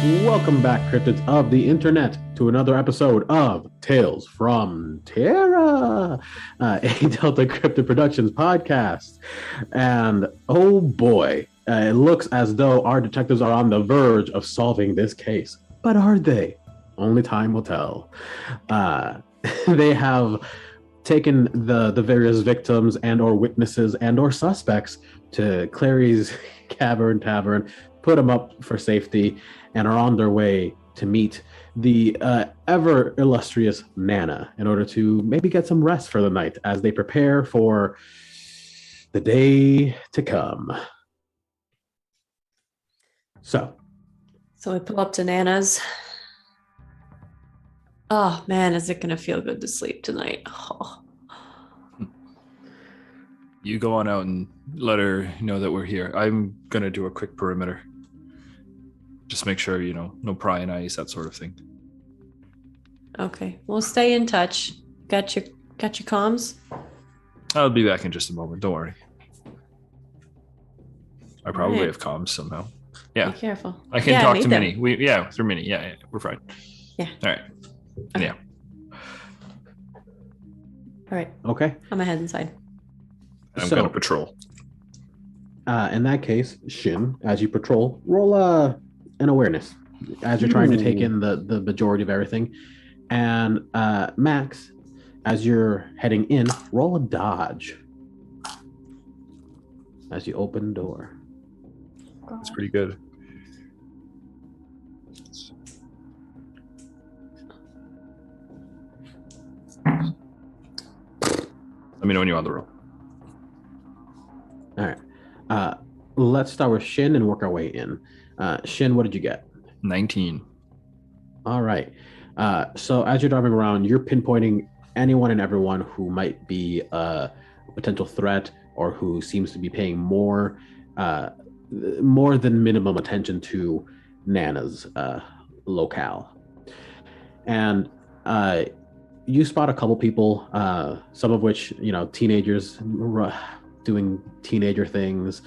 Welcome back, cryptids of the internet, to another episode of Tales from Terra, a Delta Cryptid Productions podcast. And oh boy, it looks as though our detectives are on the verge of solving this case. But are they? Only time will tell. They have taken the various victims and or witnesses and or suspects to Clary's Tavern, put them up for safety, and are on their way to meet the ever illustrious Nanna in order to maybe get some rest for the night as they prepare for the day to come. So we pull up to Nana's. Oh man, is it gonna feel good to sleep tonight? Oh. You go on out and let her know that we're here. I'm gonna do a quick perimeter. Just make sure, no prying eyes, that sort of thing. Okay, we'll stay in touch. Got your comms? I'll be back in just a moment. Don't worry. I probably Right. have comms somehow. Yeah. Be careful. I can talk to them. Minnie. Through Minnie. Yeah, we're fine. Yeah. All right. Okay. Yeah. All right. okay, I'm gonna head inside. I'm So- gonna patrol. in that case, Shin, as you patrol, roll an awareness as you're trying to take in the majority of everything. And Max, as you're heading in, roll a dodge as you open the door. That's pretty good. Let me know when you're on the roll. All right. Let's start with Shin and work our way in. Shin, what did you get? 19. All right. So as you're driving around, you're pinpointing anyone and everyone who might be a potential threat or who seems to be paying more than minimum attention to Nana's locale. And you spot a couple people, some of which, teenagers doing teenager things,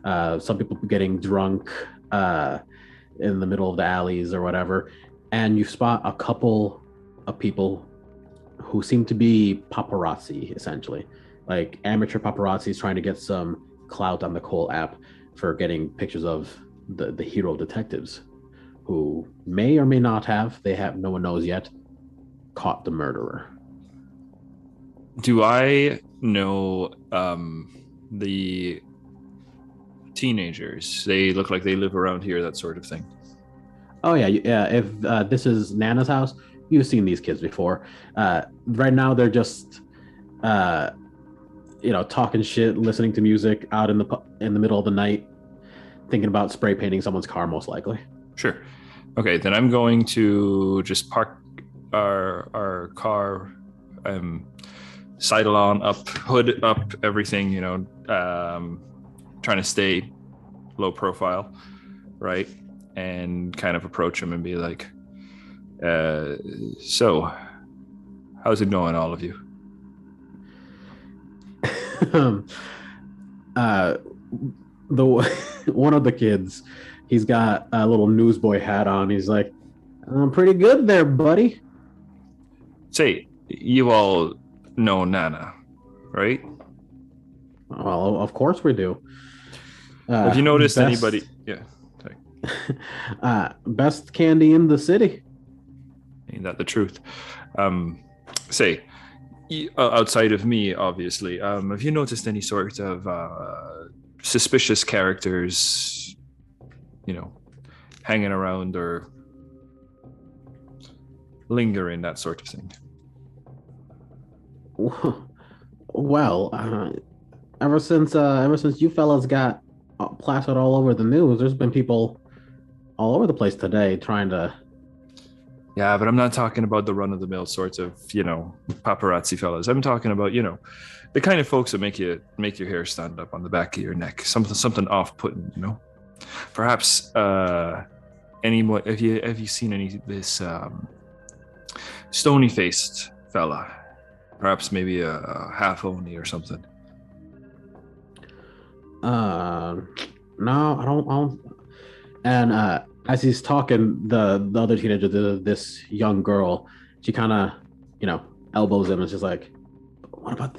some people getting drunk in the middle of the alleys or whatever. And you spot a couple of people who seem to be paparazzi, essentially, like amateur paparazzis trying to get some clout on the Cole app for getting pictures of the hero detectives who may or may not have, no one knows yet, caught the murderer. Do I know the teenagers? They look like they live around here, that sort of thing. Oh yeah. If this is Nana's house, you've seen these kids before. Right now they're just, talking shit, listening to music out in the middle of the night, thinking about spray painting someone's car, most likely. Sure. Okay, then I'm going to just park our car, sidle on up, hood up, everything. Trying to stay low profile, right? And kind of approach him and be like, so how's it going, all of you? One of the kids, he's got a little newsboy hat on. He's like, I'm pretty good there, buddy. Say, you all know Nanna, right? Well, of course we do. Have you noticed anybody? Yeah. Best candy in the city. Ain't that the truth? Say, outside of me, obviously, have you noticed any sort of suspicious characters, hanging around or lingering, that sort of thing? Well, ever since you fellas got plastered all over the news, there's been people all over the place today trying to. Yeah, but I'm not talking about the run-of-the-mill sorts of, paparazzi fellas. I'm talking about, the kind of folks that make your hair stand up on the back of your neck. Something off-putting, Perhaps anyone. Have you seen this stony-faced fella? Perhaps maybe a half Oni or something. No, I don't. And as he's talking, the other teenager, this young girl, she kind of, elbows him and she's like, "What about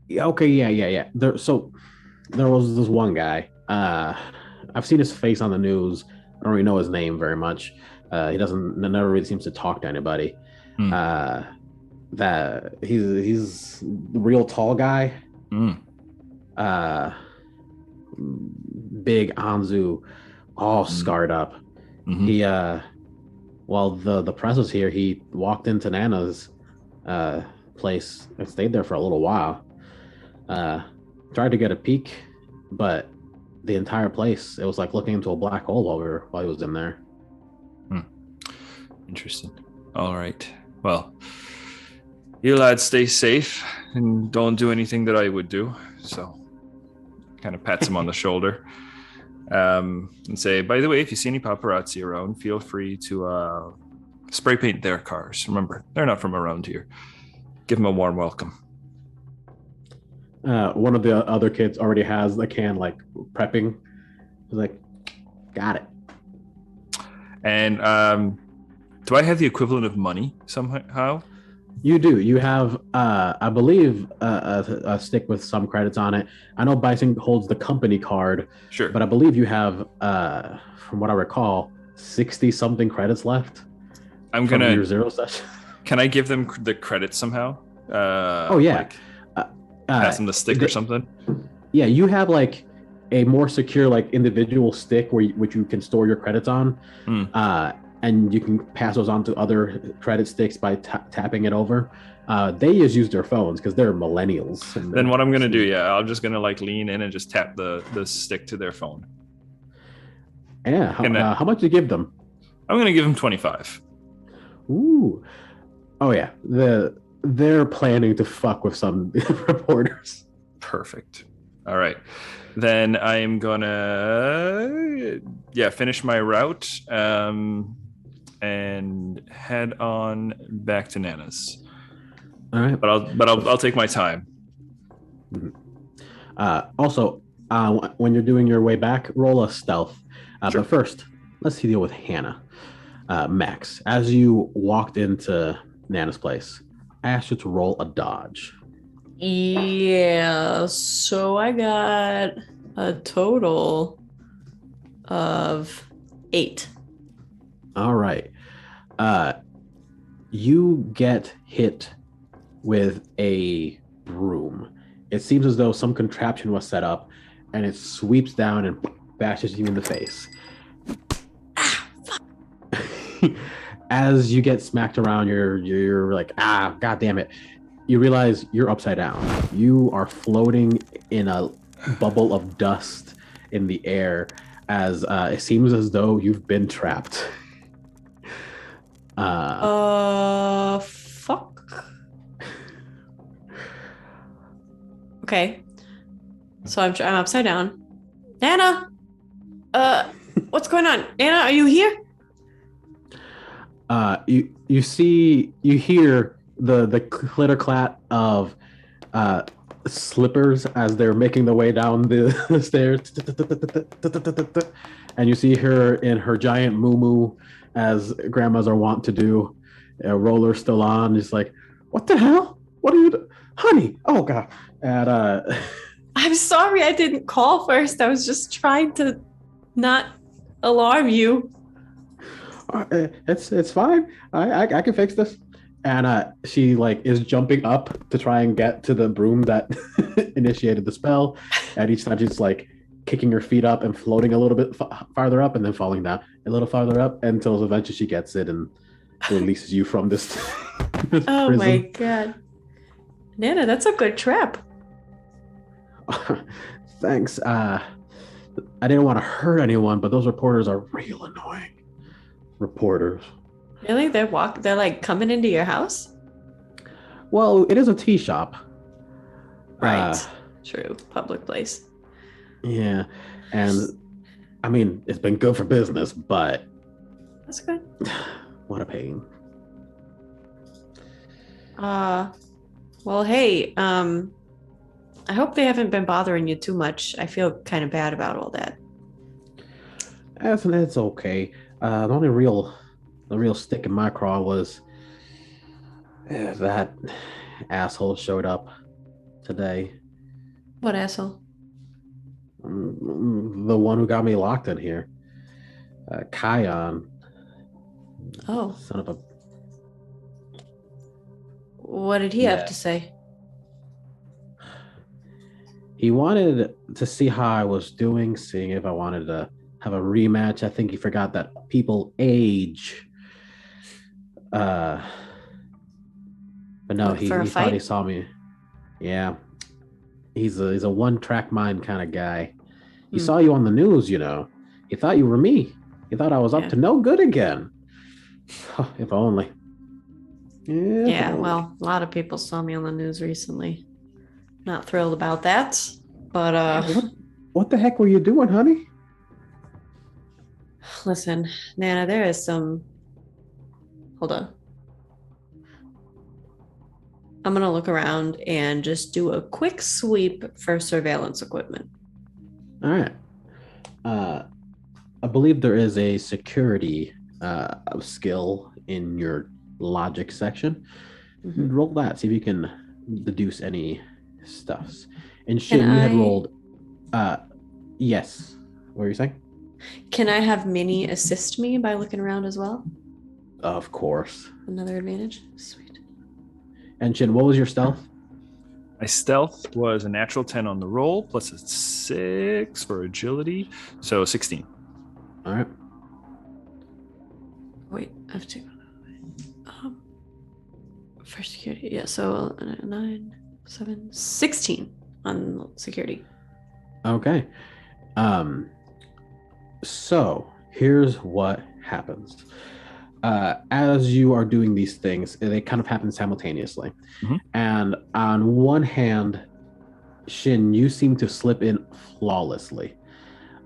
yeah, okay, yeah. There was this one guy. I've seen his face on the news. I don't really know his name very much. He never really seems to talk to anybody. Hmm. That he's the real tall guy. Uh, Big Anzu, all scarred up. Mm-hmm. He while the press was here, he walked into Nanna's place and stayed there for a little while. Tried to get a peek, but the entire place, it was like looking into a black hole while he was in there. Interesting. All right. Well, you lads stay safe and don't do anything that I would do. So kind of pats him on the shoulder and say, by the way, if you see any paparazzi around, feel free to spray paint their cars. Remember, they're not from around here. Give them a warm welcome. One of the other kids already has the can, like, prepping. He's like, got it. And do I have the equivalent of money somehow? You do. You have, I believe, a stick with some credits on it. I know Bison holds the company card. Sure. But I believe you have, from what I recall, 60-something credits left. I'm going to... your zero session. Can I give them the credits somehow? Oh, yeah. Like, pass them the stick or something? Yeah, you have, like, a more secure, like, individual stick which you can store your credits on. And you can pass those on to other credit sticks by tapping it over. They just use their phones because they're millennials. Then what I'm going to do, I'm just going to like lean in and just tap the stick to their phone. Yeah. How much do you give them? I'm going to give them 25. Ooh. Oh, yeah. They're planning to fuck with some reporters. Perfect. All right. Then I'm going to, finish my route. And head on back to Nanna's. All right, but I'll take my time. Also, when you're doing your way back, roll a stealth. Sure. But first, let's deal with Hannah. Max, as you walked into Nanna's place, I asked you to roll a dodge. Yeah, so I got a total of 8. All right. You get hit with a broom. It seems as though some contraption was set up, and it sweeps down and bashes you in the face. As you get smacked around, you're like, god damn it. You realize you're upside down. You are floating in a bubble of dust in the air as it seems as though you've been trapped. Fuck. Okay. So I'm upside down. Nanna! What's going on? Nanna, are you here? You hear the clitter-clat of slippers as they're making their way down the stairs. And you see her in her giant muumuu, as grandmas are wont to do. Roller still on. Just like, what the hell? What are you doing? Honey, oh God. And I'm sorry I didn't call first. I was just trying to not alarm you. It's fine. I can fix this. And she like is jumping up to try and get to the broom that initiated the spell. And each time she's like kicking her feet up and floating a little bit farther up and then falling down a little farther up until eventually she gets it and releases you from this. Oh prison. my God. Nanna, that's a good trap. Thanks. I didn't want to hurt anyone, but those reporters are real annoying. Reporters. Really? They're like coming into your house? Well, it is a tea shop. Right. True. Public place. Yeah. And I mean, it's been good for business, but that's good. What a pain. Well, hey, I hope they haven't been bothering you too much. I feel kind of bad about all that. It's okay. The real stick in my craw was that asshole showed up today. What asshole? The one who got me locked in here. Kion. Oh, Son of a. what did he have Yeah. to say? He wanted to see how I was doing, seeing if I wanted to have a rematch. I think he forgot that people age. Uh, but no, What, for a he thought he fight? saw me. Yeah, he's a one track mind kind of guy. He Hmm. saw you on the news, you know. He thought you were me. He thought I was up Yeah. to no good again. If only. If Yeah, only. well, a lot of people saw me on the news recently. Not thrilled about that, but Yeah, what the heck were you doing, honey? listen, Nana, there is some. Hold on. I'm gonna look around and just do a quick sweep for surveillance equipment. All right. Uh, I believe there is a security skill in your logic section. Mhm. Roll that. See if you can deduce any stuffs. And Can Shin, you had I rolled. Uh, yes. What were you saying? can I have Minnie assist me by looking around as well? Of course. Another advantage. Sweet. And Shin, what was your stealth? My stealth was a natural 10 on the roll, plus a 6 for agility. So 16. All right. Wait, I have to. Um, for security, yeah. So 9, 7, 16 on security. Okay. So here's what happens. As you are doing these things, they kind of happen simultaneously. Mhm. And on one hand, Shin, you seem to slip in flawlessly.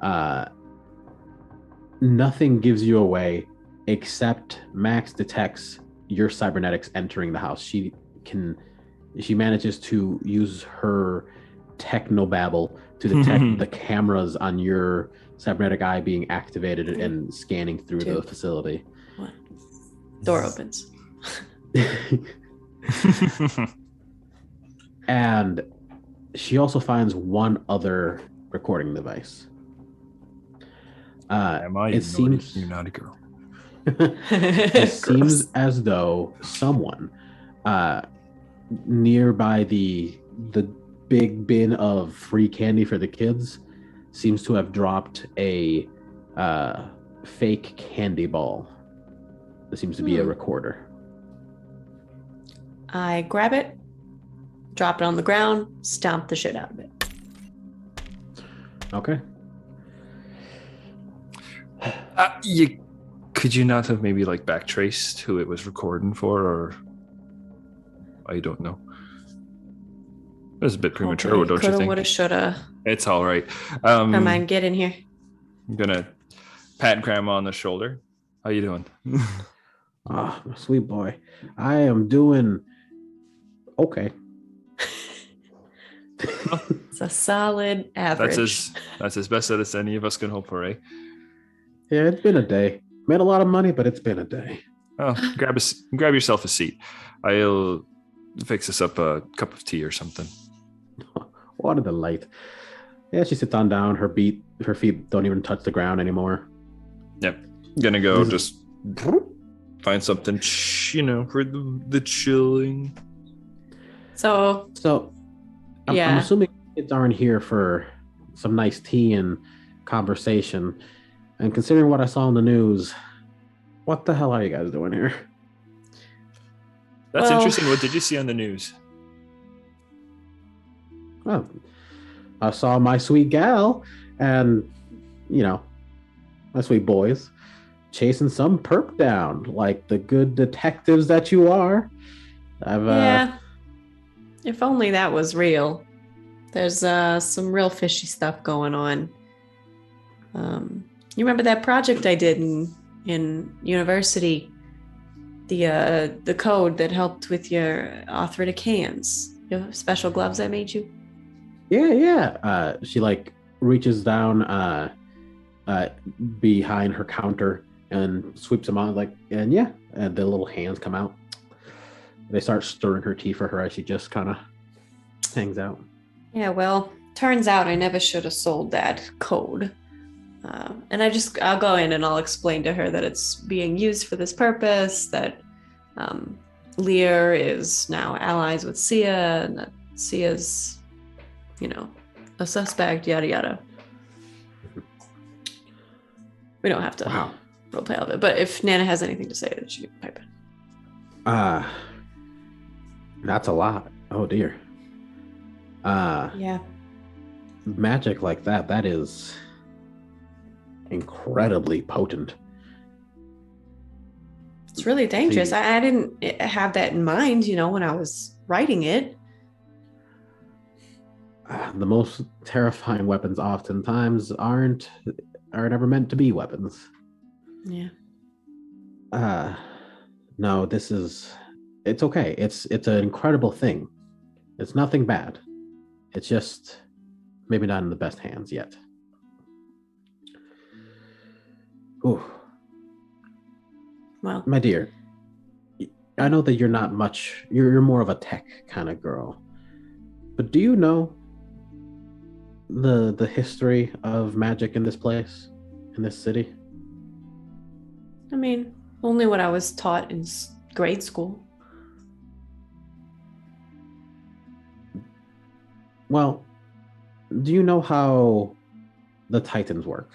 Uh, Nothing gives you away except Max detects your cybernetics entering the house. She manages to use her technobabble to detect the cameras on your cybernetic eye being activated and scanning through the facility. One. Door opens. And she also finds one other recording device. Am I It seems you naughty girl? it seems as though someone nearby the big bin of free candy for the kids seems to have dropped a fake candy ball. There seems to be a recorder. I grab it, drop it on the ground, stomp the shit out of it. Okay. Could you not have maybe like backtraced who it was recording for, or I don't know. It was a bit premature, Okay, don't you coulda, think? woulda, shoulda. It's all right. Carmine, get in here. I'm gonna pat Grandma on the shoulder. How you doing? Ah, my sweet boy. I am doing okay. It's a solid average. That's as best as any of us can hope for, eh? Yeah, it's been a day. Made a lot of money, but it's been a day. Oh, grab yourself a seat. I'll fix us up a cup of tea or something. What a delight. Yeah, she sits on down. Her feet don't even touch the ground anymore. Yep. Gonna go just find something, for the chilling. So I'm assuming kids aren't here for some nice tea and conversation. And considering what I saw on the news, what the hell are you guys doing here? That's interesting. What did you see on the news? Well, I saw my sweet gal and, my sweet boys chasing some perp down like the good detectives that you are. Yeah. If only that was real. There's some real fishy stuff going on. You remember that project I did in university? The code that helped with your arthritic hands. Your special gloves I made you? Yeah. She reaches down uh, behind her counter and sweeps them on and yeah, and the little hands come out. They start stirring her tea for her as she just kind of hangs out. Yeah, well, turns out I never should have sold that code. And I'll go in and I'll explain to her that it's being used for this purpose, that Lear is now allies with Sia, and that Sia's, a suspect, yada yada. We don't have to roleplay all of it, but if Nanna has anything to say, then she can pipe in. That's a lot. Oh dear. Yeah. Magic like that is incredibly potent. It's really dangerous. I didn't have that in mind, when I was writing it. The most terrifying weapons oftentimes aren't ever meant to be weapons. Yeah. No, it's okay. It's an incredible thing. It's nothing bad. It's just maybe not in the best hands yet. Ooh. Well, my dear, I know that you're not much, you're more of a tech kind of girl, but do you know the history of magic in this place, in this city? I mean, only what I was taught in grade school. Well, do you know how the Titans work?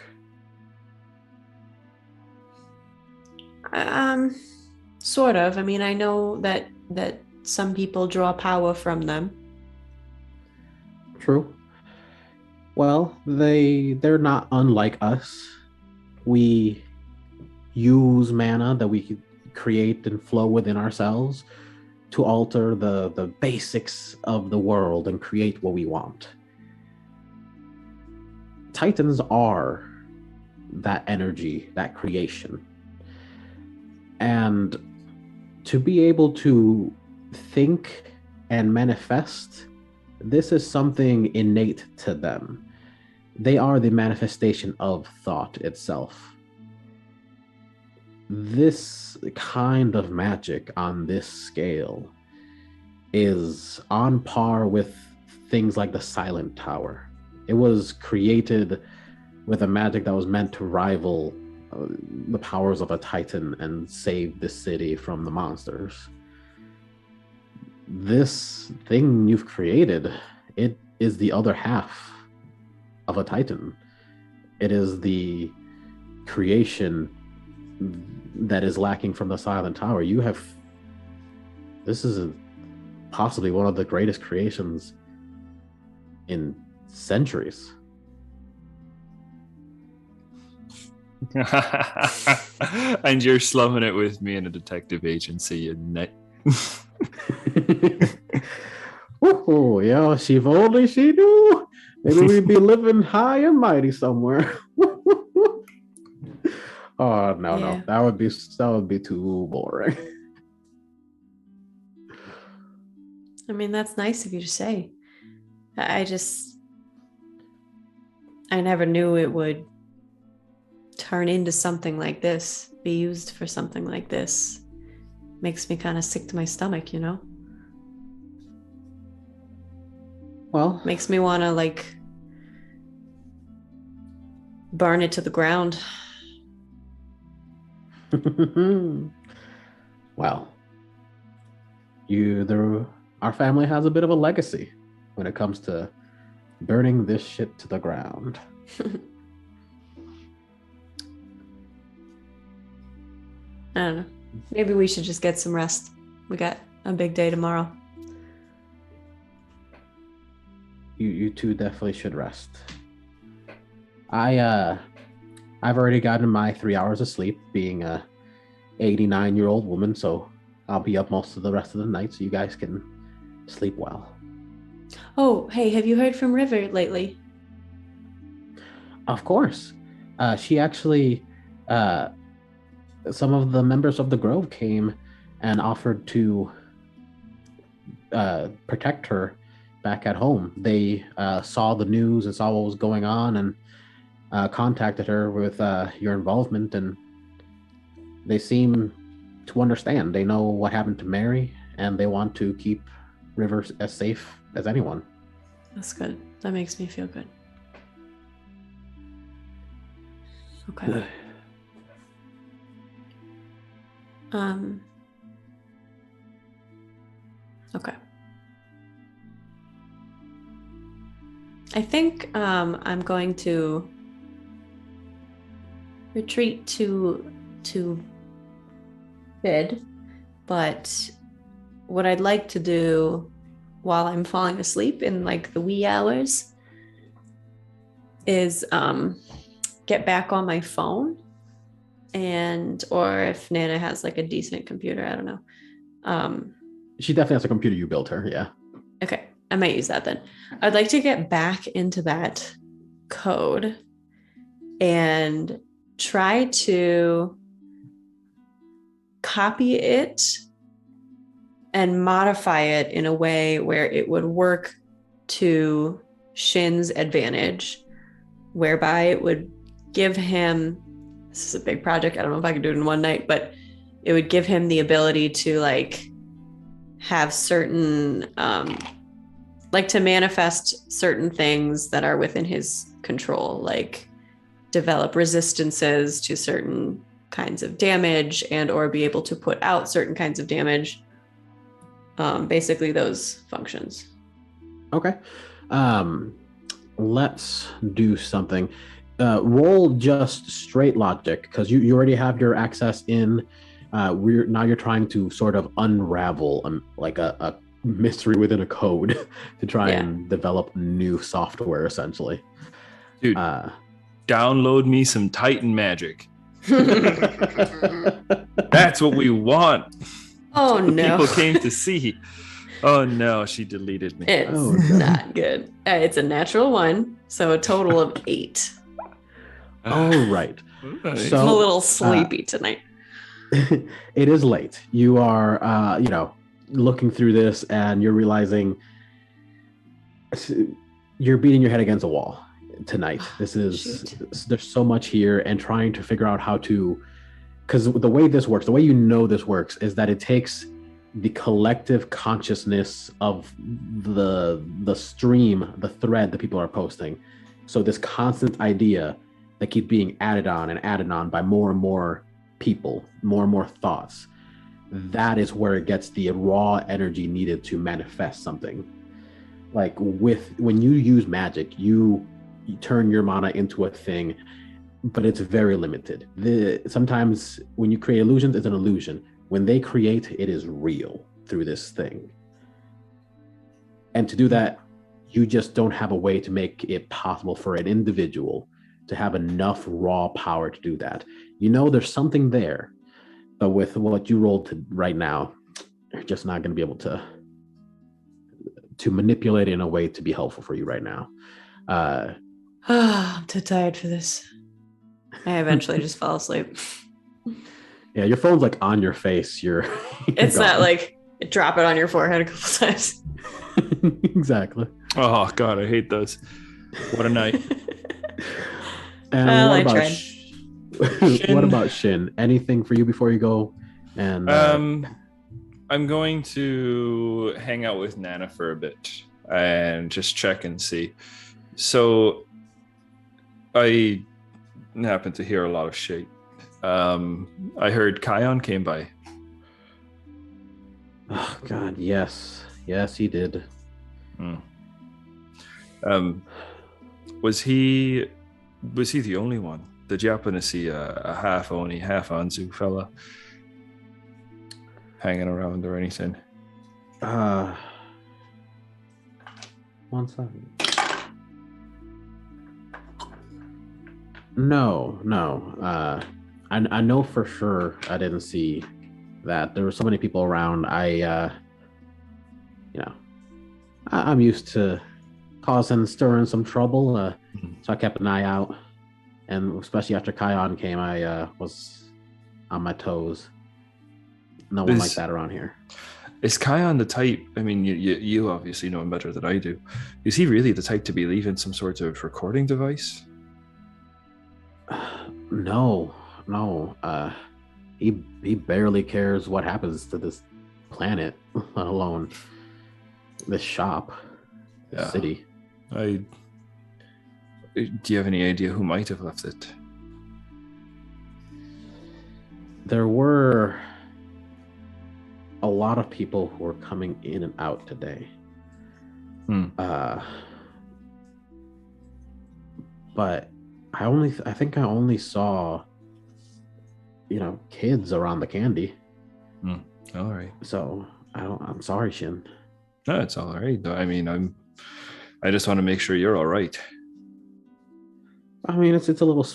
Sort of. I mean, I know that some people draw power from them. True. Well, they're not unlike us. We use mana that we can create and flow within ourselves to alter the basics of the world and create what we want. Titans are that energy, that creation. And to be able to think and manifest, this is something innate to them. They are the manifestation of thought itself. This kind of magic on this scale is on par with things like the Silent Tower. It was created with a magic that was meant to rival the powers of a Titan and save the city from the monsters. This thing you've created, it is the other half of a Titan. It is the creation that is lacking from the Silent Tower. This is possibly one of the greatest creations in centuries. And you're slumming it with me in a detective agency in net. Oh, yeah, if only she knew. Maybe we'd be living high and mighty somewhere. Oh no, that would be too boring. I mean, that's nice of you to say. I never knew it would turn into something like this, be used for something like this. Makes me kind of sick to my stomach, Well, makes me want to burn it to the ground. Well, our family has a bit of a legacy when it comes to burning this shit to the ground. I don't know. Maybe we should just get some rest. We got a big day tomorrow. You two definitely should rest. I've already gotten my 3 hours of sleep, being a 89-year-old woman, so I'll be up most of the rest of the night, so you guys can sleep well. Oh, hey, have you heard from River lately? Of course. She actually, some of the members of the Grove came and offered to protect her back at home. They saw the news and saw what was going on, and contacted her with your involvement, and they seem to understand. They know what happened to Mary, and they want to keep Rivers as safe as anyone. That's good. That makes me feel good. Okay. Okay. I think I'm going to retreat to bed, but what I'd like to do while I'm falling asleep in like the wee hours is get back on my phone, and or if Nana has like a decent computer, I don't know. She definitely has a computer. You built her, yeah. Okay, I might use that then. I'd like to get back into that code and try to copy it and modify it in a way where it would work to Shin's advantage, whereby it would give him, this is a big project, I don't know if I can do it in one night, but it would give him the ability to like have certain like to manifest certain things that are within his control, like develop resistances to certain kinds of damage and or be able to put out certain kinds of damage. Basically those functions. Okay. Let's do something. Roll just straight logic, because you already have your access in. Now you're trying to sort of unravel like a mystery within a code to try and develop new software, essentially. Dude, download me some Titan magic. That's what we want. Oh no. People came to see. Oh no, she deleted me. It's not good. It's a natural 1, so a total of 8. All right. So I'm a little sleepy tonight. It is late. You are, looking through this, and you're realizing you're beating your head against a wall tonight. There's so much here, and trying to figure out how to, because the way this works, the way this works is that it takes the collective consciousness of the stream, the thread that people are posting. So this constant idea that keeps being added on by more and more people, more and more thoughts. That is where it gets the raw energy needed to manifest something. Like when you use magic, you turn your mana into a thing, but it's very limited. Sometimes when you create illusions, it's an illusion. When they create, it is real through this thing. And to do that, you just don't have a way to make it possible for an individual to have enough raw power to do that. There's something there, but with what you rolled right now, you're just not going to be able to manipulate it in a way to be helpful for you right now. I'm too tired for this. I eventually just fall asleep. Yeah, your phone's like on your face. It's not like drop it on your forehead a couple times. Exactly. Oh God, I hate those. What a night. And well, what about Shin? Anything for you before you go? And I'm going to hang out with Nanna for a bit and just check and see. So I happen to hear a lot of shit. I heard Kion came by. Oh God, yes, he did. Was he the only one? Did you happen to see a half Oni, half Anzu fella hanging around or anything? 1 second. No. I know for sure I didn't see that. There were so many people around. I'm used to causing, stirring some trouble, so I kept an eye out. And especially after Kion came, I was on my toes. No one like that around here. Is Kion the type? I mean, you obviously know him better than I do. Is he really the type to be leaving some sort of recording device? No, no. He barely cares what happens to this planet, let alone this shop, this city. Do you have any idea who might have left it? There were a lot of people who were coming in and out today. But I think I only saw, kids around the candy. All right. So I'm sorry, Shin. No, it's all right. I mean, I just want to make sure you're all right. I mean, it's a little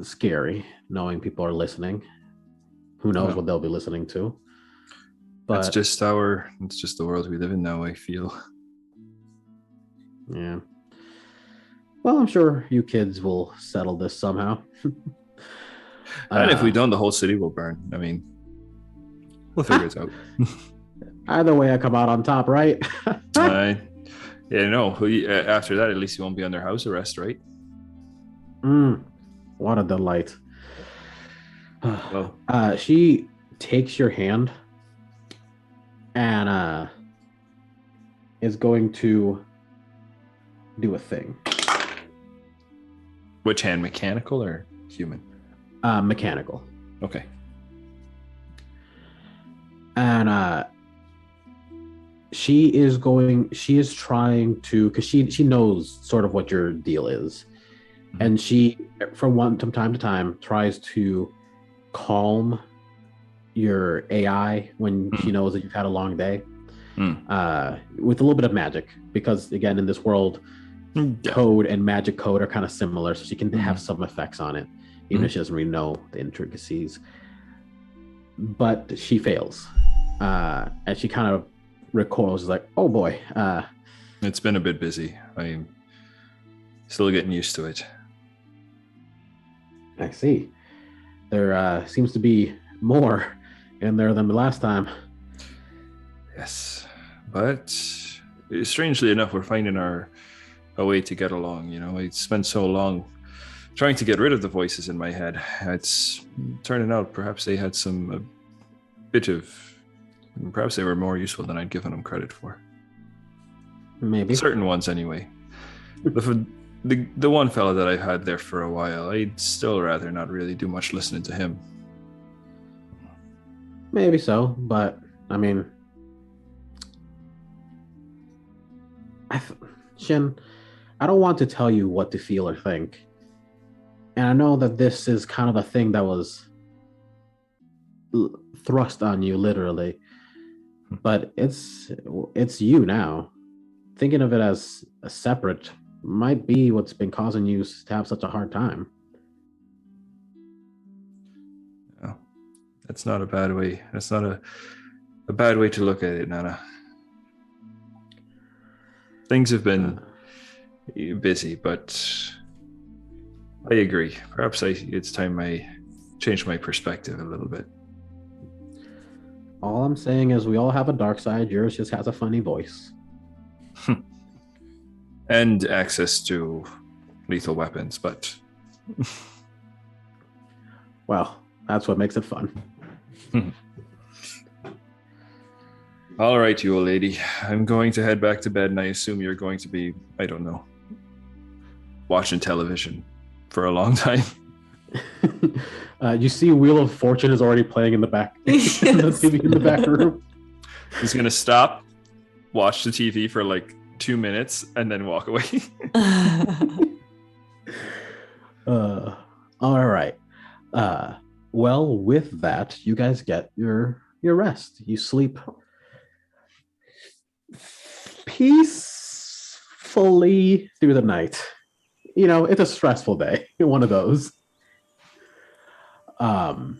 scary knowing people are listening. Who knows what they'll be listening to? But it's just the world we live in now, I feel. Yeah. Well, I'm sure you kids will settle this somehow. And if we don't, the whole city will burn. I mean, we'll figure it out. Either way, I come out on top, right? After that, at least you won't be under house arrest, right? What a delight. Well, she takes your hand and is going to do a thing. Which hand, mechanical or human? Mechanical. Okay. And she is trying to, because she knows sort of what your deal is. Mm-hmm. And she, from time to time, tries to calm your AI when she knows that you've had a long day, with a little bit of magic, because again, in this world, code and magic code are kind of similar, so she can have some effects on it, even if she doesn't really know the intricacies. But she fails, and she kind of recoils, like, oh boy. It's been a bit busy. I'm still getting used to it. I see. There seems to be more in there than the last time. Yes, but strangely enough, we're finding a way to get along. I spent so long trying to get rid of the voices in my head. It's turning out perhaps they had perhaps they were more useful than I'd given them credit for. Maybe. Certain ones, anyway. The one fella that I've had there for a while, I'd still rather not really do much listening to him. Maybe so, but I mean, Shin, I don't want to tell you what to feel or think. And I know that this is kind of a thing that was thrust on you, literally. But it's you now. Thinking of it as a separate might be what's been causing you to have such a hard time. Oh, that's not a bad way. That's not a bad way to look at it, Nanna. Things have been busy, but I agree. Perhaps it's time I change my perspective a little bit. All I'm saying is we all have a dark side. Yours just has a funny voice. And access to lethal weapons, but... Well, that's what makes it fun. All right, you old lady. I'm going to head back to bed, and I assume you're going to be, I don't know, watching television for a long time. You see Wheel of Fortune is already playing in the back, Yes. in the TV in the back room. He's going to stop, watch the TV for like 2 minutes, and then walk away. All right. Well, with that, you guys get your rest. You sleep peacefully through the night. It's a stressful day. One of those. Do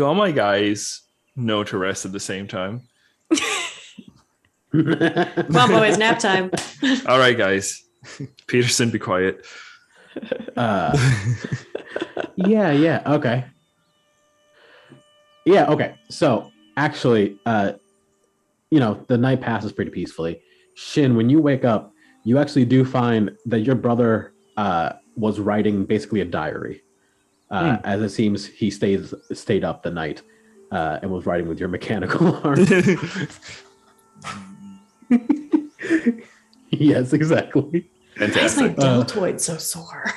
all my guys know to rest at the same time? Come on, boys, nap time. All right, guys. Peterson, be quiet. Yeah. Okay. Yeah. Okay. So actually, the night passes pretty peacefully. Shin, when you wake up, you actually do find that your brother was writing basically a diary. As it seems, he stayed up the night and was writing with your mechanical arm. Yes, exactly. Why is my Fantastic. deltoid so sore?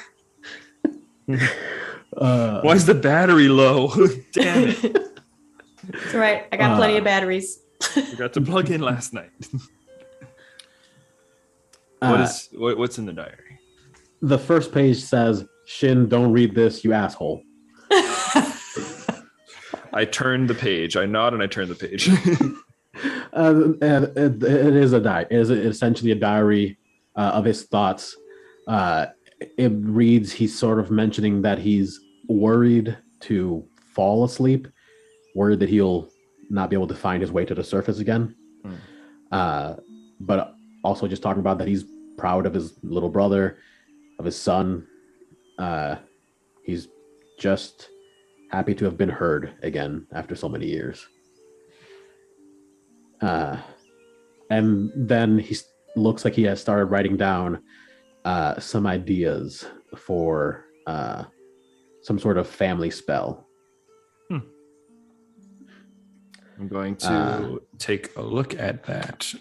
Why is the battery low? Damn it. It's all right. I got plenty of batteries. Forgot to plug in last night. What's in the diary? The first page says, "Shin, don't read this, you asshole." I turn the page. I nod and I turn the page. And it is a diary. It is essentially a diary of his thoughts. It reads, he's sort of mentioning that he's worried to fall asleep, worried that he'll not be able to find his way to the surface again. But also just talking about that he's proud of his little brother, of his son. He's just happy to have been heard again after so many years. And then he looks like he has started writing down some ideas for some sort of family spell. I'm going to take a look at that.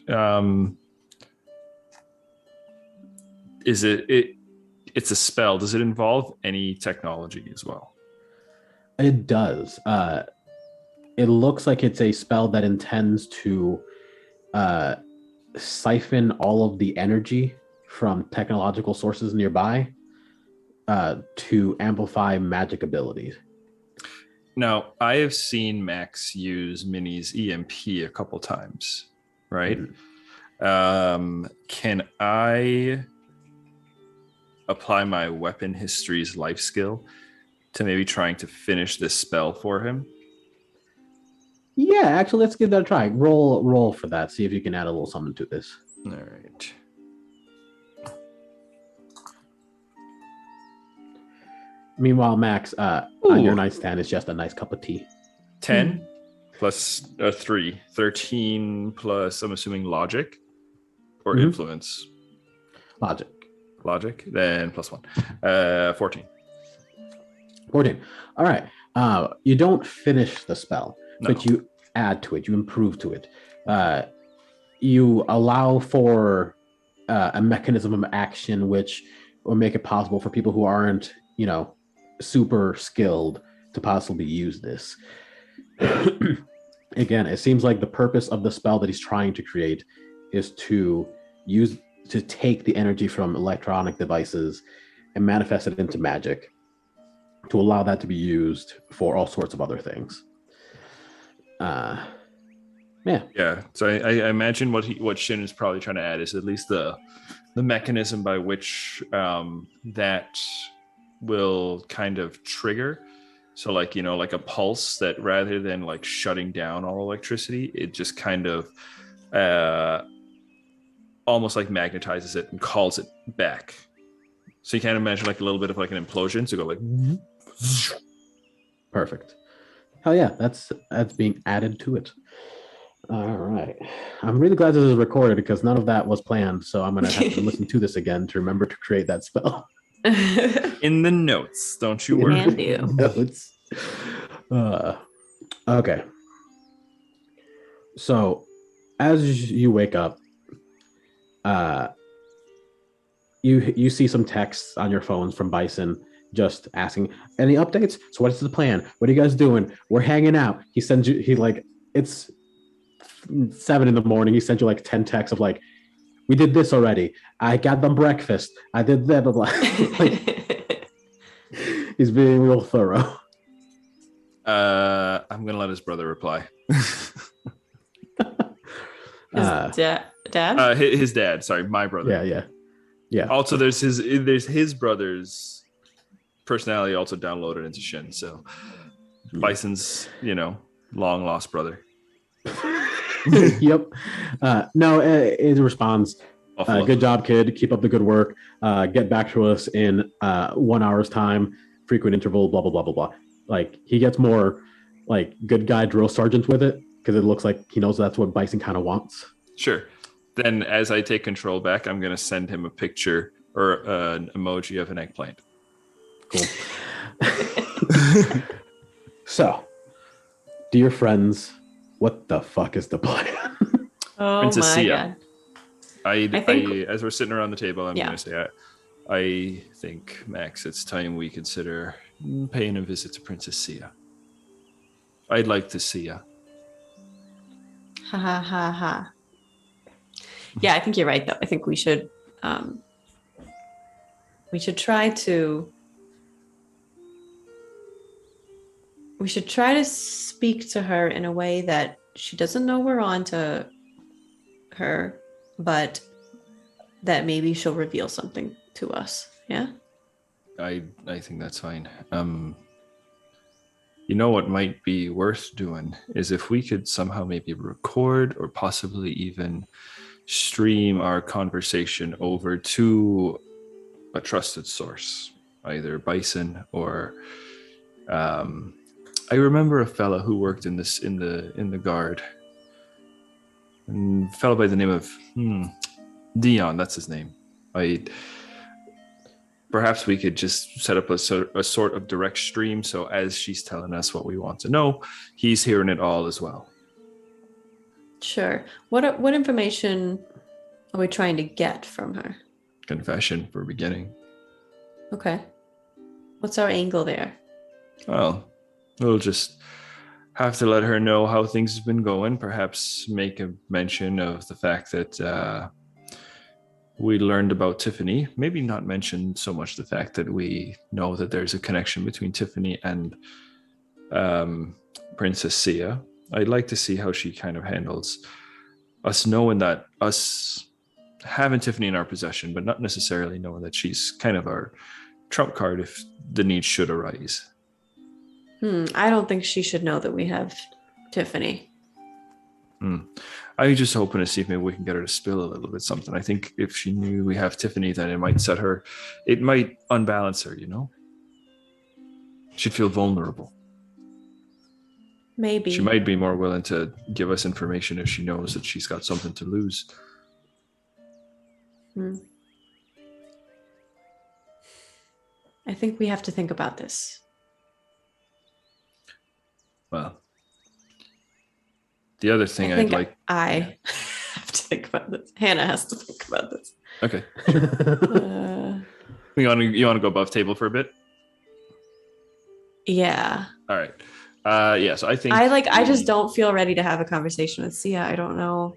Is it's a spell. Does it involve any technology as well? It does. It looks like it's a spell that intends to siphon all of the energy from technological sources nearby to amplify magic abilities. Now, I have seen Max use Minnie's EMP a couple times, right? Can I apply my weapon history's life skill to maybe trying to finish this spell for him? Yeah, actually, let's give that a try. Roll for that. See if you can add a little something to this. All right. Meanwhile, Max, on your nightstand is just a nice cup of tea. 10 plus 3. 13 plus, I'm assuming, logic or influence. Logic, then plus 1. 14. 14. All right. You don't finish the spell, but you add to it. You improve to it. You allow for a mechanism of action which will make it possible for people who aren't, super skilled to possibly use this. Again, it seems like the purpose of the spell that he's trying to create is to take the energy from electronic devices and manifest it into magic, to allow that to be used for all sorts of other things. Yeah. So I imagine what Shin is probably trying to add is at least the mechanism by which that will kind of trigger. So like a pulse that rather than like shutting down all electricity, it just kind of almost like magnetizes it and calls it back. So you can imagine like a little bit of like an implosion. So go like. Perfect. Hell yeah, that's being added to it. All right. I'm really glad this is recorded because none of that was planned. So I'm going to have to listen to this again to remember to create that spell. In the notes, don't you worry. Can do. Notes. Okay. So as you wake up, you see some texts on your phones from Bison just asking, any updates? So what's the plan? What are you guys doing? We're hanging out. He sends you, it's 7 a.m. He sent you like 10 texts of like, we did this already. I got them breakfast. I did that. Blah, blah. He's being real thorough. I'm going to let his brother reply. His dad? His dad. Sorry, my brother. Yeah. Also, there's his brother's personality also downloaded into Shin. So Bison's, long lost brother. Yep. No, it responds. Good job, kid. Keep up the good work. Get back to us in 1 hour's time. Frequent interval. Blah blah blah blah blah. Like he gets more like good guy drill sergeant with it because it looks like he knows that's what Bison kind of wants. Sure. Then, as I take control back, I'm going to send him a picture or an emoji of an eggplant. Cool. So, dear friends, what the fuck is the plan? Oh Princess my Sia. god. I think- as we're sitting around the table, I'm Yeah. going to say, I think, Max, it's time we consider paying a visit to Princess Sia. I'd like to see ya. Ha ha ha ha. Yeah, I think you're right though. I think we should try to speak to her in a way that she doesn't know we're on to her, but that maybe she'll reveal something to us. Yeah. I think that's fine. You know what might be worth doing is if we could somehow maybe record or possibly even stream our conversation over to a trusted source, either Bison or I remember a fella who worked in the guard, a fella by the name of Dion. That's his name. Perhaps we could just set up a sort of direct stream, so as she's telling us what we want to know, he's hearing it all as well. Sure. What information are we trying to get from her? Confession for beginning. Okay. What's our angle there? Well, we'll just have to let her know how things have been going. Perhaps make a mention of the fact that we learned about Tiffany. Maybe not mention so much the fact that we know that there's a connection between Tiffany and Princess Sia. I'd like to see how she kind of handles us having Tiffany in our possession, but not necessarily knowing that she's kind of our trump card if the need should arise. I don't think she should know that we have Tiffany. I'm just hoping to see if maybe we can get her to spill a little bit something. I think if she knew we have Tiffany, then it might unbalance her, you know? She'd feel vulnerable. Maybe. She might be more willing to give us information if she knows that she's got something to lose. I think we have to think about this. Well, the other thing I have to think about this. Hannah has to think about this. Okay. You want to go above table for a bit? Yeah. All right. So I think I just don't feel ready to have a conversation with Sia. I don't know.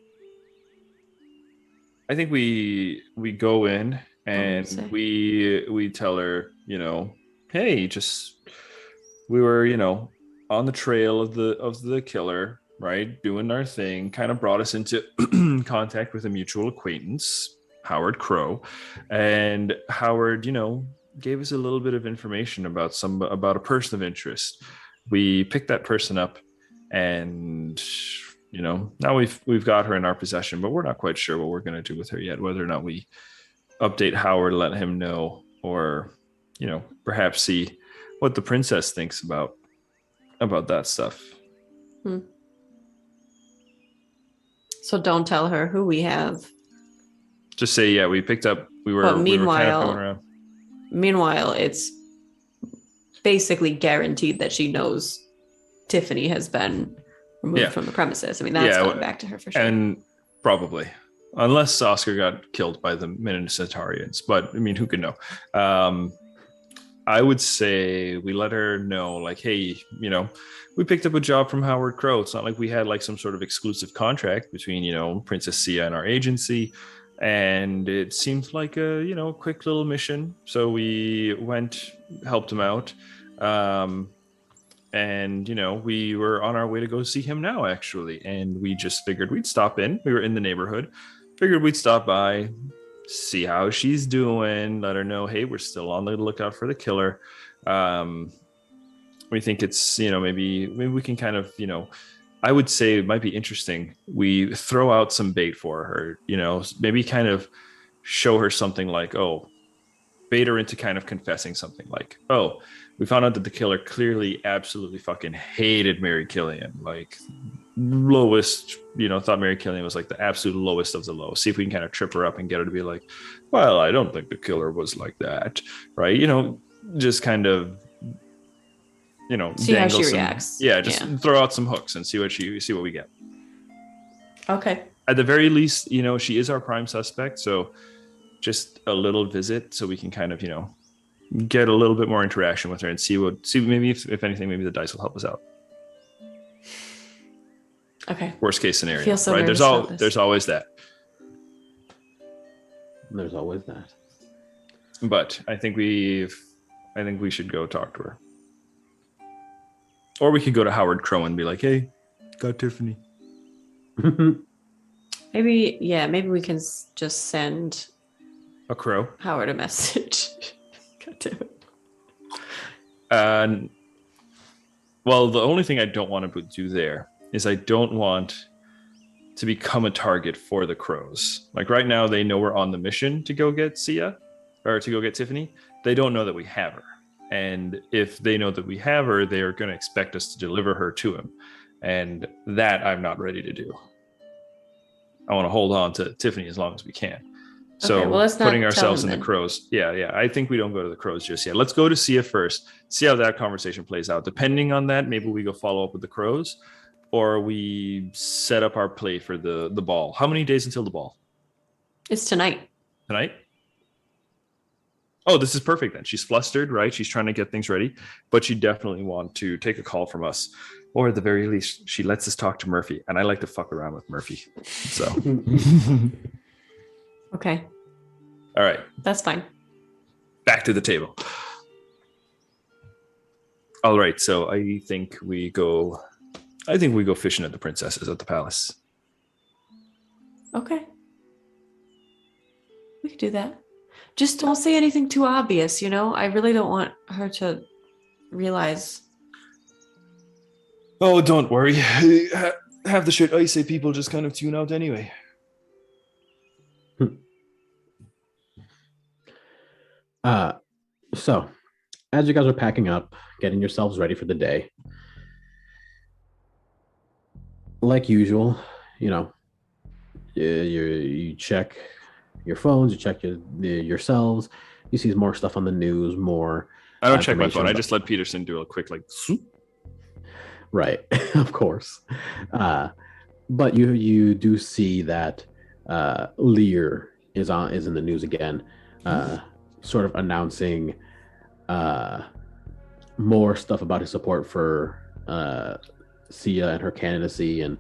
I think we go in and we tell her, hey, we were, on the trail of the killer, right? Doing our thing, kind of brought us into contact with a mutual acquaintance, Howard Crow. And Howard, gave us a little bit of information about a person of interest. We picked that person up and now we've got her in our possession, but we're not quite sure what we're going to do with her yet, whether or not we update Howard, let him know, or perhaps see what the princess thinks about that stuff. So don't tell her who we have. Just say, yeah, we picked up. We were kind of coming around. Meanwhile, it's basically guaranteed that she knows Tiffany has been removed from the premises. I mean, that's going back to her for sure. And probably, unless Oscar got killed by the Minnesotarians. But I mean, who could know? I would say we let her know, like, hey, we picked up a job from Howard Crow. It's not like we had like some sort of exclusive contract between, Princess Sia and our agency. And it seemed like a, quick little mission. So we went, helped him out. And, we were on our way to go see him now, actually. And we just figured we'd stop in. We were in the neighborhood. Figured we'd stop by, see how she's doing, let her know, hey, we're still on the lookout for the killer. We think it's, maybe we can kind of, I would say it might be interesting. We throw out some bait for her, maybe kind of show her something like, bait her into kind of confessing something like, we found out that the killer clearly absolutely fucking hated Mary Killian. Like, lowest, thought Mary Killian was like the absolute lowest of the low. See if we can kind of trip her up and get her to be like, well, I don't think the killer was like that, right? Just kind of, see how she reacts. Yeah, just throw out some hooks and see what we get. Okay. At the very least, she is our prime suspect, so just a little visit so we can kind of, get a little bit more interaction with her and see maybe if anything, maybe the dice will help us out. Okay. Worst case scenario, I feel so right? There's always that. There's always that. But I think we should go talk to her. Or we could go to Howard Crow and be like, hey, got Tiffany. Maybe we can just send a crow Howard a message. God damn it. Well, the only thing I don't want to do there is I don't want to become a target for the crows. Like right now, they know we're on the mission to go get Sia, or to go get Tiffany. They don't know that we have her. And if they know that we have her, they are going to expect us to deliver her to him. And that I'm not ready to do. I want to hold on to Tiffany as long as we can. So okay, well, let's not putting ourselves in then. the crows. Yeah. I think we don't go to the crows just yet. Let's go to Sia first. See how that conversation plays out. Depending on that, maybe we go follow up with the crows, or we set up our play for the ball. How many days until the ball? It's tonight. Tonight? Oh, this is perfect then. She's flustered, right? She's trying to get things ready, but she definitely wants to take a call from us. Or at the very least, she lets us talk to Murphy. And I like to fuck around with Murphy. So. Okay. All right. That's fine. Back to the table. All right. So I think we go fishing at the princesses at the palace. Okay. We could do that. Just don't say anything too obvious, I really don't want her to realize. Oh, don't worry. Half the shit I say people just kind of tune out anyway. So, as you guys are packing up, getting yourselves ready for the day, like usual, you check your phones, you check yourselves. You see more stuff on the news, more. I don't check my phone. I just let Peterson do a quick swoop. Right, of course. But you do see that Lear is in the news again, sort of announcing more stuff about his support for Sia and her candidacy, and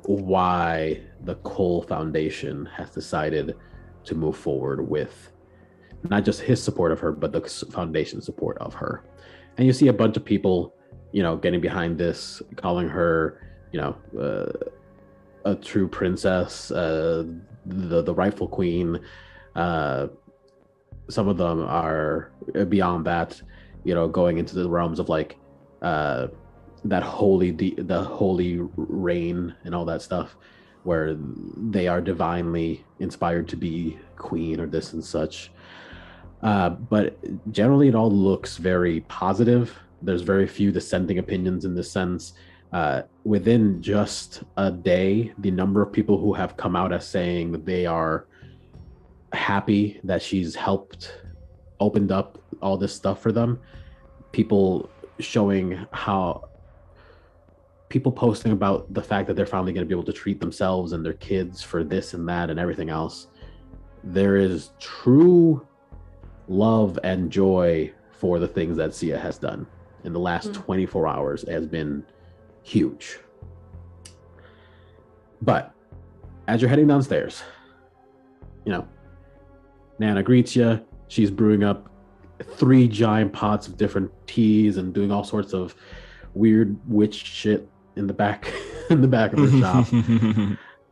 why the Cole Foundation has decided to move forward with not just his support of her, but the foundation's support of her. And you see a bunch of people, getting behind this, calling her, a true princess, the rightful queen. Some of them are beyond that, going into the realms of like the holy reign and all that stuff, where they are divinely inspired to be queen or this and such. But generally, it all looks very positive. There's very few dissenting opinions in this sense. Within just a day, the number of people who have come out as saying that they are happy that she's opened up all this stuff for them. People posting about the fact that they're finally going to be able to treat themselves and their kids for this and that and everything else. There is true love and joy for the things that Sia has done in the last 24 hours. Has been huge. But as you're heading downstairs, Nanna greets you. She's brewing up 3 giant pots of different teas and doing all sorts of weird witch shit in the back of her shop.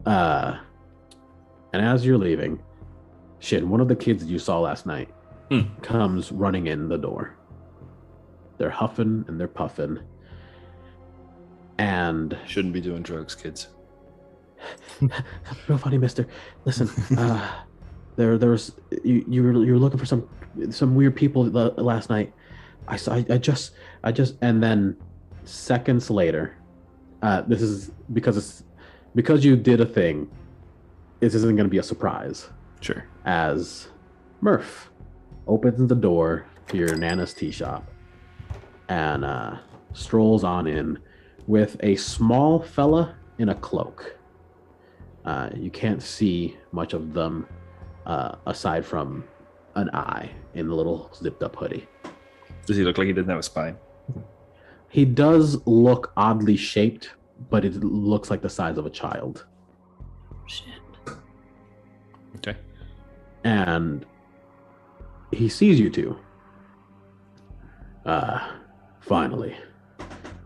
And as you're leaving, one of the kids that you saw last night comes running in the door. They're huffing and they're puffing. And shouldn't be doing drugs, kids. Real funny, mister. Listen, there's you were looking for some weird people last night. I just and then seconds later, This is because you did a thing. This isn't going to be a surprise. Sure. As Murph opens the door to your Nana's tea shop and strolls on in with a small fella in a cloak. You can't see much of them aside from an eye in the little zipped up hoodie. Does he look like he didn't have a spine? He does look oddly shaped, but it looks like the size of a child. Shit. Okay. And he sees you two. Finally.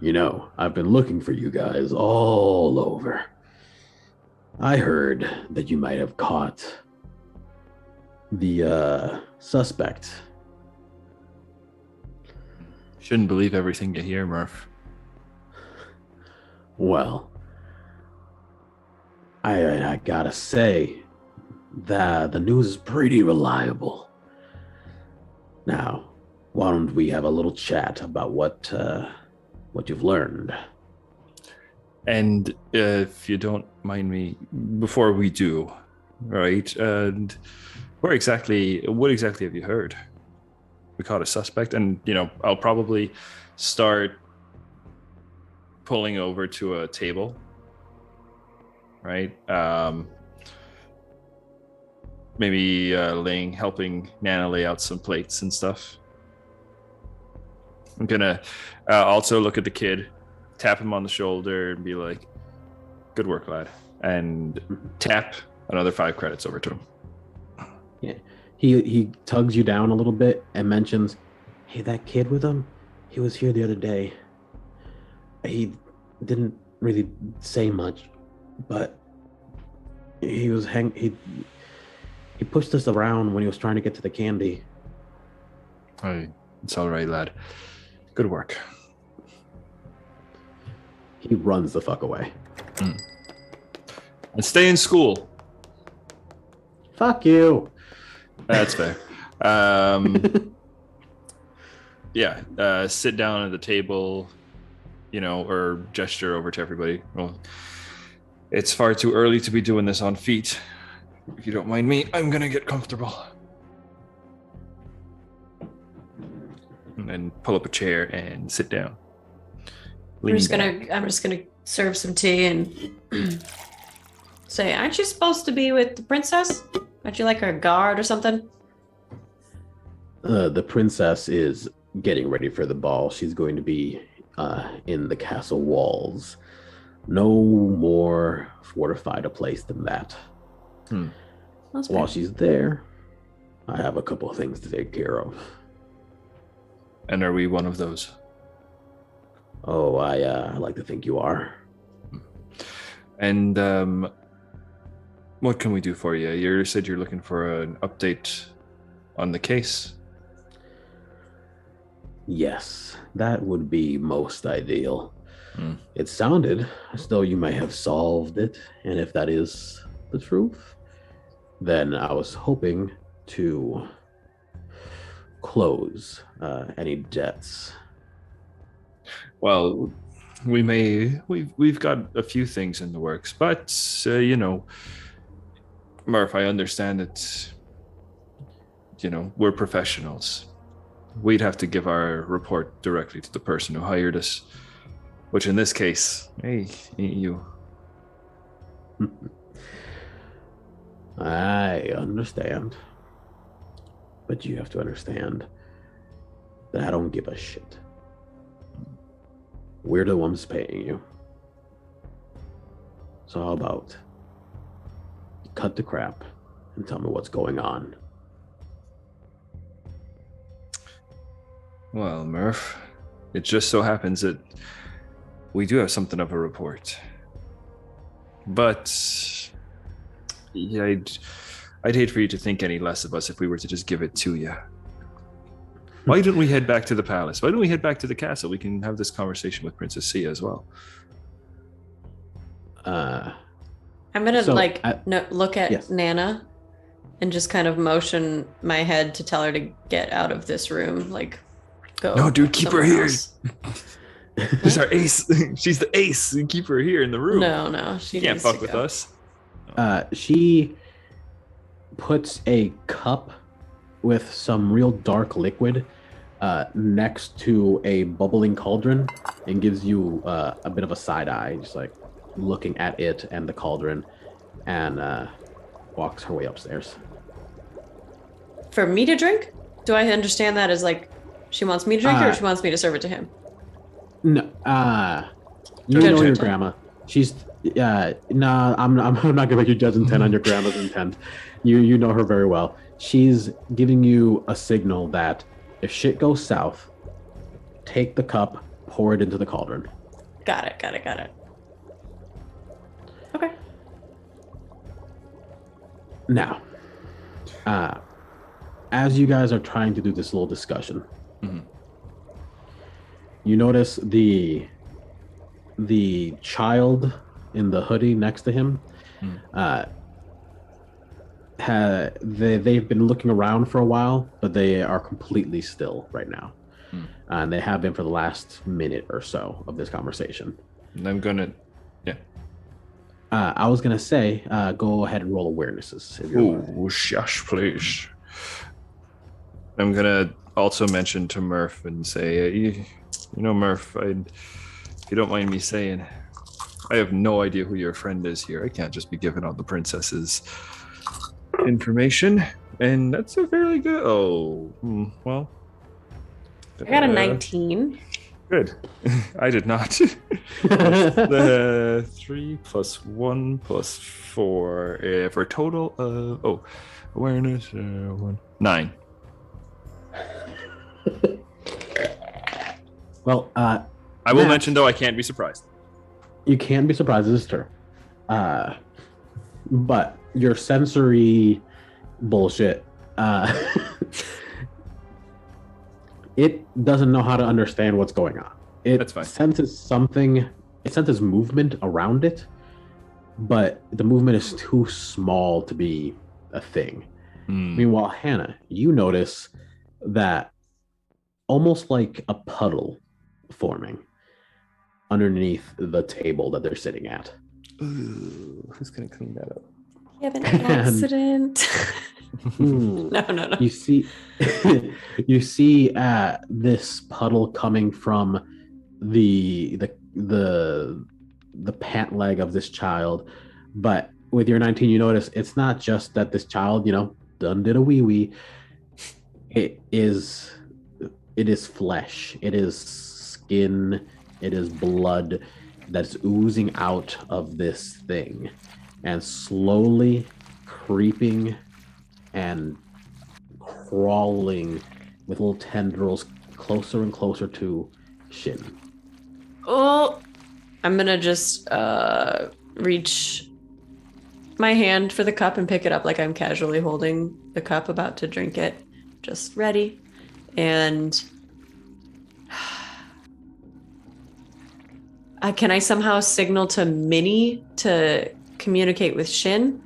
You know, I've been looking for you guys all over. I heard that you might have caught the suspect. Shouldn't believe everything you hear, Murph. Well, I gotta say that the news is pretty reliable. Now, why don't we have a little chat about what you've learned? And if you don't mind me, before we do, right? And what exactly have you heard? We caught a suspect, and I'll probably start pulling over to a table, right? Maybe helping Nanna lay out some plates and stuff. I'm gonna also look at the kid, tap him on the shoulder, and be like, "Good work, lad," and tap another 5 credits over to him. Yeah, he tugs you down a little bit and mentions, "Hey, that kid with him, he was here the other day. He didn't really say much, but he was he pushed us around when he was trying to get to the candy." Hey, it's all right, lad. Good work. He runs the fuck away. And stay in school. Fuck you. That's fair. Yeah, sit down at the table, or gesture over to everybody. Well, it's far too early to be doing this on feet. If you don't mind me, I'm gonna get comfortable. And then pull up a chair and sit down. I'm just gonna serve some tea and say, "Aren't you supposed to be with the princess? Aren't you like her guard or something?" The princess is getting ready for the ball. She's going to be in the castle walls. No more fortified a place than that. While she's there, I have a couple of things to take care of. And are we one of those? Oh, I like to think you are. And what can we do for you? You said you're looking for an update on the case. Yes, that would be most ideal. It sounded as though you may have solved it, and if that is the truth, then I was hoping to close any debts. Well, we've got a few things in the works, but Murph, I understand that we're professionals. We'd have to give our report directly to the person who hired us, which in this case, hey, you. I understand. But you have to understand that I don't give a shit. We're the ones paying you. So how about you cut the crap and tell me what's going on? Well, Murph, it just so happens that we do have something of a report. But yeah, I'd hate for you to think any less of us if we were to just give it to you. Why don't we head back to the palace? Why don't we head back to the castle? We can have this conversation with Princess Sia as well. I'm gonna look at Nanna and just kind of motion my head to tell her to get out of this room. Like, go. No, dude, keep her here. She's our ace. She's the ace. You keep her here in the room. No, she You can't needs fuck to with go. us. She puts a cup with some real dark liquid next to a bubbling cauldron and gives you a bit of a side eye, just like looking at it and the cauldron, and walks her way upstairs. For me to drink? Do I understand that as like she wants me to drink it or she wants me to serve it to him? No, you Judge know your intent. grandma. She's nah. I'm not gonna make you judge intent on your grandma's intent. You know her very well. She's giving you a signal that if shit goes south, take the cup, pour it into the cauldron. Got it. Okay. Now, as you guys are trying to do this little discussion, you notice the child in the hoodie next to him. They've been looking around for a while, but they are completely still right now, and they have been for the last minute or so of this conversation. And I'm gonna, I was gonna say, go ahead and roll awarenesses. If you're oh, shush, please. I'm gonna also mention to Murph and say, you know, Murph, if you don't mind me saying, I have no idea who your friend is here. I can't just be giving out the princess's information, and that's a fairly good. Oh, well. I got a 19. Good. I did not. 3 + 1 + 4 for a total of awareness 9. Well, I will mention though I can't be surprised. You can be surprised. This is true, but your sensory bullshit, it doesn't know how to understand what's going on. That's fine. Senses something. It senses movement around it, but the movement is too small to be a thing. Meanwhile, Hannah, you notice that almost like a puddle forming underneath the table that they're sitting at. Ooh, who's gonna clean that up? You have an accident. No. You see, this puddle coming from the pant leg of this child, but with your 19, you notice it's not just that this child, done did a wee. It is flesh. It is skin. It is blood that's oozing out of this thing and slowly creeping and crawling with little tendrils closer and closer to Shin. Oh, I'm gonna just reach my hand for the cup and pick it up like I'm casually holding the cup, about to drink it, just ready. And can I somehow signal to Minnie to communicate with Shin?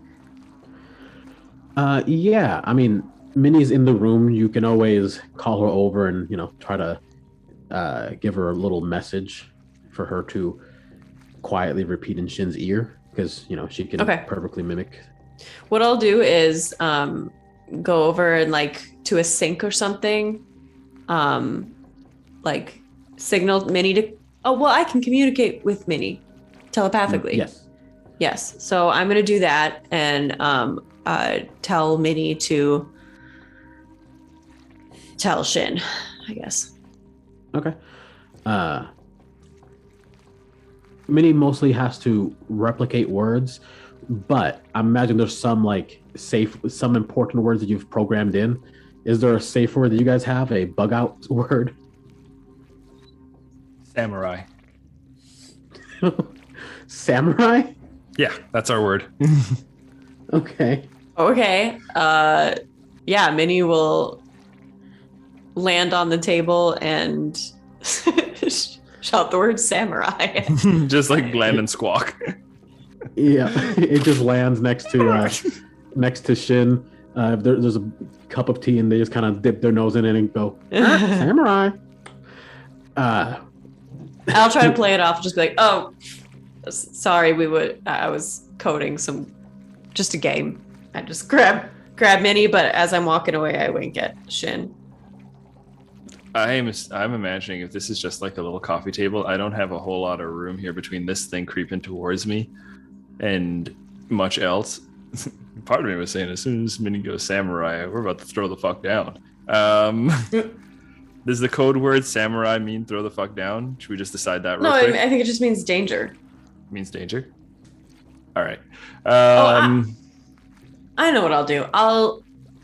Yeah, I mean, Minnie's in the room. You can always call her over and, try to give her a little message for her to quietly repeat in Shin's ear, because, she can perfectly mimic. What I'll do is go over and, to a sink or something, signal Minnie to... Oh, well, I can communicate with Minnie telepathically. Yes. So I'm going to do that and tell Minnie to tell Shin, I guess. Okay. Minnie mostly has to replicate words, but I imagine there's some some important words that you've programmed in. Is there a safe word that you guys have, a bug out word? Samurai. Samurai? Yeah, that's our word. Okay. Yeah, Minnie will land on the table and shout the word samurai. Just like land and squawk. Yeah, it just lands next to Shin. There's a cup of tea and they just kind of dip their nose in it and go, samurai. I'll try to play it off. Just be like, oh, sorry, I was coding just a game. I just grab Minnie, but as I'm walking away, I wink at Shin. I'm imagining if this is just like a little coffee table, I don't have a whole lot of room here between this thing creeping towards me and much else. Part of me was saying as soon as Minnie goes samurai, we're about to throw the fuck down. Does the code word samurai mean throw the fuck down? Should we just decide that real quick? No, I think it just means danger. It means danger? All right. I know what I'll do.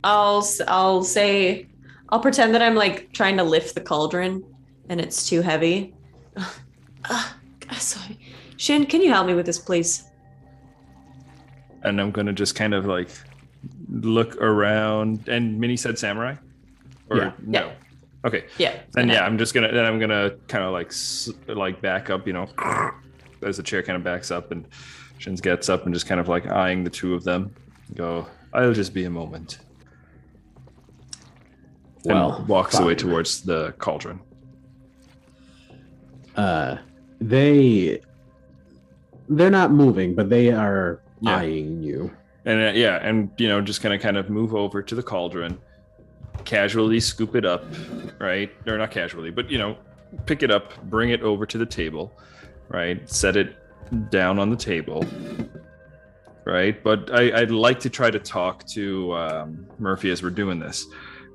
I'll say, I'll pretend that I'm like trying to lift the cauldron and it's too heavy. Sorry. Shin, can you help me with this, please? And I'm going to just kind of like look around. And Minnie said samurai? Or Yeah. no? Yeah. Okay. Yeah. I'm gonna kind of like back up, as the chair kind of backs up and Shins gets up and just kind of like eyeing the two of them. Go, I'll just be a moment. Well, and walks fine. away towards the cauldron. They're not moving, but they are eyeing you. And just kind of move over to the cauldron, casually scoop it up, right? Or not casually, but pick it up, bring it over to the table, right? Set it down on the table, right? But I'd like to try to talk to Murphy as we're doing this,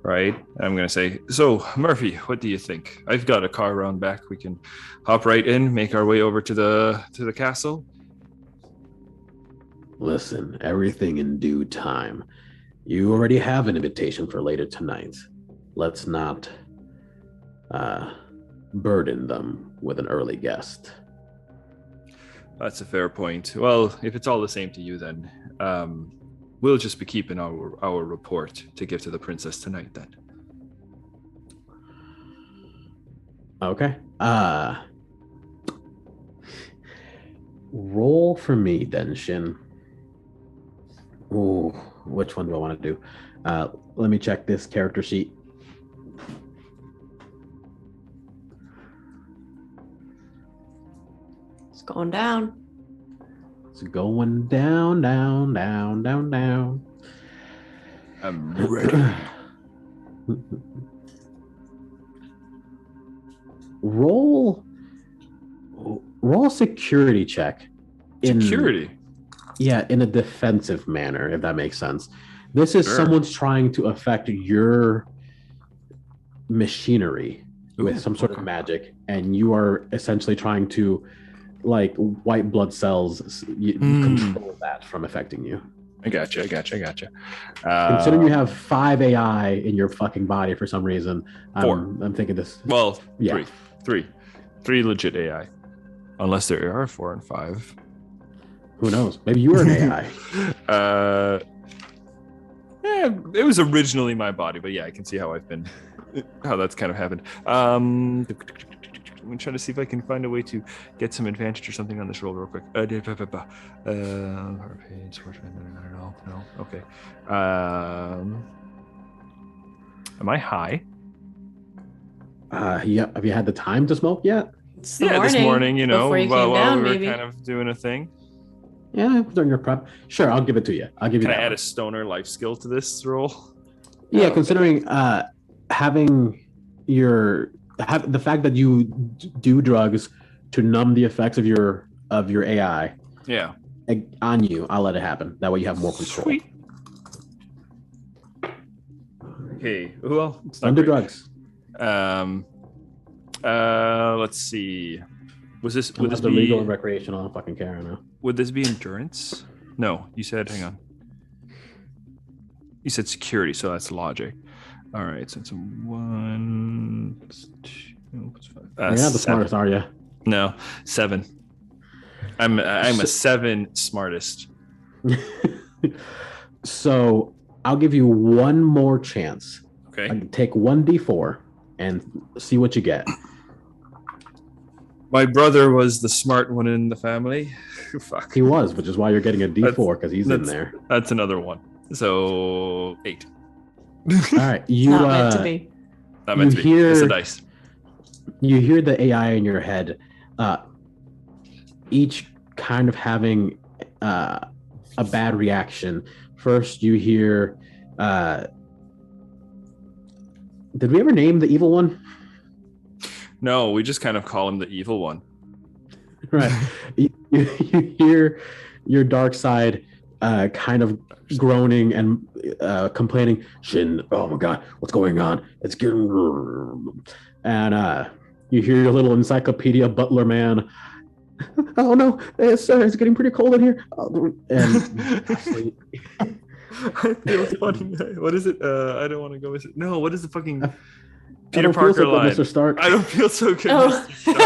right? I'm gonna say, so Murphy, what do you think? I've got a car around back. We can hop right in, make our way over to the castle. Listen, everything in due time. You already have an invitation for later tonight. Let's not burden them with an early guest. That's a fair point. Well, if it's all the same to you, then we'll just be keeping our report to give to the princess tonight, then. Okay. Roll for me then, Shin. Ooh, which one do I want to do? Let me check this character sheet. It's going down. It's going down, down, down, down, down. I'm ready. Roll security check. Security? In a defensive manner, if that makes sense. This is someone's trying to affect your machinery with some sort of magic, and you are essentially trying to, like, white blood cells, control that from affecting you. I gotcha. Considering you have 5 AI in your fucking body for some reason, 4. I'm thinking this. Well, yeah. 3 legit AI, unless there are 4 and 5. Who knows? Maybe you were an AI. It was originally my body, but yeah, I can see how that's kind of happened. I'm trying to see if I can find a way to get some advantage or something on this roll real quick. No. Okay. Am I high? Yeah. Have you had the time to smoke yet? It's the morning, this morning, before you came while down, we were maybe. kind of doing a thing. Yeah, during your prep. Sure, I'll give it to you. I'll give you. Can I that add one. a stoner life skill to this roll? Yeah, considering having the fact that you do drugs to numb the effects of your AI. Yeah. On you, I'll let it happen. That way you have more control. Sweet. Okay. Well, it's not Under great. drugs. Let's see. Would this be legal and recreational? I don't fucking care. I know. Would this be endurance? No, you said. Hang on. You said security, so that's logic. All right, so it's 1, 2, 5. You're not the smartest, are you? No, 7. I'm a 7 smartest. So I'll give you one more chance. Okay. I can take 1d4 and see what you get. My brother was the smart one in the family. Fuck. He was, which is why you're getting a d4 because he's in there. That's another one. So 8. All right, you Not meant to be. Not meant to be. It's a dice. You hear the AI in your head each kind of having a bad reaction. First, you hear. Did we ever name the evil one? No, we just kind of call him the evil one. Right. You hear your dark side kind of groaning and complaining. Shin, oh my god, what's going on? It's getting. And you hear your little encyclopedia butler man. Oh no, it's getting pretty cold in here. And I feel funny. What is it? I don't want to go with it. No, what is the fucking Peter I don't Parker feel so line? good, Mr. Stark. I don't feel so good, Oh. Mr. Stark.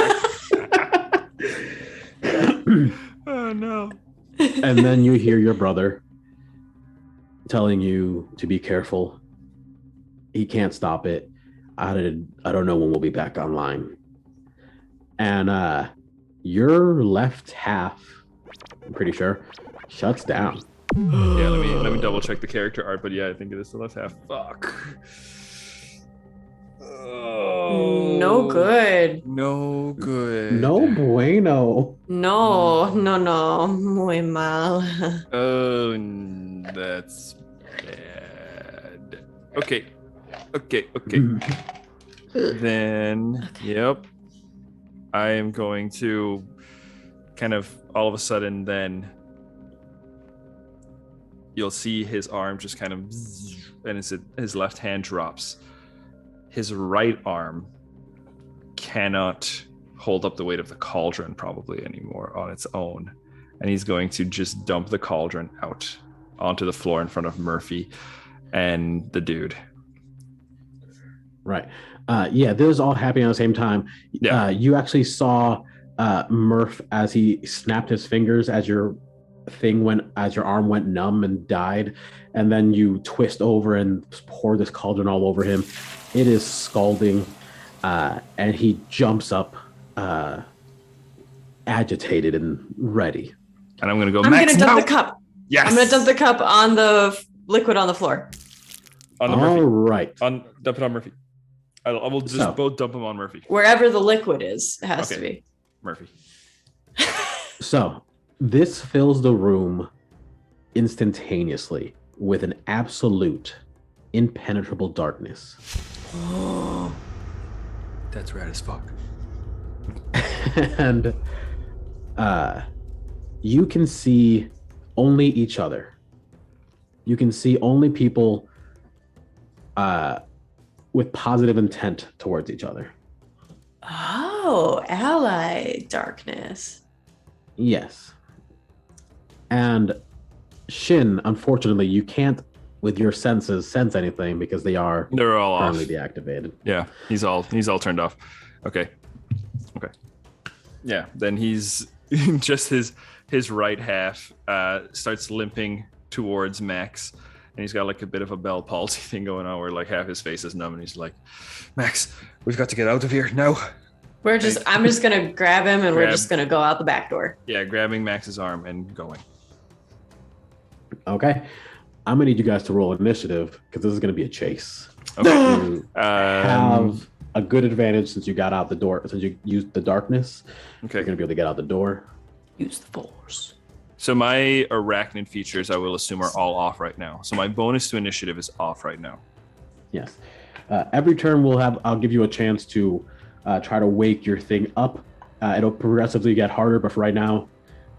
Oh no. And then you hear your brother telling you to be careful. He can't stop it. I don't know when we'll be back online. And your left half, I'm pretty sure, shuts down. Yeah, let me double check the character art, but yeah, I think it is the left half. Fuck. Oh, No good. No good. No bueno. No. Muy mal. Oh, that's bad. Okay. Then, yep. I am going to kind of all of a sudden then you'll see his arm just kind of and his left hand drops. His right arm cannot hold up the weight of the cauldron probably anymore on its own. And he's going to just dump the cauldron out onto the floor in front of Murphy and the dude. Right. Yeah, this is all happening at the same time. Yeah. You actually saw Murph as he snapped his fingers as your arm went numb and died, and then you twist over and pour this cauldron all over him. It is scalding, and he jumps up, agitated and ready. And I'm going to go, I'm Max, going to dump no! the cup. Yes! I'm going to dump the cup on the liquid on the floor. On the Murphy. All right. Dump it on Murphy. I will just both dump them on Murphy. Wherever the liquid is, it has to be. Murphy. So this fills the room instantaneously with an absolute impenetrable darkness. Oh. That's rad as fuck. And you can see only each other. You can see only people with positive intent towards each other. Oh, ally darkness. Yes. And Shin, unfortunately, you can't, with your senses, sense anything because they're all currently off. deactivated. Yeah, he's all turned off. Okay. Yeah, then he's just his right half starts limping towards Max, and he's got like a bit of a Bell palsy thing going on where like half his face is numb, and he's like, Max, we've got to get out of here now. I'm just gonna grab him and we're just gonna go out the back door. Yeah, grabbing Max's arm and going. Okay. I'm gonna need you guys to roll initiative because this is gonna be a chase. Okay. You have a good advantage since you got out the door, since you used the darkness. Okay. You're gonna be able to get out the door. Use the force. So my arachnid features, I will assume, are all off right now. So my bonus to initiative is off right now. Yes. Every turn I'll give you a chance to try to wake your thing up. It'll progressively get harder, but for right now,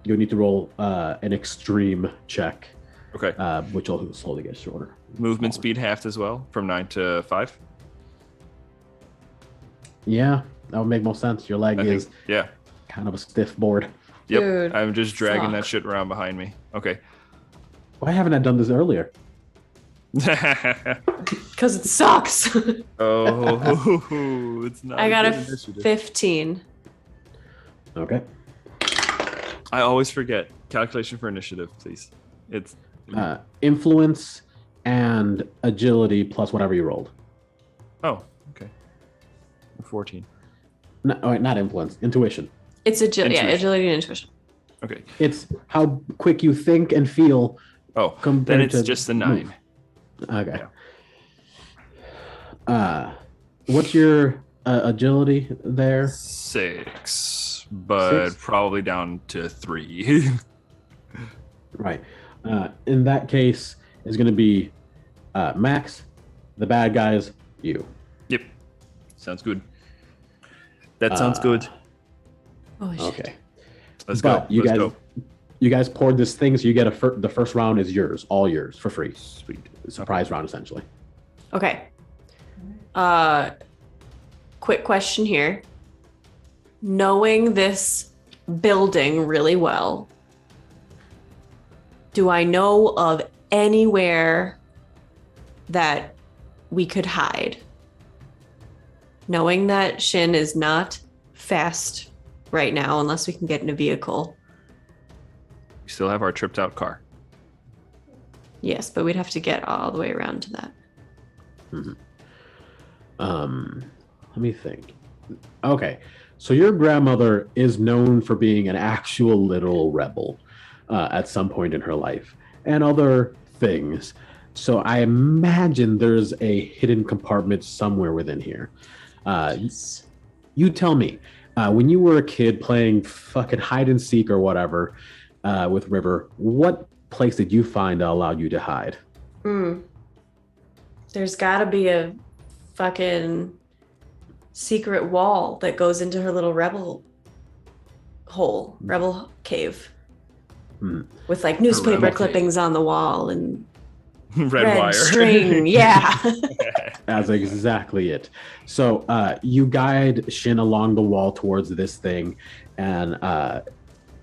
you'll need to roll an extreme check. Okay. Which will slowly get shorter. Movement speed halved as well, from 9 to 5. Yeah, that would make more sense. Your leg is yeah, kind of a stiff board. Yep. Dude, I'm just dragging fuck. that shit around behind me. Okay. Why haven't I done this earlier? Because it sucks. Oh, it's not. I got a good initiative. 15. Okay. I always forget. Calculation for initiative, please. It's Influence and agility plus whatever you rolled. oh, okay. 14. No, wait, not influence. Intuition. It's agility. Yeah, Intuition. agility and intuition. Okay. It's how quick you think and feel. Oh, compared then it's to just the 9. move. Okay. What's your agility there? 6. but 6? probably down to 3. Right. In that case, it's going to be Max, the bad guys, you. Yep. Sounds good. That sounds good. Oh, shit. Okay. Let's But go. Let's go. You guys poured this thing, so you get the first round is yours, all yours for free. Sweet. Surprise round, essentially. Okay. Quick question here. Knowing this building really well, do I know of anywhere that we could hide? Knowing that Shin is not fast right now, unless we can get in a vehicle. We still have our tripped out car. Yes, but we'd have to get all the way around to that. Let me think. Okay, so your grandmother is known for being an actual literal rebel at some point in her life, and other things. So I imagine there's a hidden compartment somewhere within here. Yes. You tell me, when you were a kid playing fucking hide and seek or whatever with River, what place did you find that allowed you to hide? There's gotta be a fucking secret wall that goes into her little rebel cave. With like newspaper rebel clippings on the wall and Red wire. string. Yeah. That's exactly it. So you guide Shin along the wall towards this thing, and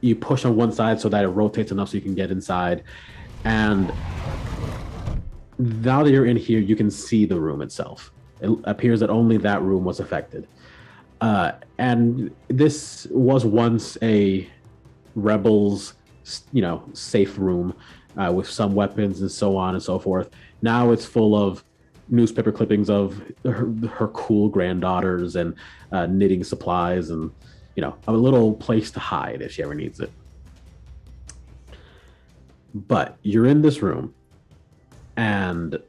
you push on one side so that it rotates enough so you can get inside. And now that you're in here, you can see the room itself. It appears that only that room was affected. And this was once a rebel's, safe room with some weapons and so on and so forth. Now it's full of newspaper clippings of her cool granddaughters and knitting supplies and, a little place to hide if she ever needs it. But you're in this room, and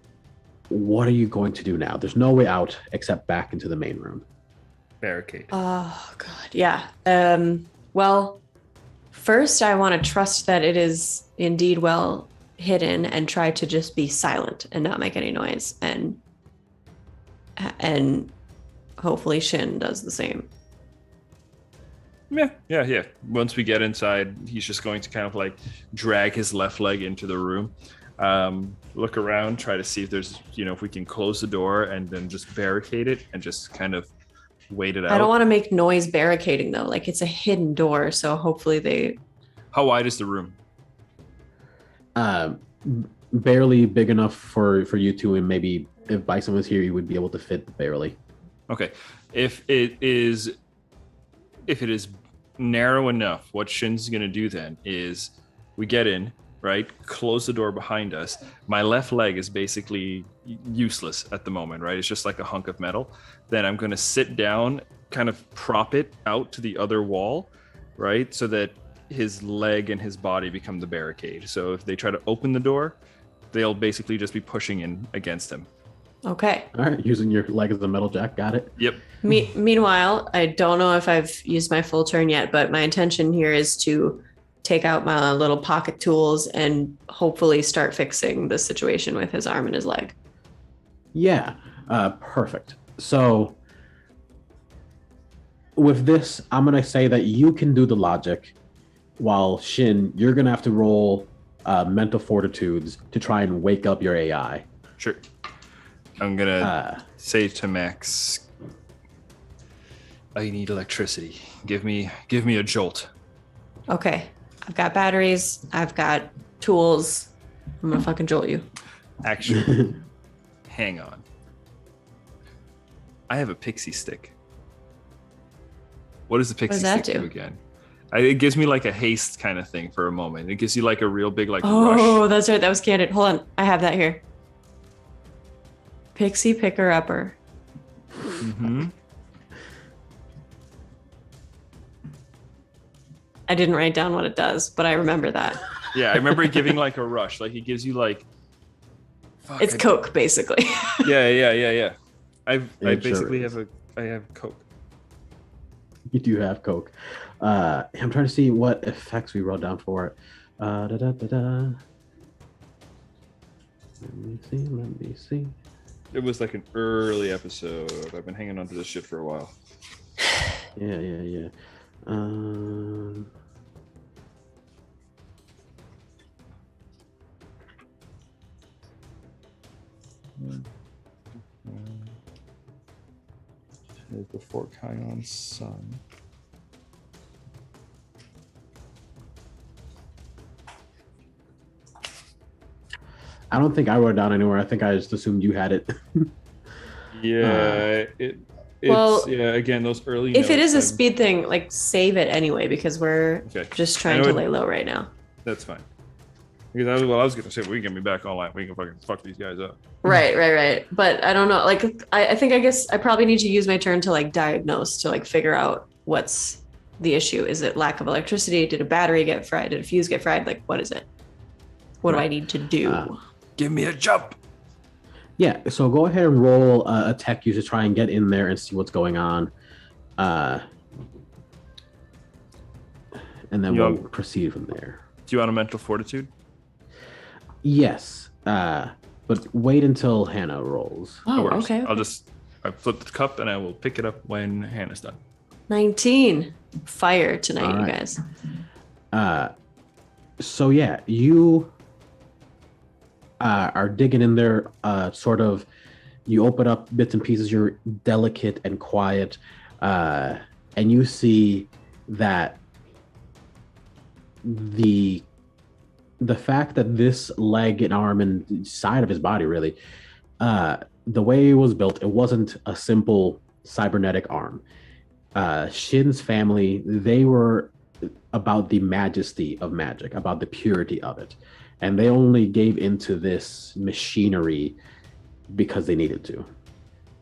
what are you going to do now? There's no way out except back into the main room. Barricade. Oh god. Yeah. Well, first I want to trust that it is indeed well hidden and try to just be silent and not make any noise, and hopefully Shin does the same. Yeah. Once we get inside, he's just going to kind of like drag his left leg into the room, look around, try to see if there's, if we can close the door and then just barricade it and just kind of wait it out. I don't want to make noise barricading though. Like it's a hidden door, so hopefully How wide is the room? Barely big enough for you two, and maybe if Bison was here, you would be able to fit barely. Okay. If it is narrow enough, what Shin's going to do then is we get in, right? Close the door behind us. My left leg is basically useless at the moment, right? It's just like a hunk of metal. Then I'm going to sit down, kind of prop it out to the other wall, right? So that his leg and his body become the barricade. So if they try to open the door, they'll basically just be pushing in against him. Okay. All right, using your leg as a metal jack, got it. Yep. Meanwhile, I don't know if I've used my full turn yet, but my intention here is to take out my little pocket tools and hopefully start fixing the situation with his arm and his leg. Yeah, perfect. So with this, I'm going to say that you can do the logic, while Shin, you're going to have to roll mental fortitudes to try and wake up your AI. Sure. I'm going to say to Max, I need electricity. Give me a jolt. Okay. I've got batteries. I've got tools. I'm going to fucking jolt you. Actually, hang on. I have a pixie stick. What does the pixie stick do again? It gives me like a haste kind of thing for a moment. It gives you like a real big rush. Oh, that's right. That was candid. Hold on. I have that here. Pixie picker upper. Mm-hmm. I didn't write down what it does, but I remember that. Yeah, I remember it giving like a rush. Like it gives you like... It's Coke, basically. Yeah. I basically have Coke. You do have Coke. I'm trying to see what effects we wrote down for it. Let me see. It was like an early episode. I've been hanging on to this shit for a while. Yeah. Before Kion's son. I don't think I wrote it down anywhere. I think I just assumed you had it. Yeah, again, those early If it is a notes, speed thing, like save it anyway, because we're just trying to lay low right now. That's fine. Because I was going to say, we can get me back online. We can fucking fuck these guys up. Right. But I don't know. Like, I guess I probably need to use my turn to like diagnose, to like figure out what's the issue. Is it lack of electricity? Did a battery get fried? Did a fuse get fried? Like, what is it? What do I need to do? Give me a jump. Yeah, so go ahead and roll a tech use to try and get in there and see what's going on. And then we'll proceed from there. Do you want a mental fortitude? Yes, but wait until Hannah rolls. Oh, okay. I flip the cup and I will pick it up when Hannah's done. 19. Fire tonight, you guys. So yeah, you are digging in there, sort of. You open up bits and pieces. You're delicate and quiet, and you see that the fact that this leg and arm and side of his body, really, the way it was built, it wasn't a simple cybernetic arm. Shin's family, they were about the majesty of magic, about the purity of it. And they only gave into this machinery because they needed to.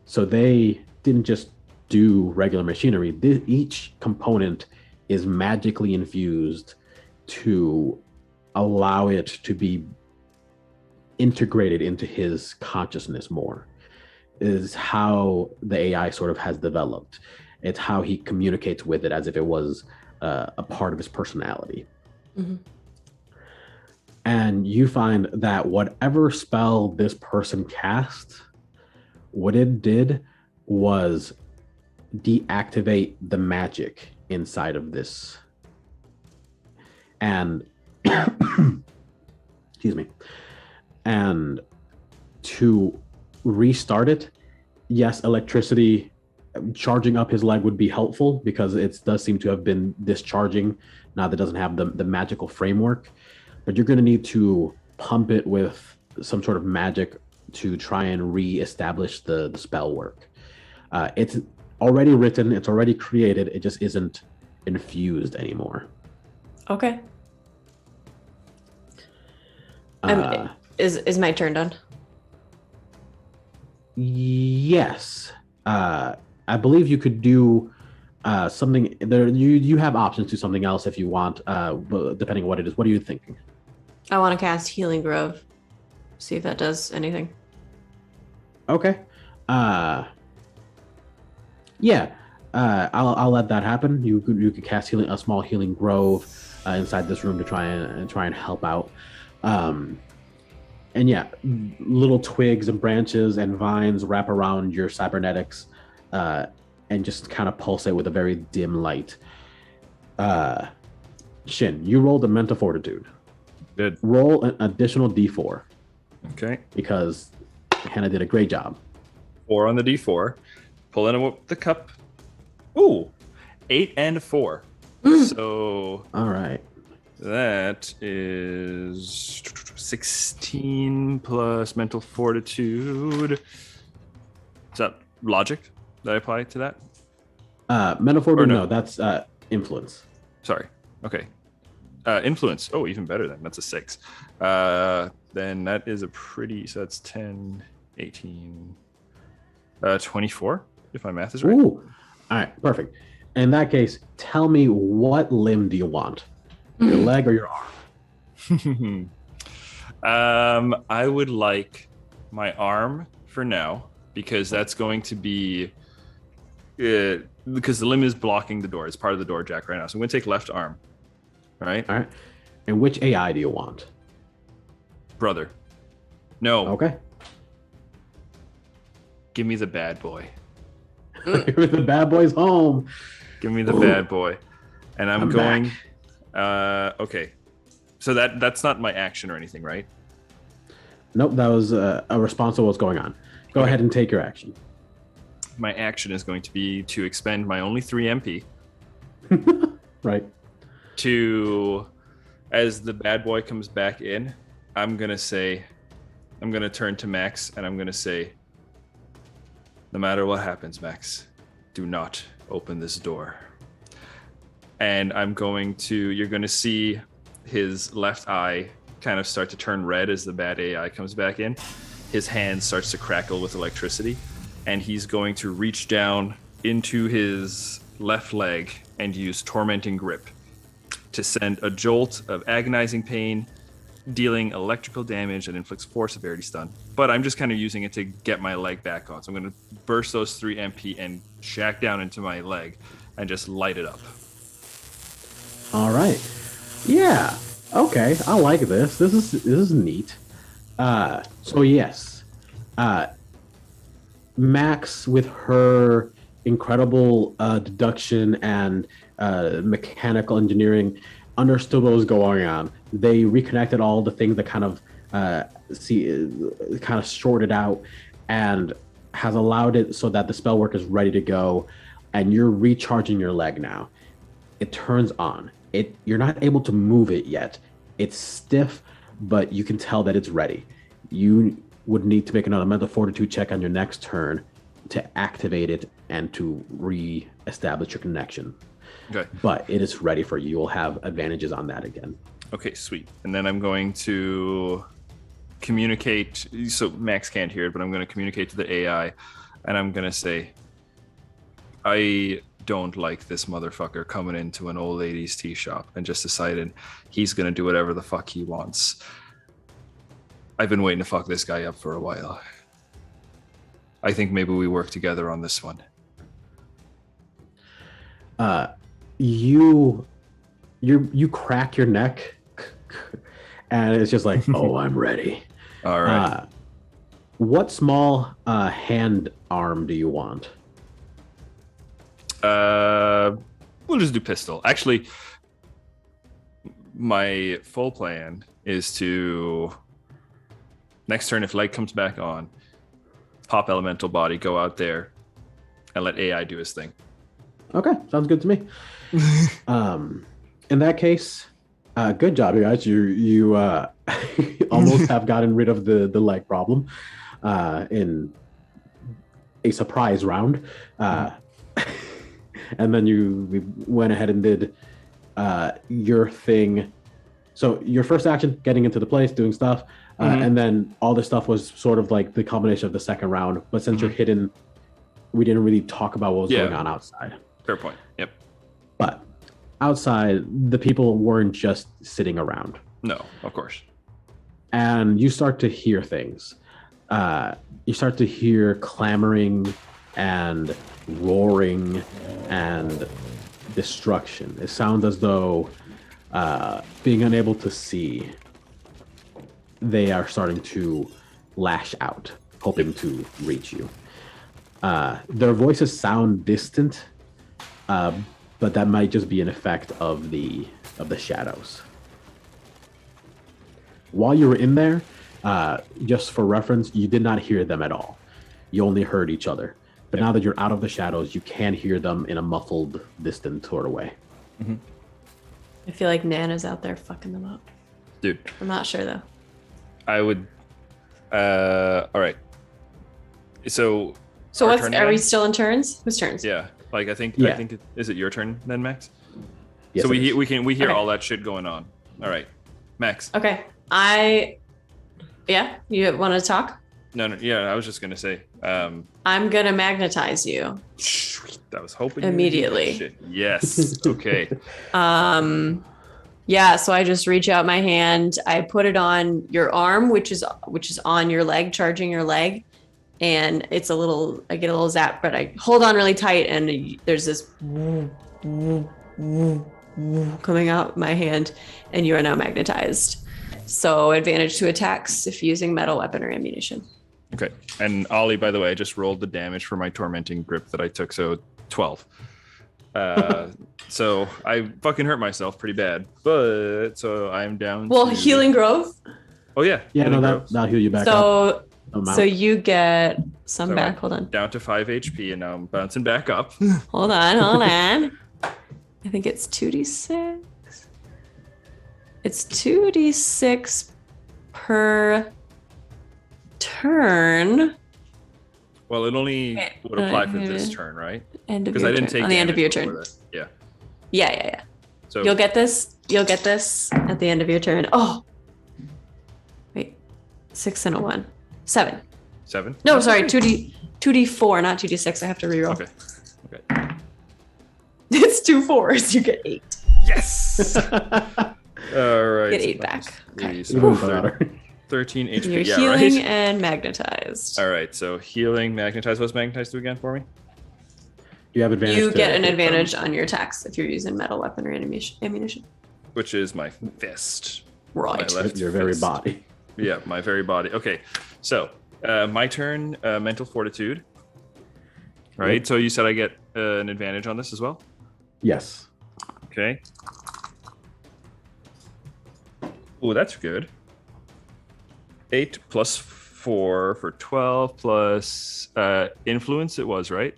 So they didn't just do regular machinery. Each component is magically infused to allow it to be integrated into his consciousness more, is how the AI sort of has developed. It's how he communicates with it as if it was a part of his personality. Mm-hmm. And you find that whatever spell this person cast, what it did was deactivate the magic inside of this. And excuse me. And to restart it, yes, electricity charging up his leg would be helpful because it does seem to have been discharging now that it doesn't have the magical framework. But you're going to need to pump it with some sort of magic to try and re-establish the spell work. It's already written, it's already created, it just isn't infused anymore. Okay. Is my turn done? Yes. I believe you could do something there. You have options to something else if you want, depending on what it is. What are you thinking? I want to cast Healing Grove. See if that does anything. Okay. Yeah. I'll let that happen. You could cast a small healing grove inside this room to try and help out. And yeah, little twigs and branches and vines wrap around your cybernetics, and just kind of pulsate with a very dim light. Shin, you rolled a mental fortitude. Good. Roll an additional D4. Okay. Because Hannah did a great job. 4 on the D4. Pulling up the cup. Ooh, 8 and 4. So. All right. That is 16 plus mental fortitude. Is that logic that I apply to that? Mental fortitude, no, that's influence. Sorry. Okay. Influence. Oh, even better then. That's a 6. Then that is a pretty, so that's 10, 18, 24, if my math is right. Ooh. All right, perfect. In that case, tell me, what limb do you want? Your leg or your arm? I would like my arm for now, because that's going to be because the limb is blocking the door. It's part of the door jack right now. So I'm going to take left arm. All right. All right. And which AI do you want? Brother. No. Okay. Give me the bad boy. The bad boy's home. Give me the bad boy. And I'm going. Okay. So that's not my action or anything, right? Nope, that was a response to what's going on. Go ahead and take your action. My action is going to be to expend my only 3 MP. Right. To, as the bad boy comes back in, I'm going to turn to Max and I'm going to say, no matter what happens, Max, do not open this door. And you're going to see his left eye kind of start to turn red as the bad AI comes back in. His hand starts to crackle with electricity, and he's going to reach down into his left leg and use Tormenting Grip to send a jolt of agonizing pain, dealing electrical damage that inflicts 4 severity stun. But I'm just kind of using it to get my leg back on. So I'm going to burst those 3 MP and shack down into my leg and just light it up. All right. Yeah. Okay. I like this. This is neat. So yes, Max, with her incredible deduction and mechanical engineering, understood what was going on. They reconnected all the things that kind of sorted out, and has allowed it so that the spell work is ready to go, and you're recharging your leg now. It turns on. You're not able to move it yet. It's stiff, but you can tell that it's ready. You would need to make another mental fortitude check on your next turn to activate it and to re-establish your connection. Okay. But it is ready for you. You will have advantages on that again. Okay, sweet. And then I'm going to communicate. So Max can't hear it, but I'm going to communicate to the AI, and I'm going to say, I don't like this motherfucker coming into an old ladies tea shop and just decided he's going to do whatever the fuck he wants. I've been waiting to fuck this guy up for a while. I think maybe we work together on this one. You crack your neck, and it's just like, oh, I'm ready. All right. What small hand arm do you want? We'll just do pistol. Actually, my full plan is to next turn, if light comes back on, pop elemental body, go out there, and let AI do his thing. Okay, sounds good to me. In that case, good job, you guys. You almost have gotten rid of the leg problem in a surprise round. And then we went ahead and did your thing. So your first action, getting into the place, doing stuff, and then all this stuff was sort of like the combination of the second round. But since you're hidden, we didn't really talk about what was going on outside. Fair point. Yep. But outside, the people weren't just sitting around. No, of course. And you start to hear things. You start to hear clamoring and roaring and destruction. It sounds as though, being unable to see, they are starting to lash out, hoping to reach you. Their voices sound distant, but that might just be an effect of the shadows. While you were in there, just for reference, you did not hear them at all. You only heard each other. But now that you're out of the shadows, you can hear them in a muffled, distant sort of way. Mm-hmm. I feel like Nanna's out there fucking them up. Dude. I'm not sure, though. I would... all right. So what's... Are we still in turns? Whose turns? Yeah. Like, I think... Is it your turn then, Max? Yes, so we hear all that shit going on. All right. Max. Okay. Yeah? You want to talk? No, yeah, I was just going to say... I'm going to magnetize you. I was hoping immediately. Shit. Yes. Okay. Yeah, so I just reach out my hand. I put it on your arm, which is on your leg, charging your leg. and it's I get a little zap, but I hold on really tight, and there's this coming out my hand, and you are now magnetized. So advantage to attacks if using metal weapon or ammunition. Okay. And Ollie, by the way, I just rolled the damage for my tormenting grip that I took, so 12. So I fucking hurt myself pretty bad, but so I'm down. Well, healing growth. Oh yeah. Yeah, no, that'll heal you back up. So you get some back. Hold on. Down to 5 HP, and now I'm bouncing back up. Hold on. I think it's 2d6. It's 2d6 per turn. Well, it only would apply for this turn, right? Because I didn't take on the end of your turn. Yeah. So you'll get this at the end of your turn. Oh, wait, 6 and a 1, 7. 7? No, sorry, 2d4, not 2d6. I have to reroll. Okay. It's 2 4s. You get 8. Yes. All right. Get 8 back. Okay. 13 HP. You're healing and magnetized. All right. So healing, magnetized. What's magnetized do again for me? You have advantage. You get an advantage on your attacks if you're using metal weapon or ammunition. Which is my fist. Right. Your very body. Yeah, my very body. Okay. So my turn. Mental fortitude. Right. Yep. So you said I get an advantage on this as well. Yes. Okay. Oh, that's good. 8 plus 4 for 12 plus influence. It was right.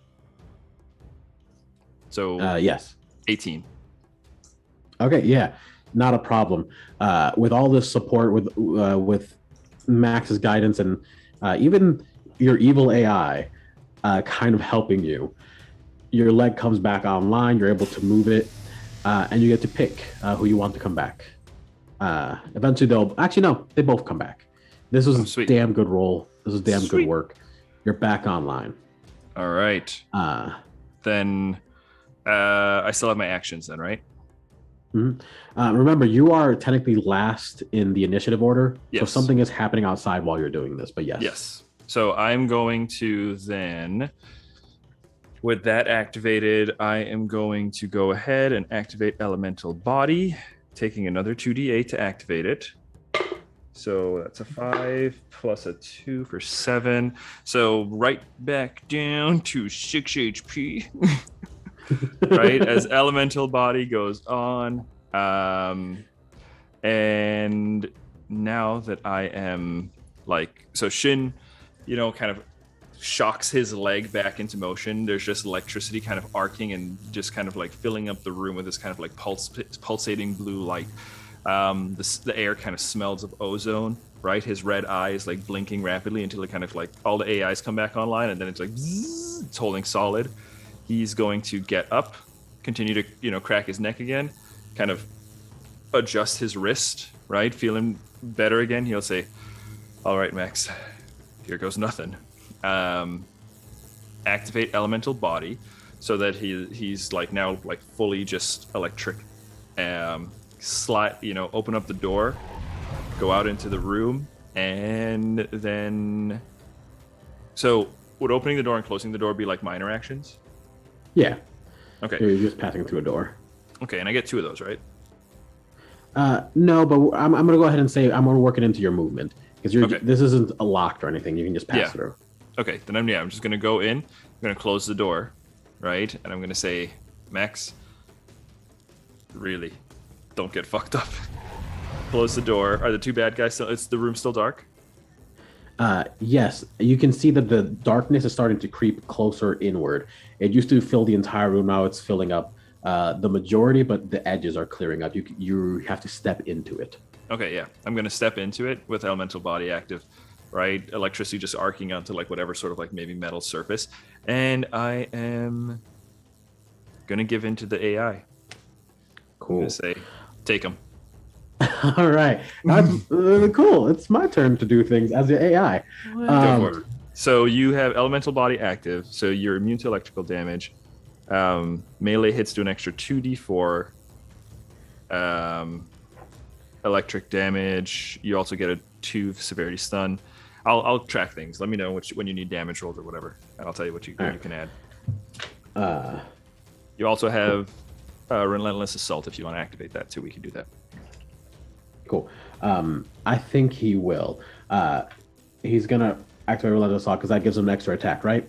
So yes. 18. Okay. Yeah. Not a problem. With all this support, with Max's guidance and even your evil AI kind of helping you, your leg comes back online. You're able to move it, and you get to pick who you want to come back. Eventually, they both come back. This was a damn good roll. This is damn good work. You're back online. All right. Then I still have my actions then, right? Mm-hmm. Remember, you are technically last in the initiative order. Yes. So something is happening outside while you're doing this, but yes. Yes. So I'm going to then, with that activated, I am going to go ahead and activate Elemental Body, taking another 2d8 to activate it. So that's a 5 plus a 2 for 7. So right back down to 6 HP. Right, as Elemental Body goes on. And now that I am so Shin, kind of shocks his leg back into motion. There's just electricity kind of arcing and just kind of filling up the room with this kind of pulsating blue light. The air kind of smells of ozone, right? His red eye is blinking rapidly until it kind of all the AIs come back online, and then it's bzzz, it's holding solid. He's going to get up, continue to crack his neck again, kind of adjust his wrist, right? Feeling better again. He'll say, "All right, Max, here goes nothing." Activate Elemental Body, so that he's now fully just electric. Slide, open up the door, go out into the room, and then. So would opening the door and closing the door be minor actions? Yeah. Okay. You're just passing through a door. Okay, and I get 2 of those, right? No, but I'm going to go ahead and say I'm going to work it into your movement because Okay. This isn't a locked or anything. You can just pass through. Okay, then I'm just going to go in. I'm going to close the door, right? And I'm going to say, Max, really, don't get fucked up. Close the door. Are the 2 bad guys still? Is the room still dark? Yes, you can see that the darkness is starting to creep closer inward. It used to fill the entire room. Now it's filling up the majority, but the edges are clearing up. You have to step into it. Okay, yeah. I'm going to step into it with Elemental Body active, right? Electricity just arcing onto whatever sort of maybe metal surface. And I am going to give in to the AI. Cool. I'm going to say, take him. All right. That's cool. It's my turn to do things as the AI. Go for it. So you have Elemental Body active, so you're immune to electrical damage. Melee hits do an extra 2d4 electric damage. You also get a 2 severity stun. I'll track things. Let me know when you need damage rolls or whatever, and I'll tell you what you can add. You also have Relentless Assault if you want to activate that too. We can do that. Cool. I think he will. He's gonna activate Relentless Assault because that gives him an extra attack, right?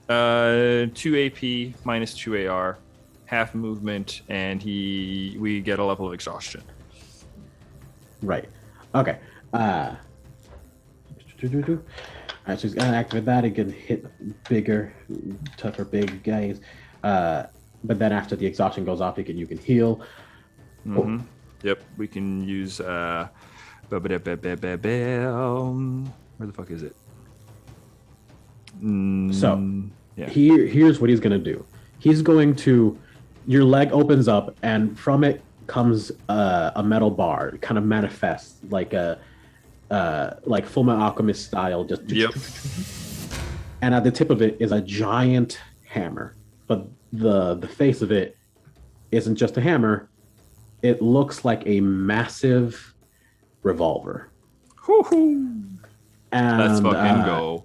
2 AP minus 2 AR, half movement, and we get a level of exhaustion. Right. Okay. Alright, so he's gonna activate that. He can hit bigger, tougher, big guys. But then after the exhaustion goes off, you can heal. Mm-hmm. Yep, we can use where the fuck is it? So here's what he's gonna do. He's going to, your leg opens up, and from it comes a metal bar. It kind of manifests like a like Fullmetal Alchemist style. Just yep. And at the tip of it is a giant hammer, but the face of it isn't just a hammer. It looks like a massive revolver. Woo-hoo. And let's fucking go.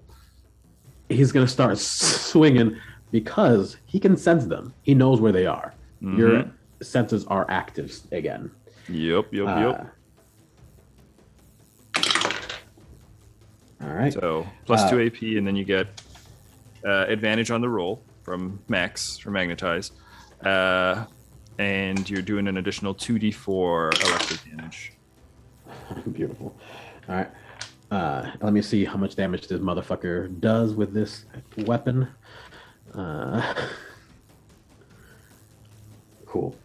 He's gonna start swinging because he can sense them. He knows where they are. Mm-hmm. Your senses are active again. Yep. All right. So plus 2 AP, and then you get advantage on the roll from Max for Magnetize. And you're doing an additional 2d4 electric damage. Beautiful. All right. Let me see how much damage this motherfucker does with this weapon. Cool.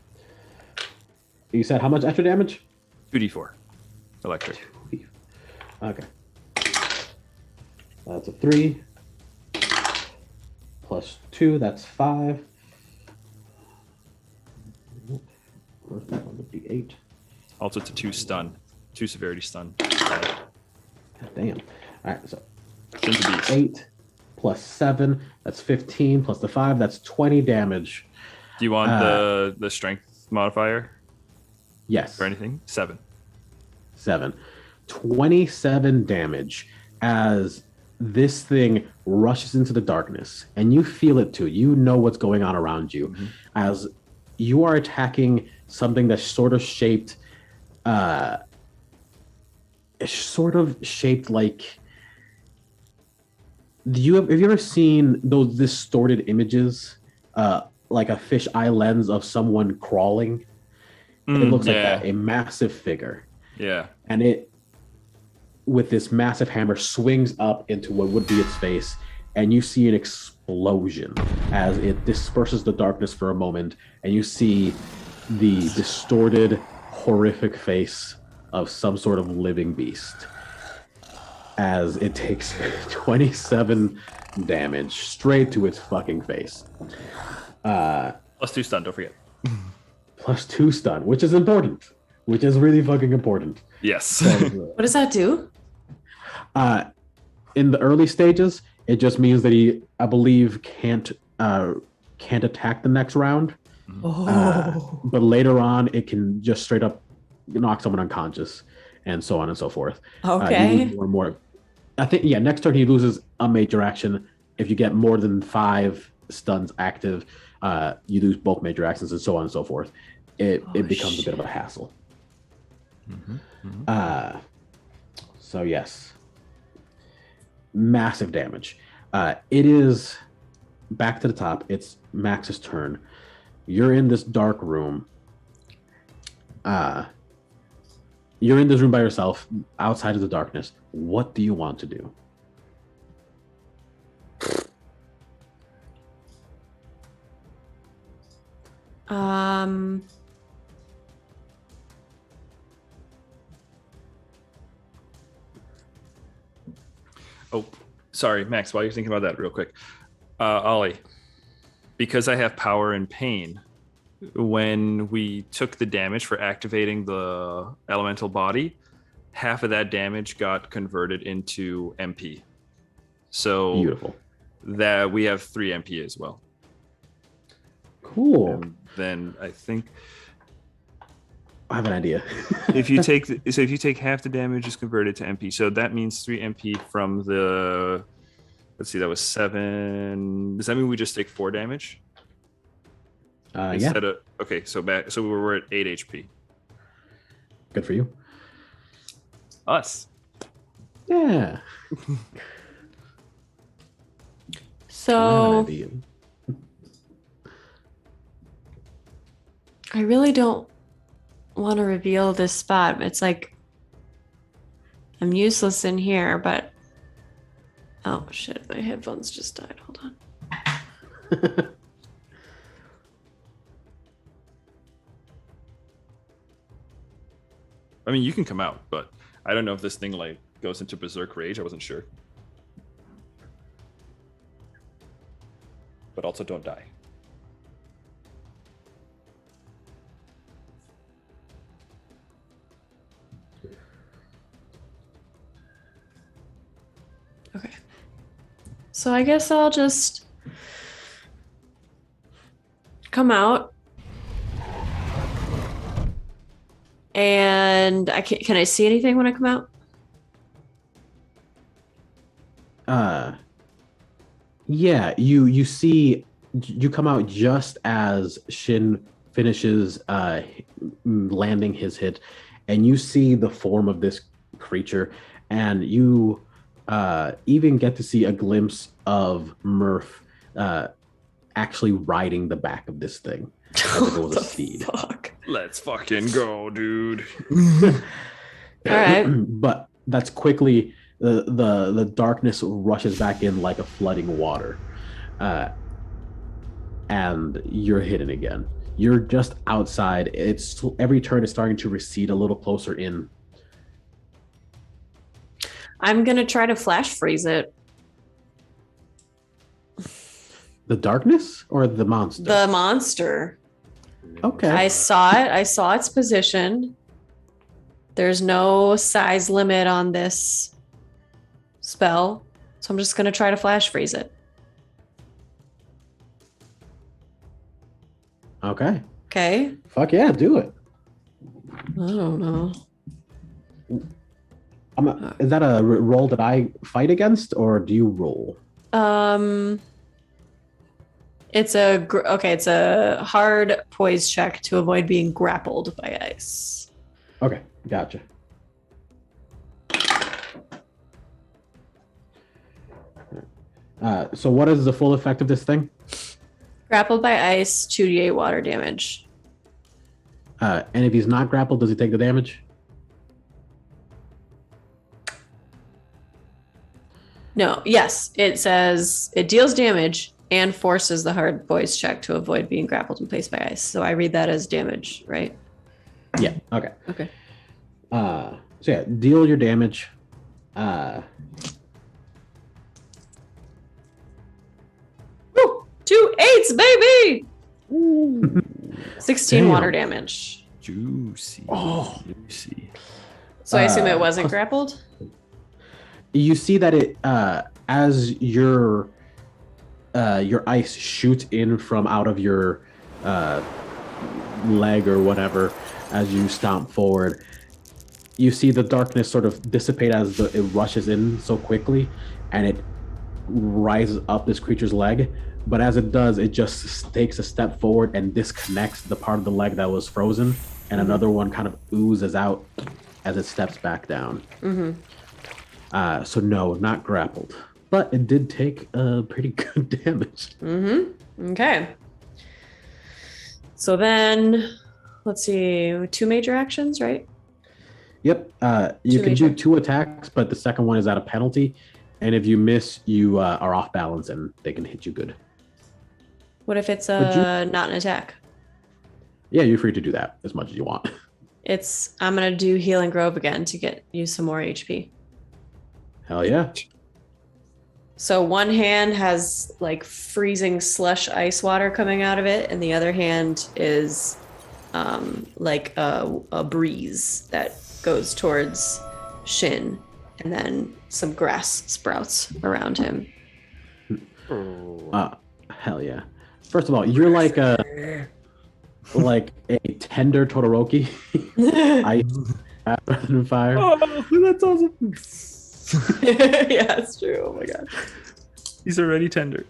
You said how much extra damage? 2d4 electric. Okay. That's a 3. Plus 2, that's 5. Where's that one? Would be 8. Also, it's a 2 stun. 2 severity stun. God damn. All right, so 8 plus 7, that's 15. Plus the 5, that's 20 damage. Do you want the strength modifier? Yes. For anything? 7. 27 damage as this thing rushes into the darkness, and you feel it too. You know what's going on around you as you are attacking something that's sort of shaped like have you ever seen those distorted images like a fish eye lens of someone crawling? It looks like that, a massive figure. Yeah. And it, with this massive hammer, swings up into what would be its face, and you see an explosion as it disperses the darkness for a moment, and you see the distorted, horrific face of some sort of living beast as it takes 27 damage straight to its fucking face. Plus 2 stun, don't forget. Plus 2 stun, which is important. Which is really fucking important. Yes. What does that do? In the early stages, it just means that he, I believe, can't attack the next round. Oh. But later on, it can just straight up knock someone unconscious, and so on and so forth. Okay. More and more. I think next turn he loses a major action. If you get more than 5 stuns active, you lose both major actions, and so on and so forth. It becomes a bit of a hassle. So yes, massive damage. It is back to the top. It's Max's turn. You're in this dark room. You're in this room by yourself, outside of the darkness. What do you want to do? Oh, sorry, Max, while you're thinking about that real quick. Ollie, because I have power and pain, when we took the damage for activating the elemental body, half of that damage got converted into MP. So Beautiful. That we have 3 MP as well. Cool. And then I think I have an idea. If you take if you take half the damage is converted to MP, so that means 3 MP from the. Let's see, that was 7. Does that mean we just take 4 damage Yeah. instead of? Okay, so we're at 8 HP. Good for you. Us. Yeah. So I really don't want to reveal this spot. It's like I'm useless in here, but oh shit, my headphones just died. Hold on. I mean, you can come out, but I don't know if this thing like goes into berserk rage. I wasn't sure. But also don't die. Okay. So I guess I'll just come out. And can I see anything when I come out? Yeah, you see, you come out just as Shin finishes landing his hit, and you see the form of this creature, and you even get to see a glimpse of Murph actually riding the back of this thing as if it was a steed. Fuck. Let's fucking go, dude. All right. But that's quickly the darkness rushes back in like a flooding water, and you're hidden again. You're just outside. It's every turn is starting to recede a little closer in. I'm gonna try to flash freeze it. The darkness or the monster? The monster. Okay. I saw it. I saw its position. There's no size limit on this spell, so I'm just gonna try to flash freeze it. Okay. Okay. Fuck yeah, do it. I don't know. Is that a roll that I fight against, or do you roll? It's a hard poise check to avoid being grappled by ice. Okay, gotcha. So what is the full effect of this thing? Grappled by ice, 2d8 water damage. And if he's not grappled, does he take the damage? No, yes. It says it deals damage and forces the hard poise check to avoid being grappled and placed by ice. So I read that as damage, right? Yeah, okay. Okay. So yeah, deal your damage. 2 8s, baby! 16 Damn. water damage. Juicy. Oh. Juicy. So I assume it wasn't grappled? You see that it as your ice shoots in from out of your leg or whatever as you stomp forward. You see the darkness sort of dissipate as it rushes in so quickly, and it rises up this creature's leg. But as it does, it just takes a step forward and disconnects the part of the leg that was frozen, and another one kind of oozes out as it steps back down. Mm-hmm. So no, not grappled, but it did take pretty good damage. Mm-hmm. Okay. So then, let's see, 2 major actions, right? Yep. You Two can major. do 2 attacks, but the second one is at a penalty, and if you miss, you are off balance, and they can hit you good. What if it's Would not an attack? Yeah, you're free to do that as much as you want. I'm gonna do Healing Grove again to get you some more HP. Hell yeah. So one hand has like freezing slush ice water coming out of it, and the other hand is like a breeze that goes towards Shin, and then some grass sprouts around him. Hell yeah. First of all, you're like like a tender Todoroki. Ice rather than fire. Oh, that's awesome. Yeah, it's true. Oh my god. He's already tender.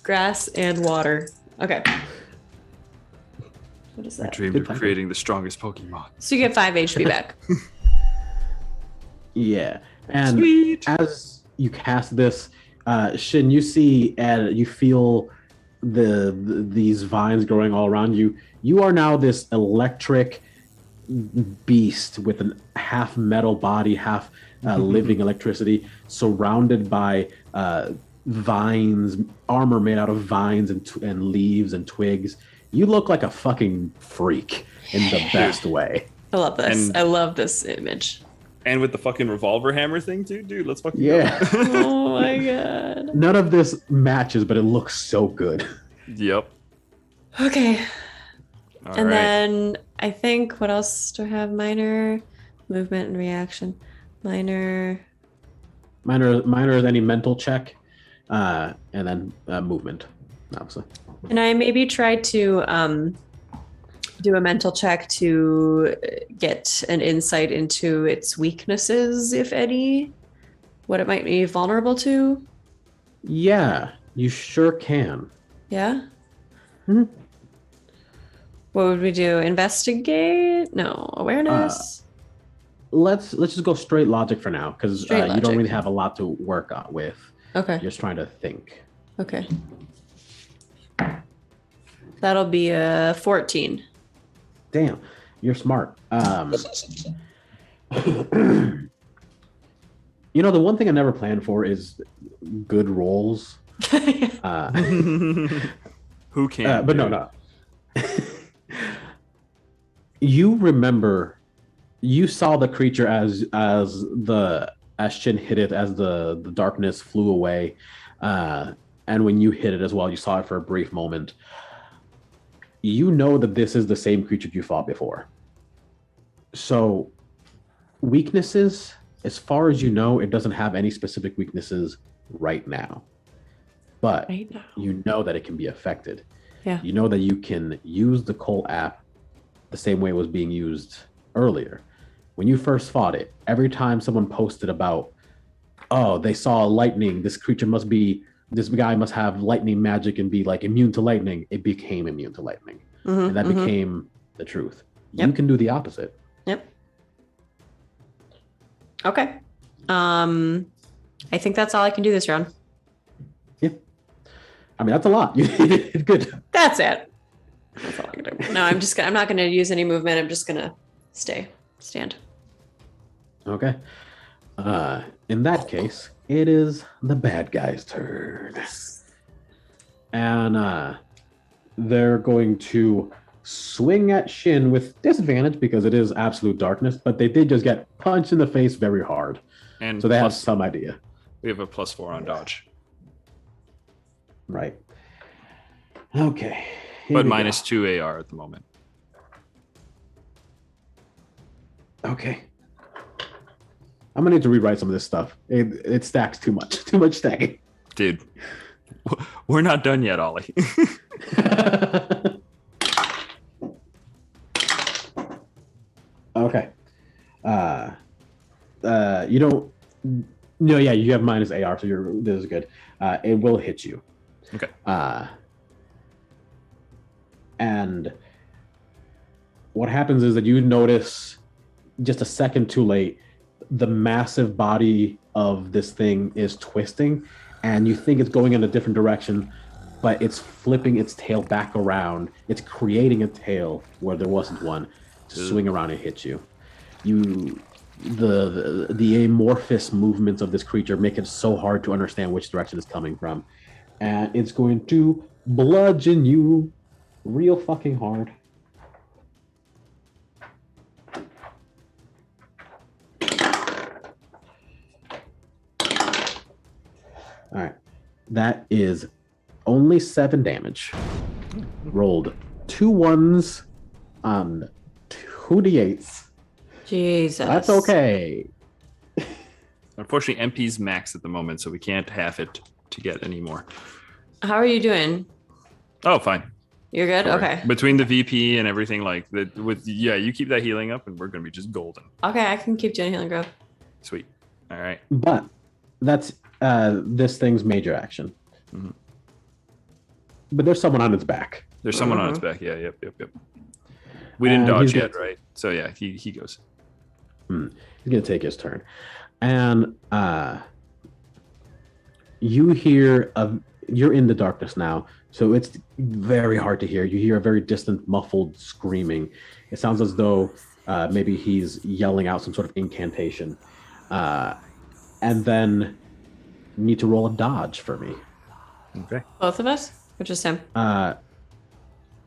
Grass and water. Okay. What is I that? dreamed of creating the strongest Pokemon. So you get 5 HP back. Yeah, and Sweet. as you cast this, Shin, you see and you feel these vines growing all around you. You are now this electric beast with a half metal body, half living electricity, surrounded by vines, armor made out of vines and leaves and twigs. You look like a fucking freak in the best way. I love this. And- I love this image. And with the fucking revolver hammer thing, too, dude. Let's fucking Yeah. go. Oh my god. None of this matches, but it looks so good. Yep. Okay. All And right. then I think what else do I have? Minor movement and reaction. Minor. Minor is any mental check, and then movement, obviously. And I maybe try to do a mental check to get an insight into its weaknesses, if any. What it might be vulnerable to. Yeah, you sure can. Yeah. Mhm. What would we do? Investigate? No. Awareness? Let's just go straight logic for now, because Straight you don't logic. really have a lot to work on with. Okay. Just trying to think. Okay. That'll be a 14. Damn, you're smart. You know, the one thing I never planned for is good rolls. Who can? But no. You remember, you saw the creature as Shin hit it, as the darkness flew away, and when you hit it as well, you saw it for a brief moment. You know that this is the same creature you fought before. So, weaknesses, as far as you know, it doesn't have any specific weaknesses right now. But Right now. you know that it can be affected. Yeah. You know that you can use the Cole app the same way it was being used earlier. When you first fought it, every time someone posted about, oh, they saw lightning, this guy must have lightning magic and be like immune to lightning, it became immune to lightning. Mhm, And that mhm. became the truth. Yep. You can do the opposite. Yep. Okay. I think that's all I can do this round. I mean, that's a lot. You did good. That's it. That's all I can do. No, I'm not gonna use any movement. I'm just gonna stand. Okay. In that case, it is the bad guy's turn. And they're going to swing at Shin with disadvantage because it is absolute darkness, but they did just get punched in the face very hard. And So they have plus, some idea. we have a +4 on dodge, Right. Okay. Here but we go. -2 AR at the moment. Okay. I'm gonna need to rewrite some of this stuff. It stacks too much. Too much stacking. Dude, we're not done yet, Ollie. Okay. You don't. No, yeah, you have minus AR, so this is good. It will hit you. Okay. And what happens is that you notice just a second too late, the massive body of this thing is twisting, and you think it's going in a different direction, but it's flipping its tail back around. It's creating a tail where there wasn't one to swing around and hit you. The amorphous movements of this creature make it so hard to understand which direction it's coming from, and it's going to bludgeon you real fucking hard. All right, that is only 7 damage. Rolled 2 1s on 2 d8s. Jesus. That's okay. Unfortunately, MP's max at the moment, so we can't half it to get any more. How are you doing? Oh, fine. You're good? Okay. Between the VP and everything like that, you keep that healing up, and we're gonna be just golden. Okay, I can keep doing healing grove. Sweet. All right. But that's this thing's major action. Mm-hmm. But there's someone on its back. There's someone on its back. Yeah. Yep. We didn't dodge yet, right? So yeah, he goes. He's gonna take his turn, and you hear you're in the darkness now, so it's very hard to hear. You hear a very distant, muffled screaming. It sounds as though maybe he's yelling out some sort of incantation, and then you need to roll a dodge for me. Okay. Both of us, or just him?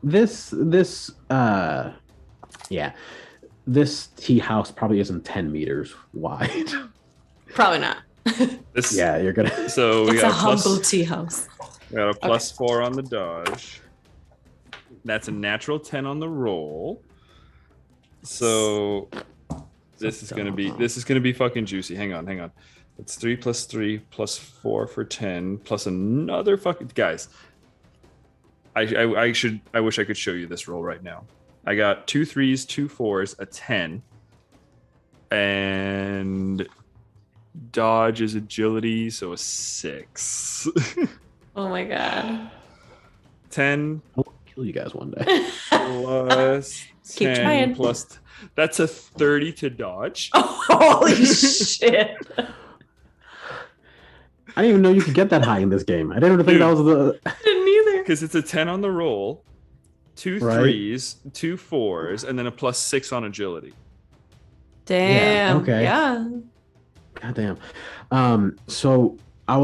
This tea house probably isn't 10 meters wide. Probably not. You're gonna. So we it's got a humble tea house. We got a +4 on the dodge. That's a natural 10 on the roll. So this is gonna be fucking juicy. Hang on. It's 3 + 3 + 4 for 10 plus another fucking guys. I wish I could show you this roll right now. I got 2 3s, 2 4s, a 10, and dodge is agility, so a 6. Oh my god. 10 I'll kill you guys one day. plus Keep 10 trying. plus that's a 30 to dodge. Holy shit. I didn't even know you could get that high in this game. I didn't even think that was the. Didn't either. Because it's a 10 on the roll, 2 3s, 2 4s, and then a +6 on agility. Damn. Yeah, okay. Yeah. God damn. So I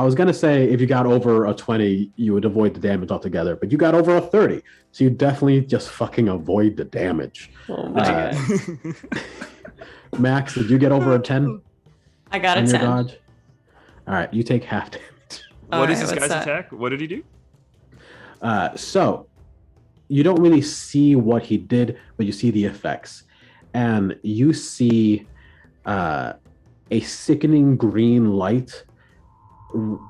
was gonna say if you got over a 20, you would avoid the damage altogether, but you got over a 30, so you definitely just fucking avoid the damage. Oh my god. Max, did you get over a 10? I got a on 10. your dodge? All right, you take half damage. What is this guy's attack? What did he do? So you don't really see what he did, but you see the effects, and you see a sickening green light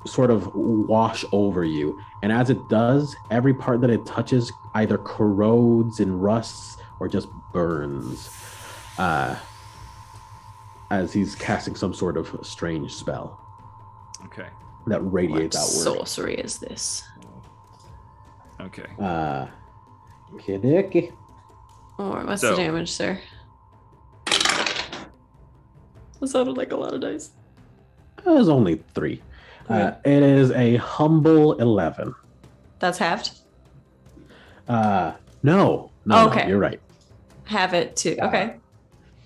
sort of wash over you, and as it does, every part that it touches either corrodes and rusts or just burns, as he's casting some sort of strange spell. Okay. That radiates outward. Sorcery is this? Okay. Kiddicky. Or what's the damage, sir? That sounded like a lot of dice. It was only 3. Okay. It is a humble 11. That's halved? No, Okay. you're right. Have it too. Okay.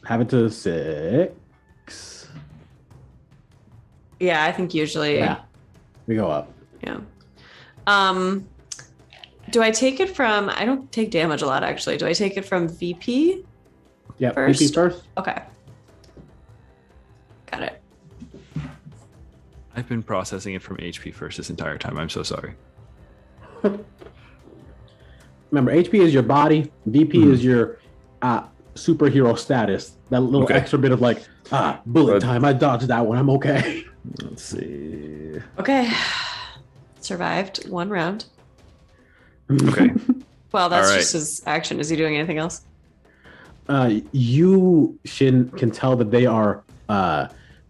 Have it to 6. Yeah, I think usually. Yeah, we go up. Yeah. Do I take it from? I don't take damage a lot actually. Do I take it from VP? Yeah, first? VP first. Okay. Got it. I've been processing it from HP first this entire time. I'm so sorry. Remember, HP is your body. VP is your superhero status. That little extra bit of like, bullet time. I dodged that one. I'm okay. Let's see. Okay. Survived 1 round. Okay. Well, that's All right. just his action. Is he doing anything else? You, Shin, can tell that they are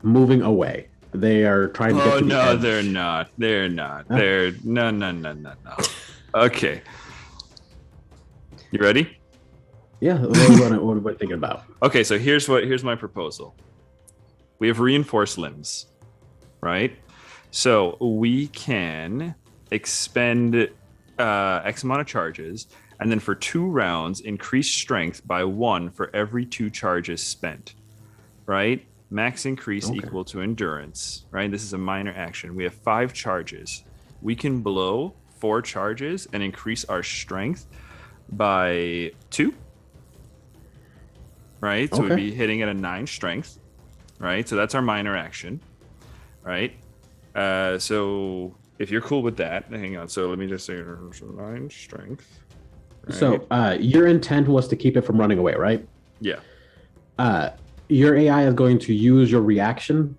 moving away. They are trying to get to the edge. They're not. They're not. They're no. Okay. You ready? Yeah, what are we thinking about? Okay, so here's my proposal. We have reinforced limbs, right? So we can expend X amount of charges, and then for 2 rounds, increase strength by 1 for every 2 charges spent, right? Max increase equal to endurance, right? This is a minor action. We have 5 charges. We can blow 4 charges and increase our strength by 2, right? So we'd be hitting at a 9 strength, right? So that's our minor action, right? So if you're cool with that, hang on. So let me just say 9 strength. Right? So your intent was to keep it from running away, right? Yeah. Your AI is going to use your reaction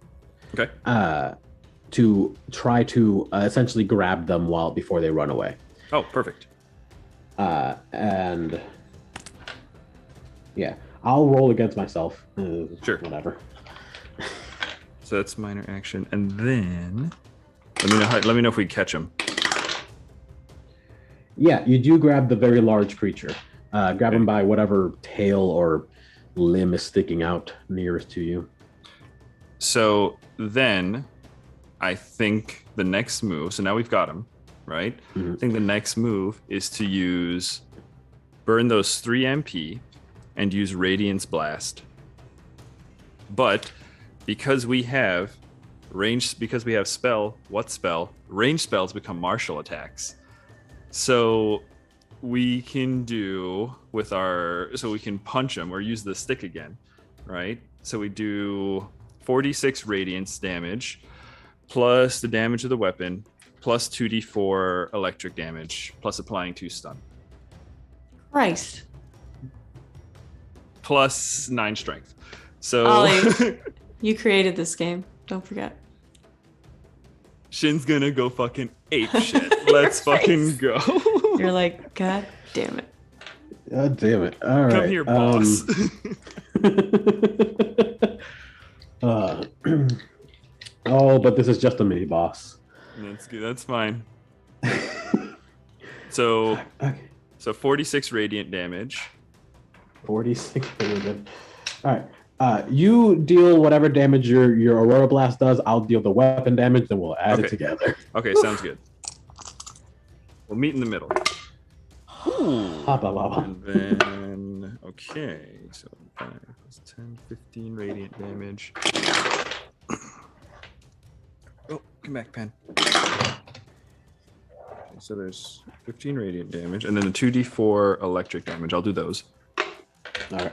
to try to essentially grab them before they run away. Oh, perfect. And yeah, I'll roll against myself. Sure. Whatever. So that's minor action, and then let me know if we catch him. Yeah, you do grab the very large creature. Grab him by whatever tail or limb is sticking out nearest to you. So then I think the next move, so now we've got him, right? Mm-hmm. I think the next move is to burn those 3 MP and use Radiance Blast. But because we have range, because we have spell, range spells become martial attacks. So we can we can punch him or use the stick again, right? So we do 46 radiance damage plus the damage of the weapon plus 2d4 electric damage plus applying 2 stun. Christ. Plus 9 strength. So Ollie, you created this game. Don't forget. Shin's gonna go fucking ape shit. Let's fucking go. You're like, God damn it. God damn it. All right. Come here, boss. Oh, but this is just a mini boss. That's good. That's fine. So 46 radiant damage. 46 radiant. All right. You deal whatever damage your Aurora Blast does. I'll deal the weapon damage, then we'll add it together. Okay, sounds good. We'll meet in the middle. And then, okay, so 5 plus 10, 15 radiant damage. Oh, come back, pen. Okay, so there's 15 radiant damage, and then the 2d4 electric damage. I'll do those. All right.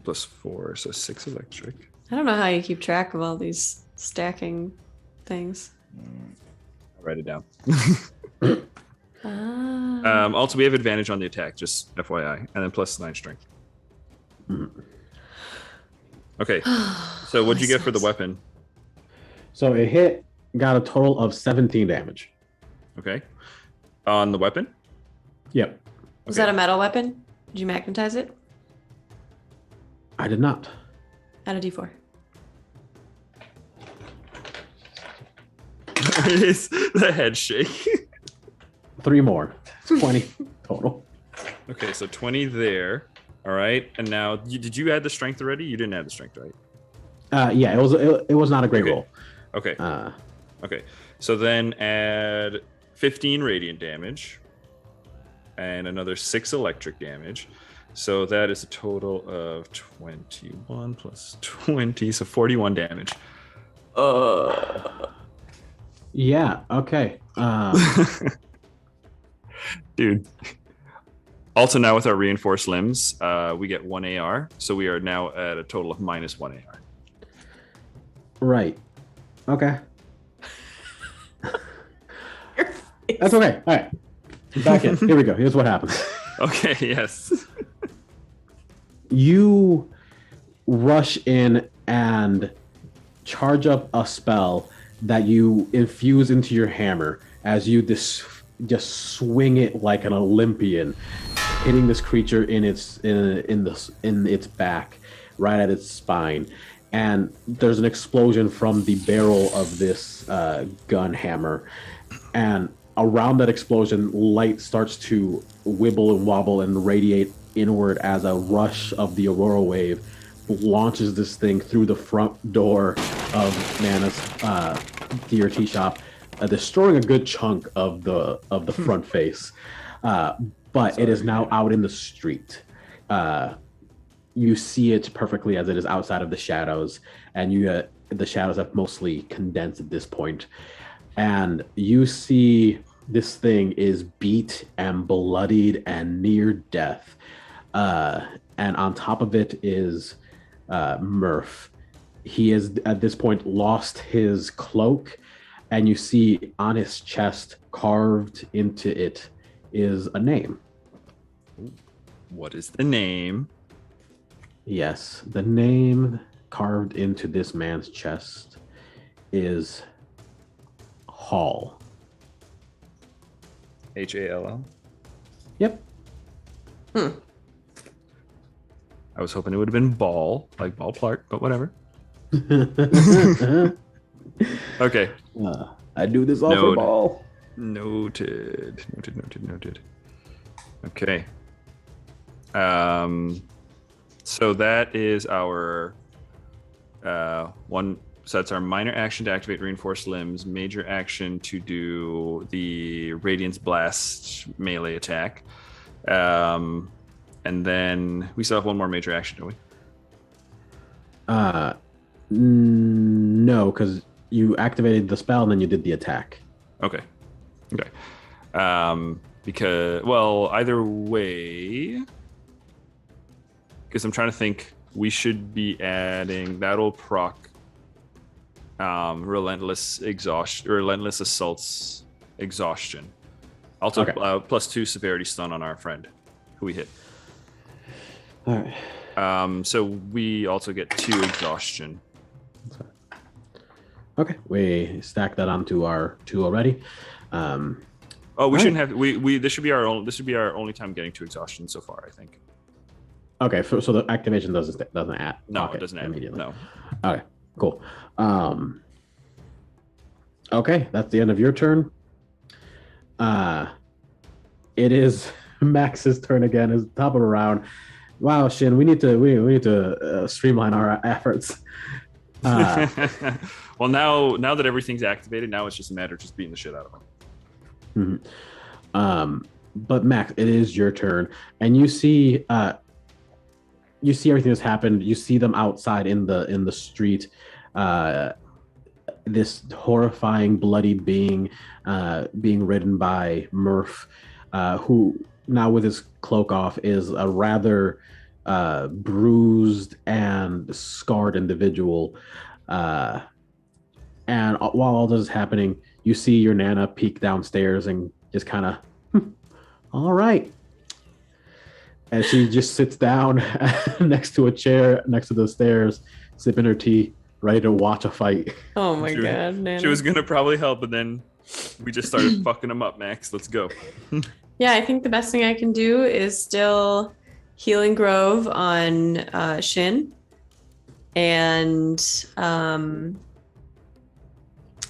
Plus 4, so 6 electric. I don't know how you keep track of all these stacking things. I'll write it down. Also, we have advantage on the attack, just FYI, and then plus 9 strength. Okay, so what'd you get for the weapon? So it hit, got a total of 17 damage. Okay. On the weapon? Yep. Was that a metal weapon? Did you magnetize it? I did not. Add a d4. It is the head shake. 3 more. 20 total. Okay, so 20 there. All right, and now did you add the strength already? You didn't add the strength, right? Yeah, it was not a great roll. Okay. Okay. So then add 15 radiant damage and another 6 electric damage. So that is a total of 21 plus 20, so 41 damage. Yeah, okay. Dude. Also now with our reinforced limbs, we get 1 AR, so we are now at a total of minus 1 AR. Right. Okay. That's okay. All right. Back in. Here we go. Here's what happens. Okay, yes. You rush in and charge up a spell that you infuse into your hammer as you just swing it like an Olympian, hitting this creature in its back, right at its spine. And there's an explosion from the barrel of this gun hammer, and around that explosion, light starts to wibble and wobble and radiate inward as a rush of the Aurora Wave launches this thing through the front door of Nanna's DRT shop, destroying a good chunk of the front face. But it is now out in the street. You see it perfectly as it is outside of the shadows, and the shadows have mostly condensed at this point. And you see this thing is beat and bloodied and near death. And on top of it is Murph. He has at this point lost his cloak, and you see on his chest carved into it is a name. What is the name? Yes, the name carved into this man's chest is Hall. Hall. Yep. I was hoping it would have been ball, like ballpark, but whatever. Okay. I do this all for ball. Noted. Okay. So that is our one. So that's our minor action to activate reinforced limbs, major action to do the Radiance Blast melee attack. And then we still have one more major action, don't we? No, because you activated the spell and then you did the attack. Okay. Because, well, either way, because I'm trying to think, we should be adding, that'll proc relentless assaults exhaustion. Also, +2 severity stun on our friend who we hit. All right. So we also get 2 exhaustion. Okay, we stack that onto our 2 already. We shouldn't have. This should be our only time getting 2 exhaustion so far, I think. Okay, so the activation doesn't add. No, it doesn't add immediately. No. Okay, cool. Okay, that's the end of your turn. It is Max's turn again. It's top of the round. Wow, Shin, we need to streamline our efforts. Well, now that everything's activated, now it's just a matter of just beating the shit out of them. Mm-hmm. But Max, it is your turn, and you see everything that's happened. You see them outside in the street. This horrifying, bloodied being being ridden by Murph, who now with his cloak off is a rather bruised and scarred individual. And while all this is happening, you see your Nanna peek downstairs and just kind of, all right. And she just sits down next to a chair next to the stairs, sipping her tea, ready to watch a fight. Oh my God, Nanna. She was going to probably help, but then we just started fucking them up, Max. Let's go. Yeah, I think the best thing I can do is still Healing Grove on Shin and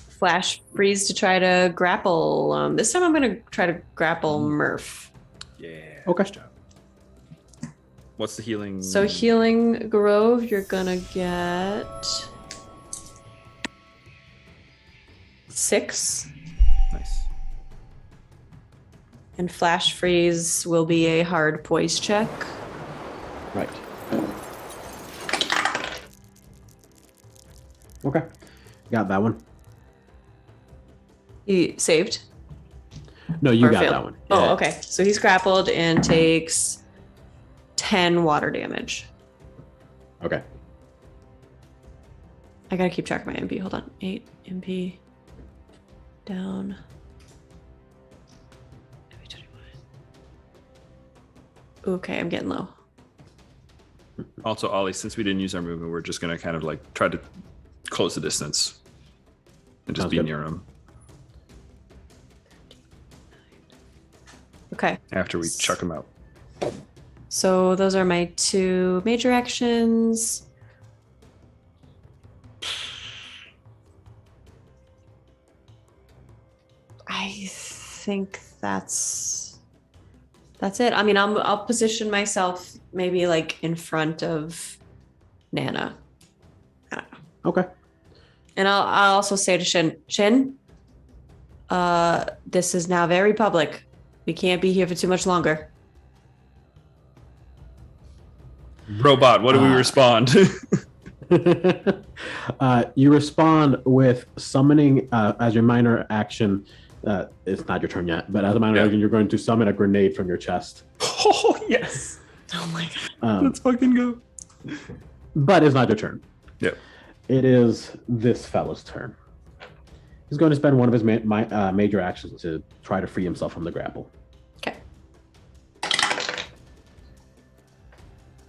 Flash Freeze to try to grapple. This time I'm going to try to grapple Murph. Yeah. Okay. What's the healing? So Healing Grove, you're going to get 6. Nice. And Flash Freeze will be a hard poise check. Right. Okay. Got that one. He saved? No, you Or got failed? that one. Oh, Yeah. okay. So he's grappled and takes 10 water damage. Okay. I gotta keep track of my MP. Hold on. 8 MP. Down. Okay, I'm getting low. Also, Ollie, since we didn't use our movement, we're just going to kind of like try to close the distance and just Sounds be good. near them Okay. after we chuck them out. So those are my 2 major actions. I think that's it. I mean, I'll position myself maybe like in front of Nanna. I don't know. Okay. And I'll also say to Shin, this is now very public. We can't be here for too much longer. Robot, what do we respond? You respond with summoning as your minor action. It's not your turn yet, but as a minor action, you're going to summon a grenade from your chest. Oh, yes. Oh my God. Let's fucking go. But it's not your turn. Yep. It is this fella's turn. He's going to spend one of his major actions to try to free himself from the grapple. Okay.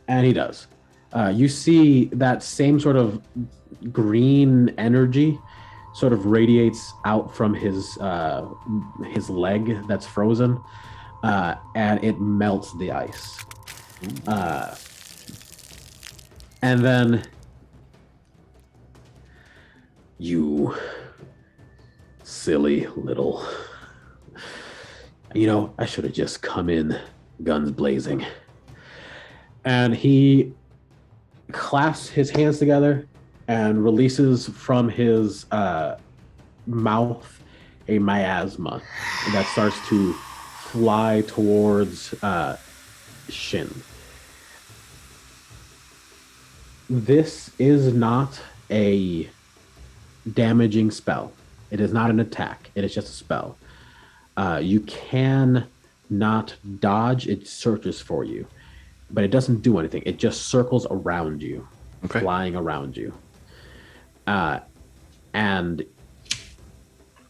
And he does. You see that same sort of green energy sort of radiates out from his leg that's frozen, and it melts the ice. And then you silly little... I should have just come in guns blazing. And he clasps his hands together and releases from his mouth a miasma that starts to fly towards Shin. This is not a damaging spell. It is not an attack. It is just a spell. You can not dodge. It searches for you, but it doesn't do anything. It just circles around you, flying around you. And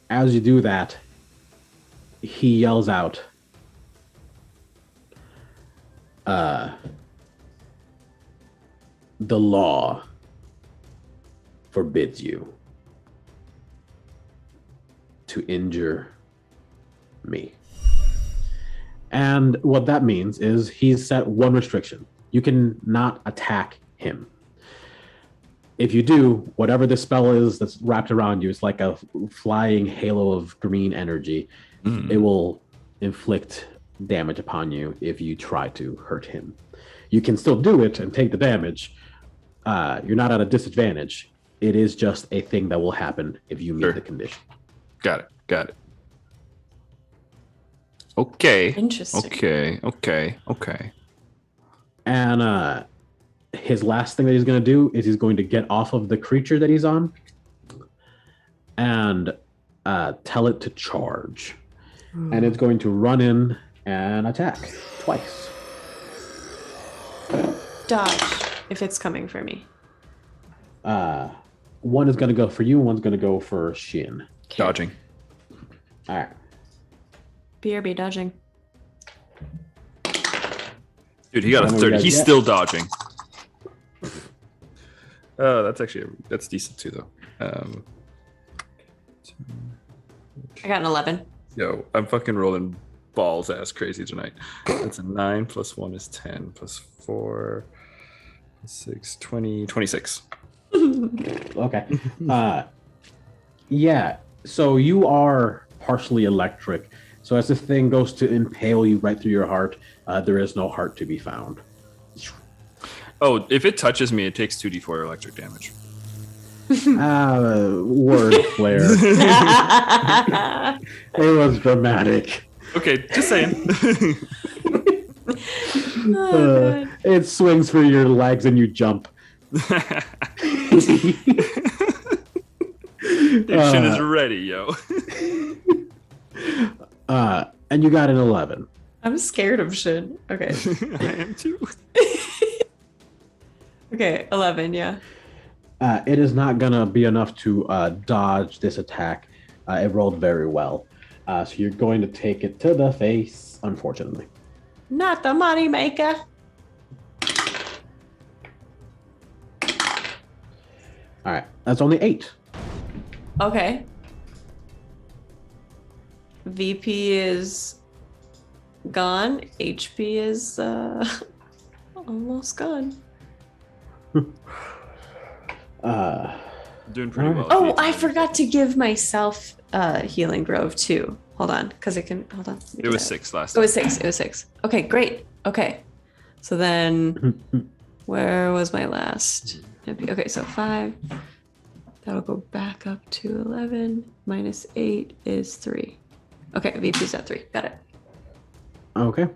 as you do that, he yells out, the law forbids you to injure me. And what that means is he's set one restriction. You can not attack him. If you do, whatever the spell is that's wrapped around you, it's like a flying halo of green energy. It will inflict damage upon you if you try to hurt him. You can still do it and take the damage. You're not at a disadvantage. It is just a thing that will happen if you meet the condition. Got it. Okay. Interesting. Okay. And his last thing that he's going to do is he's going to get off of the creature that he's on and tell it to charge. And it's going to run in and attack twice. Dodge if it's coming for me. One is going to go for you, one's going to go for Shin. Okay. Dodging. All right. BRB dodging. Dude, he got a 30. He's still dodging. Oh, that's decent too, though. I got an 11. Yo, I'm fucking rolling balls ass crazy tonight. That's a 9 plus 1 is 10 plus 4 6 20 26. Okay. Yeah. So you are partially electric. So as this thing goes to impale you right through your heart, there is no heart to be found. Oh, if it touches me, it takes 2d4 electric damage. Word flare. It was dramatic. Okay, just saying. It swings for your legs and you jump. Shin is ready, yo. And you got an 11. I'm scared of Shin. Okay. I am too. Okay, 11, yeah. It is not going to be enough to dodge this attack. It rolled very well. So you're going to take it to the face, unfortunately. Not the money maker. All right. That's only 8. Okay. VP is gone. HP is almost gone. Doing pretty well. Oh, I forgot to give myself healing grove too. Hold on, because it can. Hold on. It was 6 last It time. was 6. Okay, great. Okay, so then where was my last? Okay, so 5. That'll go back up to 11. Minus 8 is 3. Okay, VP's at 3. Got it. Okay.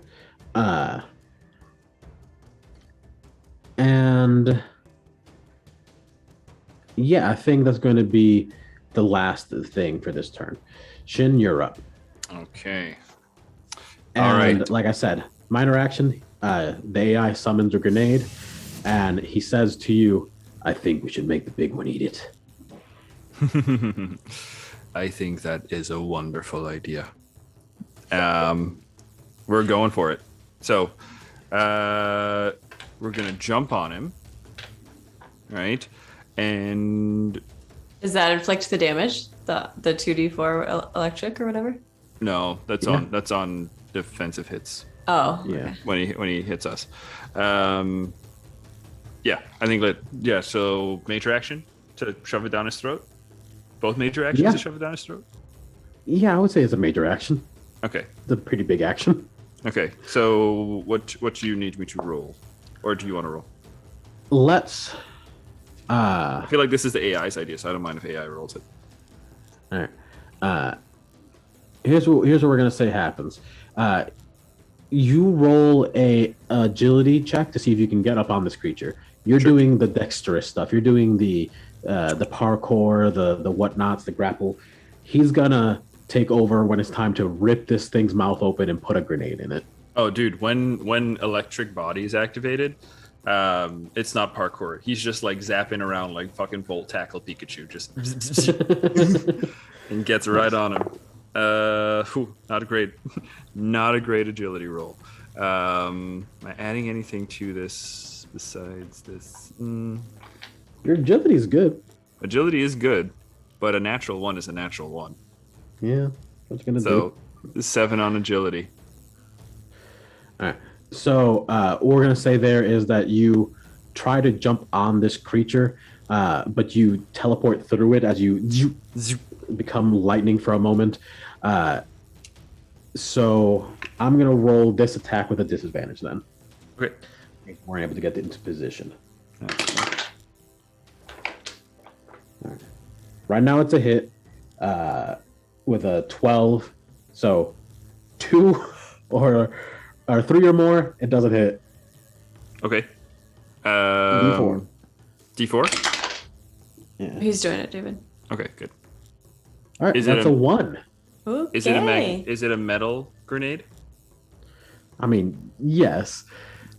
And yeah, I think that's going to be the last thing for this turn. Shin, you're up. Okay. And all right. like I said, minor action, the AI summons a grenade, and he says to you, I think we should make the big one eat it. I think that is a wonderful idea. We're going for it. So, we're going to jump on him, right? And Does that inflict the damage? The 2d4 electric or whatever? No, that's on defensive hits. Oh, Yeah. okay. When he hits us. Yeah, I think so major action to shove it down his throat. Both major actions to shove it down his throat? Yeah, I would say it's a major action. Okay. It's a pretty big action. Okay. So what do you need me to roll? Or do you want to roll? Let's I feel like this is the AI's idea, so I don't mind if AI rolls it. all right. Here's what we're gonna say happens. You roll a agility check to see if you can get up on this creature. You're doing the dexterous stuff. You're doing the parkour, the whatnots, the grapple. He's gonna take over when it's time to rip this thing's mouth open and put a grenade in it. Oh, dude, when electric body is activated, it's not parkour. He's just like zapping around like fucking Volt Tackle Pikachu, just and gets right on him. Not a great agility roll. Am I adding anything to this besides this? Your agility is good. Agility is good, but a natural one is a natural one. Yeah, what you gonna do? So 7 on agility. All right. So what we're gonna say there is that you try to jump on this creature, but you teleport through it as you become lightning for a moment. So I'm gonna roll this attack with a disadvantage then. Okay. We're able to get into position. All right. Right now it's a hit with a 12. So 2 or 3 or more, it doesn't hit. Okay. D4. D4? Yeah. He's doing it, David. Okay, good. All right, that's a 1. Okay. Is it a metal grenade? I mean, yes.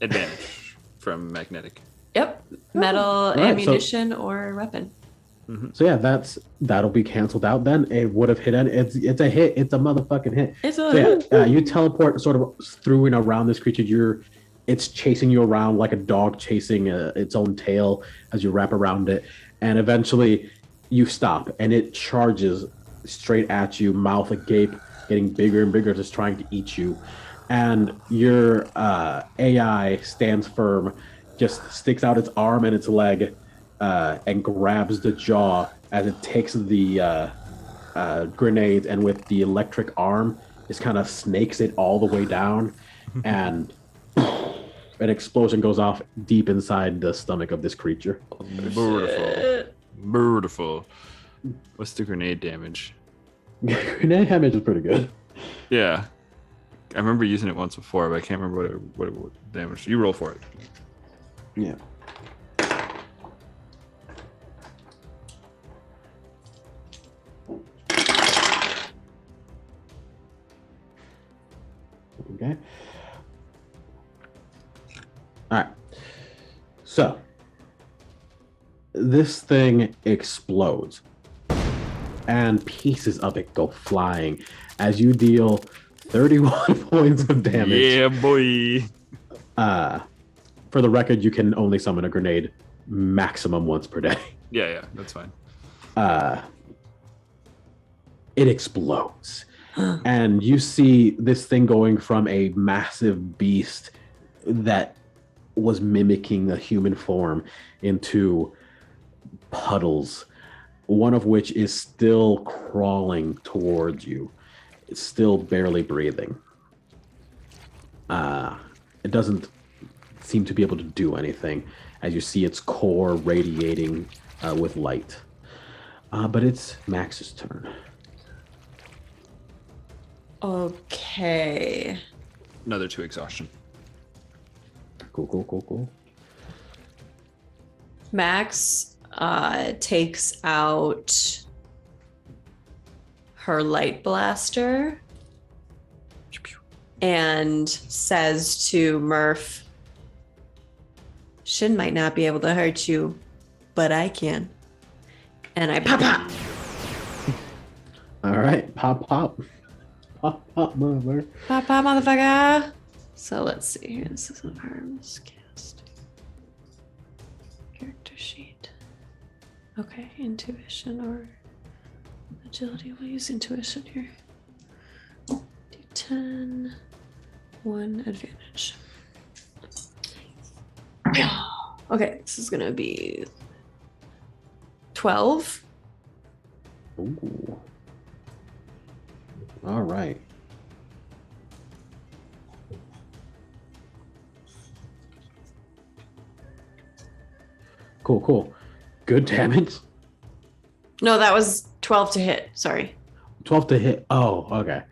Advantage from magnetic. Yep. Metal right, ammunition or weapon. Mm-hmm. So yeah, that'll be canceled out. Then it would have hit. It's a hit. It's a motherfucking hit. You teleport sort of through and around this creature. It's chasing you around like a dog chasing its own tail as you wrap around it, and eventually you stop and it charges straight at you, mouth agape, getting bigger and bigger, just trying to eat you. And your AI stands firm, just sticks out its arm and its leg. And grabs the jaw as it takes the grenade, and with the electric arm, just kind of snakes it all the way down, and an explosion goes off deep inside the stomach of this creature. Beautiful. What's the grenade damage? Grenade damage is pretty good. Yeah, I remember using it once before, but I can't remember what damage. You roll for it. Yeah. Okay. All right. So this thing explodes and pieces of it go flying as you deal 31 points of damage. Yeah, boy. For the record, you can only summon a grenade maximum once per day. Yeah, that's fine. It explodes. And you see this thing going from a massive beast that was mimicking a human form into puddles, one of which is still crawling towards you. It's still barely breathing. It doesn't seem to be able to do anything as you see its core radiating with light. But it's Max's turn. Okay. Another 2 exhaustion. Cool. Max takes out her light blaster and says to Murph, Shin might not be able to hurt you, but I can. And I pop. All right, pop, mother. Pop, motherfucker. So let's see here. This is an arms cast. Character sheet. Okay, intuition or agility. We'll use intuition here. D10, 1 advantage. Okay, this is gonna be 12. Ooh. All right. Cool. Good damage. No, that was 12 to hit. Sorry. 12 to hit. Oh, okay.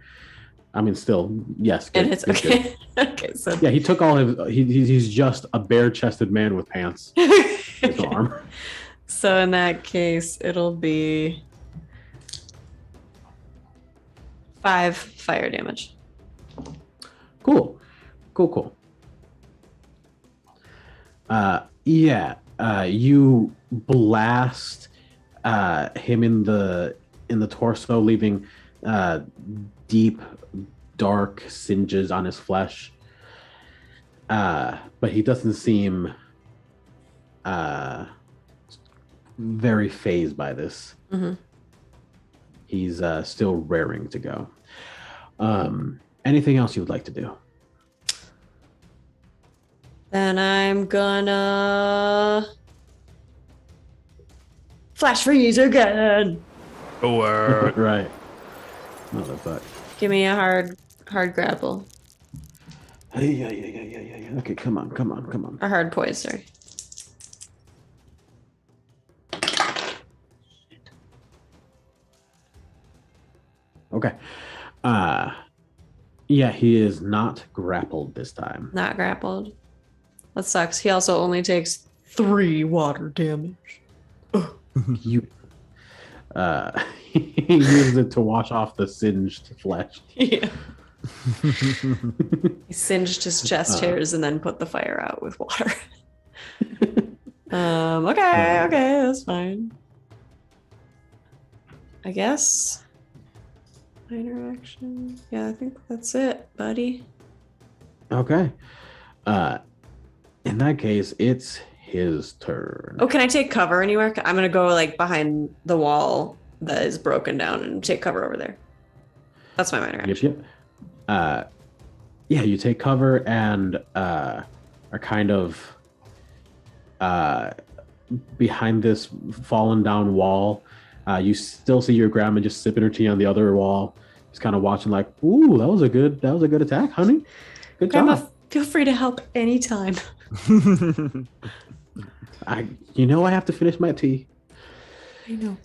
I mean, still, yes. It Good, hits. good, Okay. Okay, so Yeah, he took all his. He's just a bare-chested man with pants. His arm. So in that case, it'll be 5 fire damage. Cool. Yeah. You blast him in the torso, leaving deep, dark singes on his flesh. But he doesn't seem very fazed by this. Mm-hmm. He's still raring to go. Anything else you would like to do? Then I'm gonna flash freeze again. Oh, Right. Motherfucker. Give me a hard grapple. Yeah. Okay, come on. A hard poise, sorry. Okay. Yeah, he is not grappled this time. Not grappled. That sucks. He also only takes 3 water damage. You he used it to wash off the singed flesh. Yeah. He singed his chest hairs and then put the fire out with water. Okay, that's fine. I guess. Minor action. Yeah, I think that's it, buddy. Okay. In that case, it's his turn. Oh, can I take cover anywhere? I'm gonna go like behind the wall that is broken down and take cover over there. That's my minor action. Yep. Yeah, you take cover and are kind of behind this fallen down wall. You still see your grandma just sipping her tea on the other wall, just kind of watching like, ooh, that was a good attack, honey. Good Grandma, job. feel free to help anytime. I have to finish my tea. I know.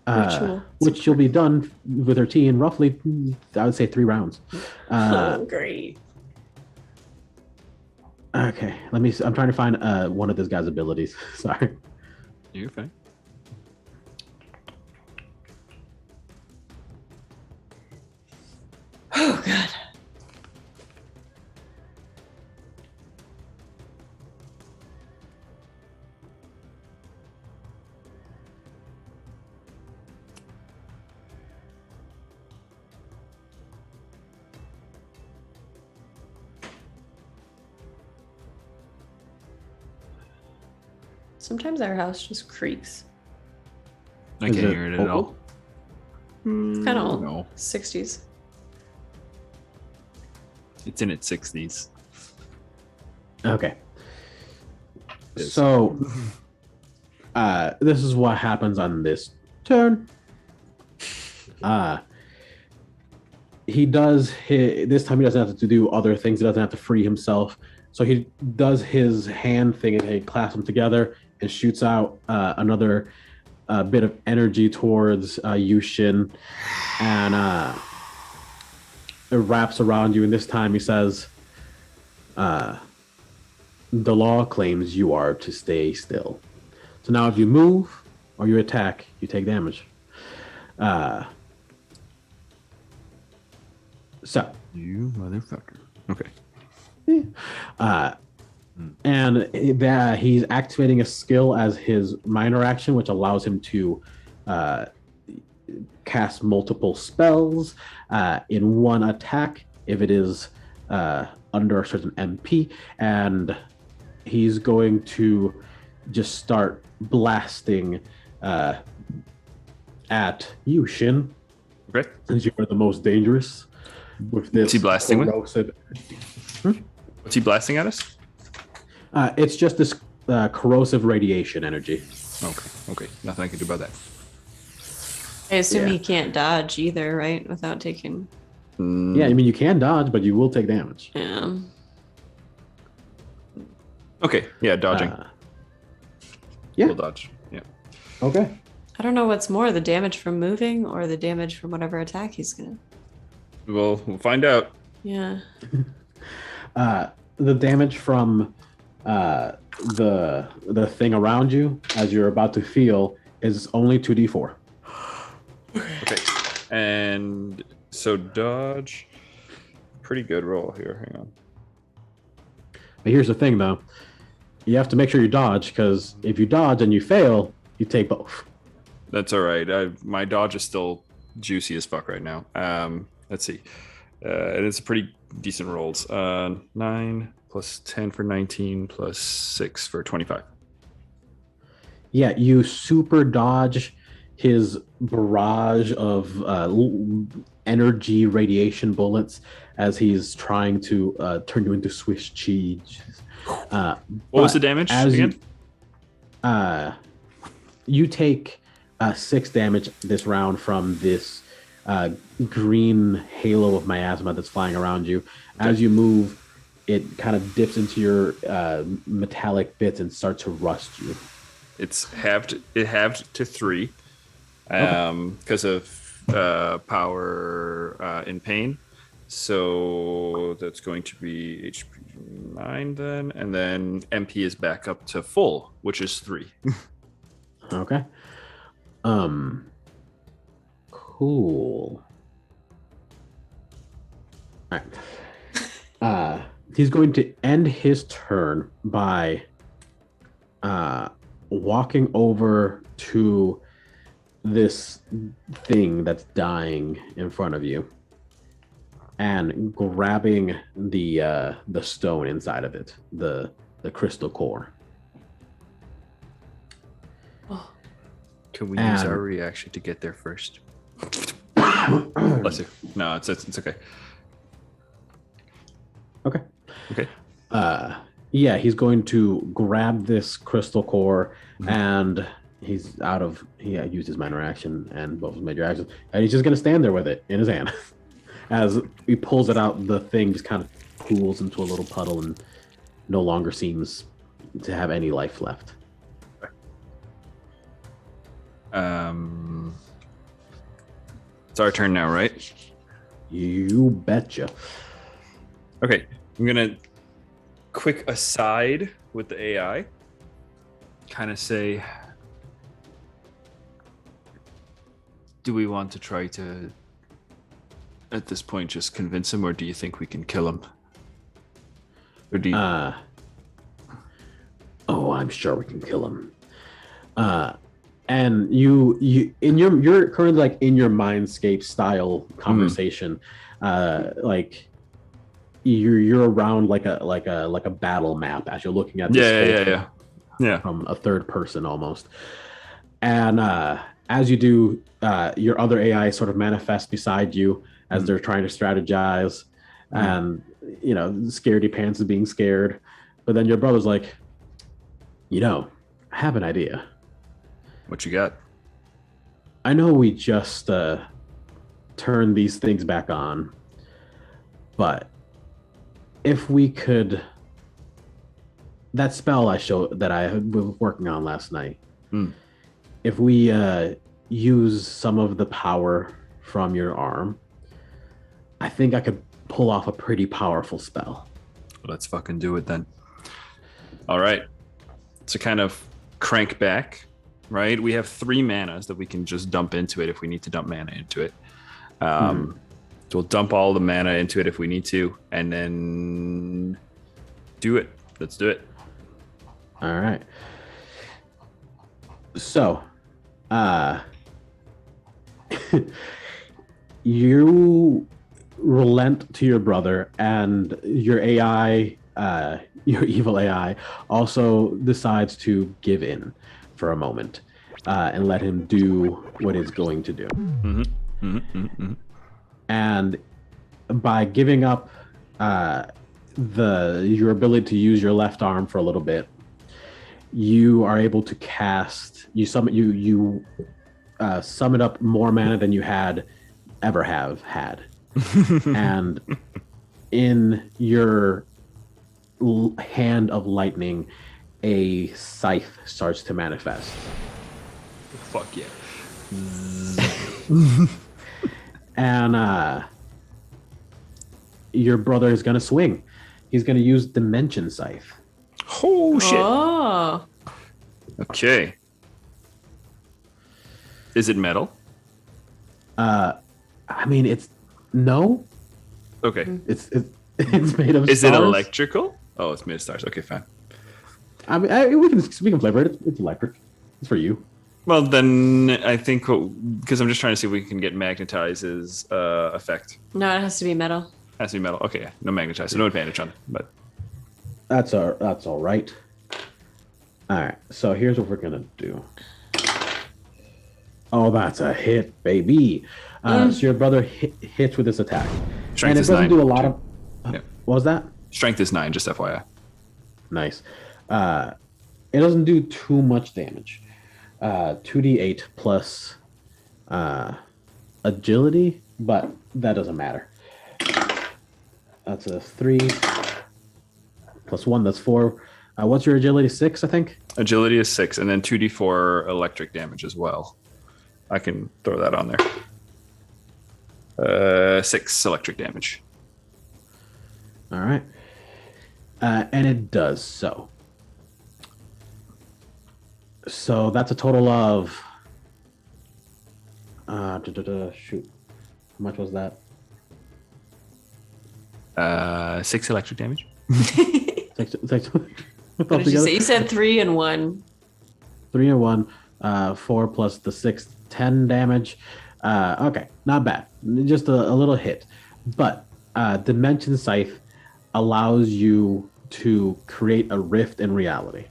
Ritual. Which will be done with her tea in roughly, I would say, 3 rounds. Oh, great. Okay, I'm trying to find one of this guy's abilities. Sorry. You're fine. Oh, God. Sometimes our house just creaks. I can't hear it at all. It's kind of old. No, 60s. it's in its 60s. Okay. Yes. So, this is what happens on this turn. He does this time. He doesn't have to do other things. He doesn't have to free himself. So he does his hand thing and he clasps them together and shoots out another bit of energy towards Yushin, and it wraps around you. And this time he says, "The law claims you are to stay still. So now, if you move or you attack, you take damage." So You motherfucker. Okay. And that he's activating a skill as his minor action, which allows him to cast multiple spells in one attack if it is under a certain MP. And he's going to just start blasting at you, Shin. Okay. Since you are the most dangerous with this. What's he blasting with? corrosive... What's he blasting at us? It's just this corrosive radiation energy. Okay. Nothing I can do about that. I assume Yeah. he can't dodge either, right? Without taking. Yeah, I mean, you can dodge, but you will take damage. Yeah. Okay. Yeah, dodging. Yeah. We'll dodge. Yeah. Okay. I don't know what's more, the damage from moving or the damage from whatever attack he's gonna. We'll find out. Yeah. The damage from the thing around you, as you're about to feel, is only 2d4. Okay. And so dodge. Pretty good roll here. Hang on. But here's the thing, though. You have to make sure you dodge, because if you dodge and you fail, you take both. That's all right. My dodge is still juicy as fuck right now. Let's see. And it's a pretty decent rolls. 9 plus 10 for 19 plus 6 for 25. Yeah, you super dodge his barrage of energy radiation bullets as he's trying to turn you into Swiss cheese. What was the damage again? You take 6 damage this round from this green halo of miasma that's flying around you. Okay. As you move, it kind of dips into your metallic bits and starts to rust you. It's halved. It halved to 3 because of power in pain. So that's going to be HP 9 then, and then MP is back up to full, which is 3. Okay. Cool. All right. He's going to end his turn by walking over to this thing that's dying in front of you and grabbing the stone inside of it, the crystal core. Can we use our reaction to get there first? Bless you. No, it's okay. Okay. Yeah, he's going to grab this crystal core, and he's out of. He used his minor action and both his major actions, and he's just going to stand there with it in his hand. As he pulls it out, the thing just kind of pools into a little puddle and no longer seems to have any life left. It's our turn now, right? You betcha. Okay, I'm gonna quick aside with the AI. Kind of say, do we want to try to, at this point, just convince him, or do you think we can kill him? Or do you? Oh, I'm sure we can kill him. And you in you're currently like in your mindscape style conversation, like you're around like a battle map as you're looking at this yeah from a third person almost. And as you do, your other AI sort of manifests beside you as they're trying to strategize, and scaredy pants is being scared. But then your brother's like, I have an idea. What you got? I know we just turned these things back on, but if we could, that spell that I was working on last night, if we use some of the power from your arm, I think I could pull off a pretty powerful spell. Let's fucking do it then. All right. To kind of crank back, right? We have 3 manas that we can just dump into it if we need to dump mana into it. So we'll dump all the mana into it if we need to, and then do it. Let's do it. All right. So, you relent to your brother, and your AI your evil AI also decides to give in for a moment and let him do what it's going to do. Mm-hmm. Mm-hmm. Mm-hmm. And by giving up your ability to use your left arm for a little bit, you are able to cast. You summon up more mana than you ever have had, and in your hand of lightning, a scythe starts to manifest. Fuck yeah. And your brother is going to swing. He's going to use Dimension Scythe. Oh, shit. Oh. Okay. Is it metal? I mean, it's no. Okay. It's made of. Is stars. it electrical? Oh, it's made of stars. Okay, fine. I mean, we can flavor it. It's electric. It's for you. Well, then I think because I'm just trying to see if we can get Magnetize's effect. No, it has to be metal. Has to be metal. Okay, yeah. No Magnetize, so no advantage on it. But that's all right. All right. So here's what we're gonna do. Oh, that's a hit, baby. So your brother hits with this attack, Strength and it is doesn't 9. do a lot of. Yeah. What was that? Strength is 9, just FYI. Nice. It doesn't do too much damage. 2d8 plus agility, but that doesn't matter. That's a 3 plus 1. That's 4. What's your agility? 6, I think. Agility is 6, and then 2d4 electric damage as well. I can throw that on there. 6 electric damage. All right. And it does so. So that's a total of shoot. How much was that? 6 electric damage. What What did you say? You said 3 and 1. 3 and 1. 4 plus the 6, 10 damage. Okay, not bad. Just a little hit. But Dimension Scythe allows you to create a rift in reality.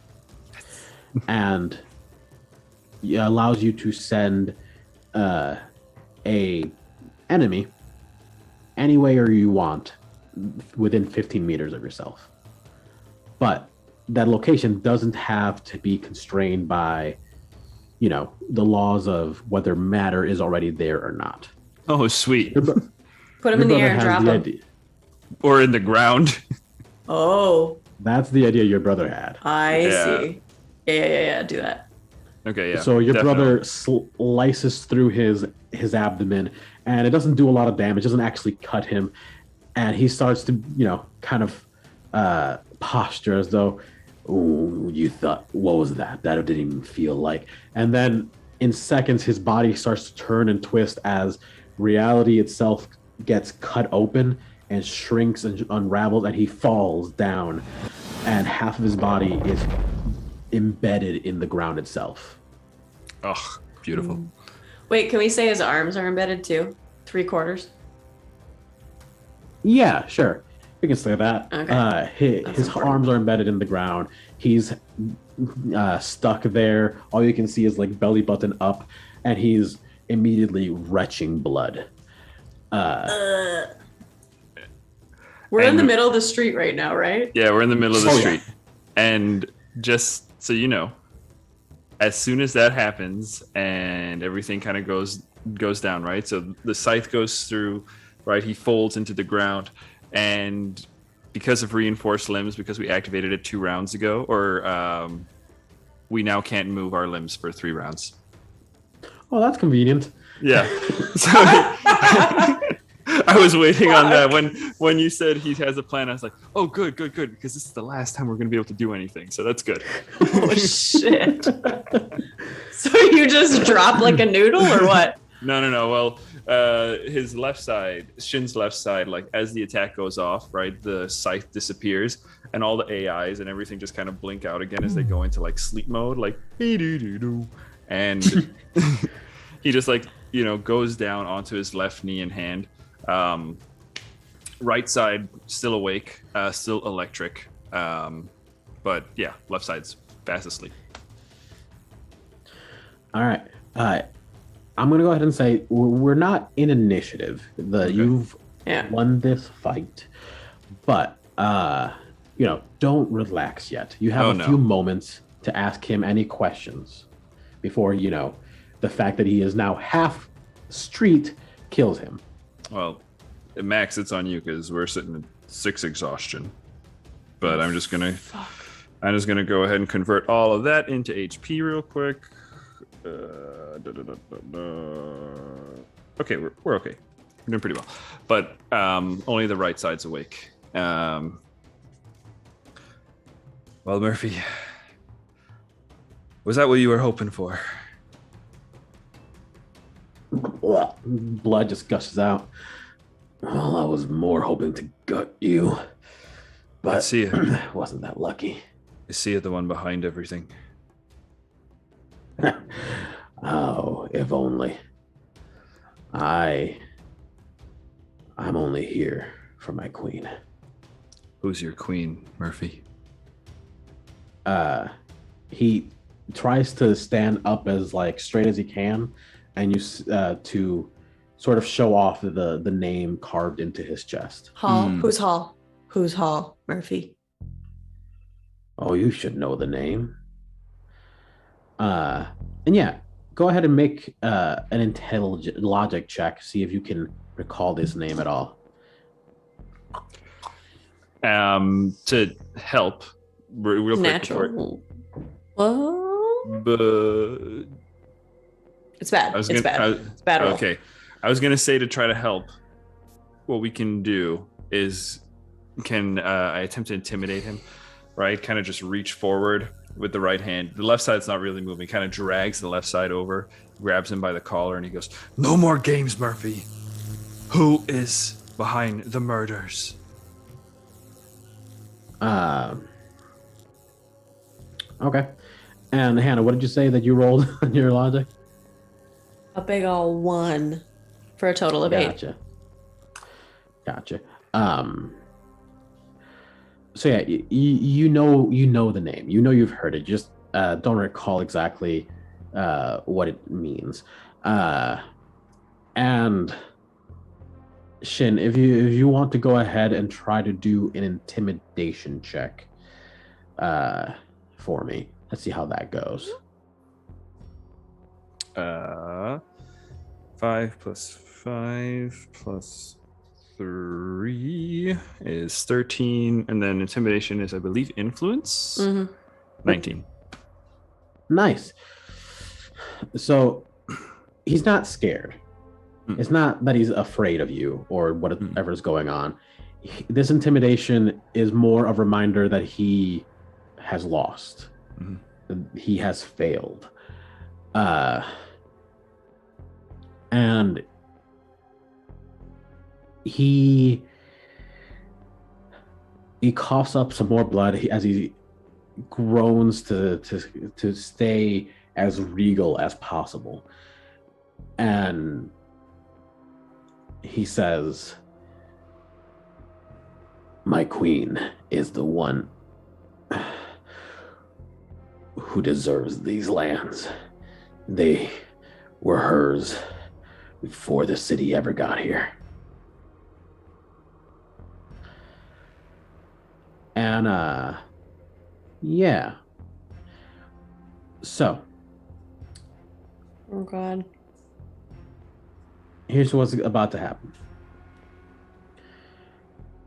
And it allows you to send a enemy anywhere you want within 15 meters of yourself. But that location doesn't have to be constrained by, the laws of whether matter is already there or not. Oh, sweet. Put him in the air and drop him. Or in the ground. Oh. That's the idea your brother had. I see. Yeah. Do that. Okay, yeah. So your brother slices through his abdomen, and it doesn't do a lot of damage. It doesn't actually cut him, and he starts to, kind of posture as though, "Ooh, you thought, what was that? That didn't even feel like." And then in seconds, his body starts to turn and twist as reality itself gets cut open and shrinks and unravels, and he falls down, and half of his body is embedded in the ground itself. Oh, beautiful. Wait, can we say his arms are embedded too? 3/4? Yeah, sure. We can say that. Okay. His arms are embedded in the ground. He's stuck there. All you can see is like belly button up, and he's immediately retching blood. We're in the middle of the street right now, right? Yeah, we're in the middle of the street. Yeah. And just so you know, as soon as that happens and everything kind of goes down, right? So the scythe goes through, right? He folds into the ground, and because of reinforced limbs, because we activated it 2 rounds ago, or we now can't move our limbs for 3 rounds. Oh, that's convenient. Yeah. So I was waiting on that when you said he has a plan. I was like, oh, good, because this is the last time we're going to be able to do anything. So that's good. Oh shit! So you just drop like a noodle, or what? No. Well, his left side, Shin's left side, like as the attack goes off, right, the scythe disappears, and all the AIs and everything just kind of blink out again as they go into like sleep mode, like and he just like goes down onto his left knee and hand. Right side still awake, still electric, But yeah, left side's fast asleep. All right. I'm going to go ahead and say we're not in initiative. Okay. You've Yeah. won this fight, but don't relax yet. You have few moments to ask him any questions before the fact that he is now half street kills him. Well, Max, it's on you because we're sitting at 6 exhaustion. But I'm just gonna go ahead and convert all of that into HP real quick. Okay, we're okay. We're doing pretty well, but only the right side's awake. Well, Murphy, was that what you were hoping for? Blood just gushes out. Well, I was more hoping to gut you, but I see it. Wasn't that lucky. I see it, the one behind everything. Oh, if only. I'm only here for my queen. Who's your queen, Murphy? He tries to stand up as straight as he can, and to sort of show off the name carved into his chest. Hall? Who's Hall? Who's Hall, Murphy? Oh, you should know the name. And yeah, go ahead and make an intelligent logic check. See if you can recall this name at all. To help, real quick. Natural. What? But It's bad. It's bad. It's bad. Okay. I was gonna say, to try to help, what we can do is I attempt to intimidate him, right? Kind of just reach forward with the right hand. The left side's not really moving. Kind of drags the left side over, grabs him by the collar, and he goes, "No more games, Murphy. Who is behind the murders?" Okay. And Hannah, what did you say that you rolled on your logic? A big ol' 1 for a total of 8. Gotcha. So yeah, you know the name. You know you've heard it. Just don't recall exactly what it means. And Shin, if you want to go ahead and try to do an intimidation check for me. Let's see how that goes. 5 plus 5 plus 3 is 13, and then intimidation is, I believe, influence. 19. Nice. So he's not scared. It's not that he's afraid of you or whatever's going on. This intimidation is more of a reminder that he has lost. He has failed. And he coughs up some more blood as he groans to stay as regal as possible. And he says, "My queen is the one who deserves these lands. They were hers before the city ever got here." And yeah. So Oh God. Here's what's about to happen.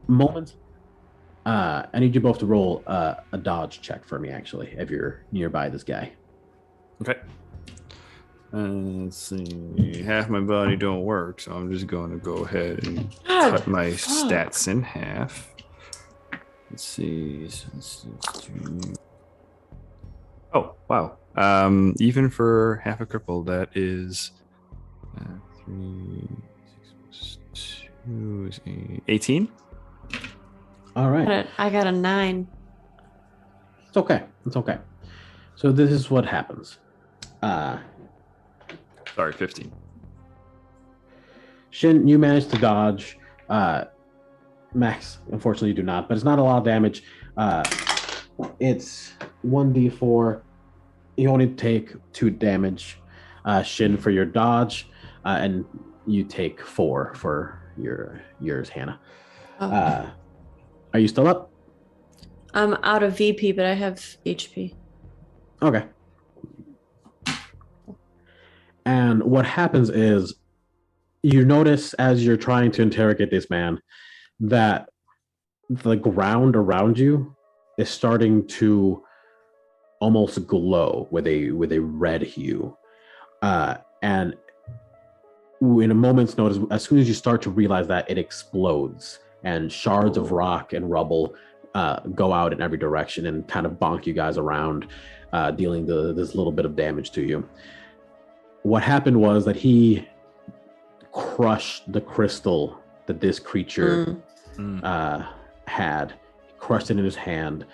Moments. I need you both to roll a dodge check for me, actually, if you're nearby this guy. Okay. Let's see. Half my body don't work, so I'm just going to go ahead and cut my stats in half. Let's see. Oh, wow. Even for half a cripple, that is 3, 6 plus 2 is 18. All right. I got a 9. It's okay. So this is what happens. Sorry, 15. Shin, you managed to dodge. Max, unfortunately, you do not, but it's not a lot of damage. It's 1d4. You only take 2 damage. Shin for your dodge, and you take 4 for yours, Hannah. Oh. Are you still up? I'm out of VP, but I have HP. Okay. And what happens is you notice as you're trying to interrogate this man that the ground around you is starting to almost glow with a red hue. And in a moment's notice, as soon as you start to realize that, it explodes and shards of rock and rubble go out in every direction and kind of bonk you guys around, dealing this little bit of damage to you. What happened was that he crushed the crystal that this creature had. He crushed it in his hand,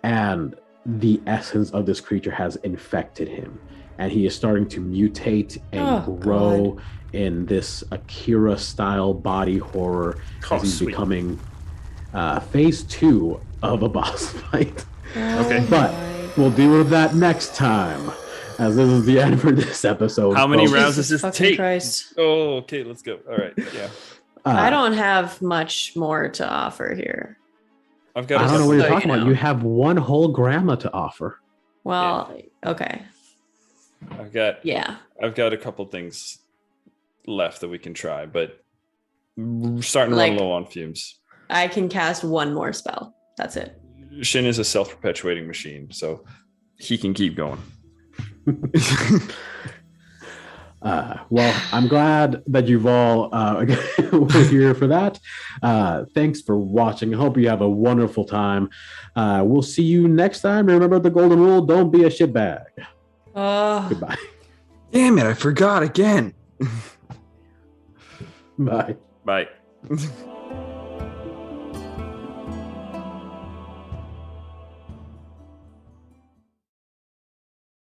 and the essence of this creature has infected him, and he is starting to mutate and grow in this Akira-style body horror as he's becoming phase 2 of a boss fight. Okay. But we'll deal with that next time, as this is the end for this episode. How many rounds does this take? Christ. Oh, okay, let's go. All right, yeah. I don't have much more to offer here. I don't know what you're talking about. You have one whole grandma to offer. Well, okay. I've got a couple things left that we can try, but we're starting to run low on fumes. I can cast one more spell. That's it. Shin is a self-perpetuating machine, so he can keep going. Well, I'm glad that you've all were here for that. Thanks for watching. I hope you have a wonderful time. We'll see you next time. Remember the golden rule: don't be a shitbag. Goodbye. Damn it! I forgot again. Bye. Bye.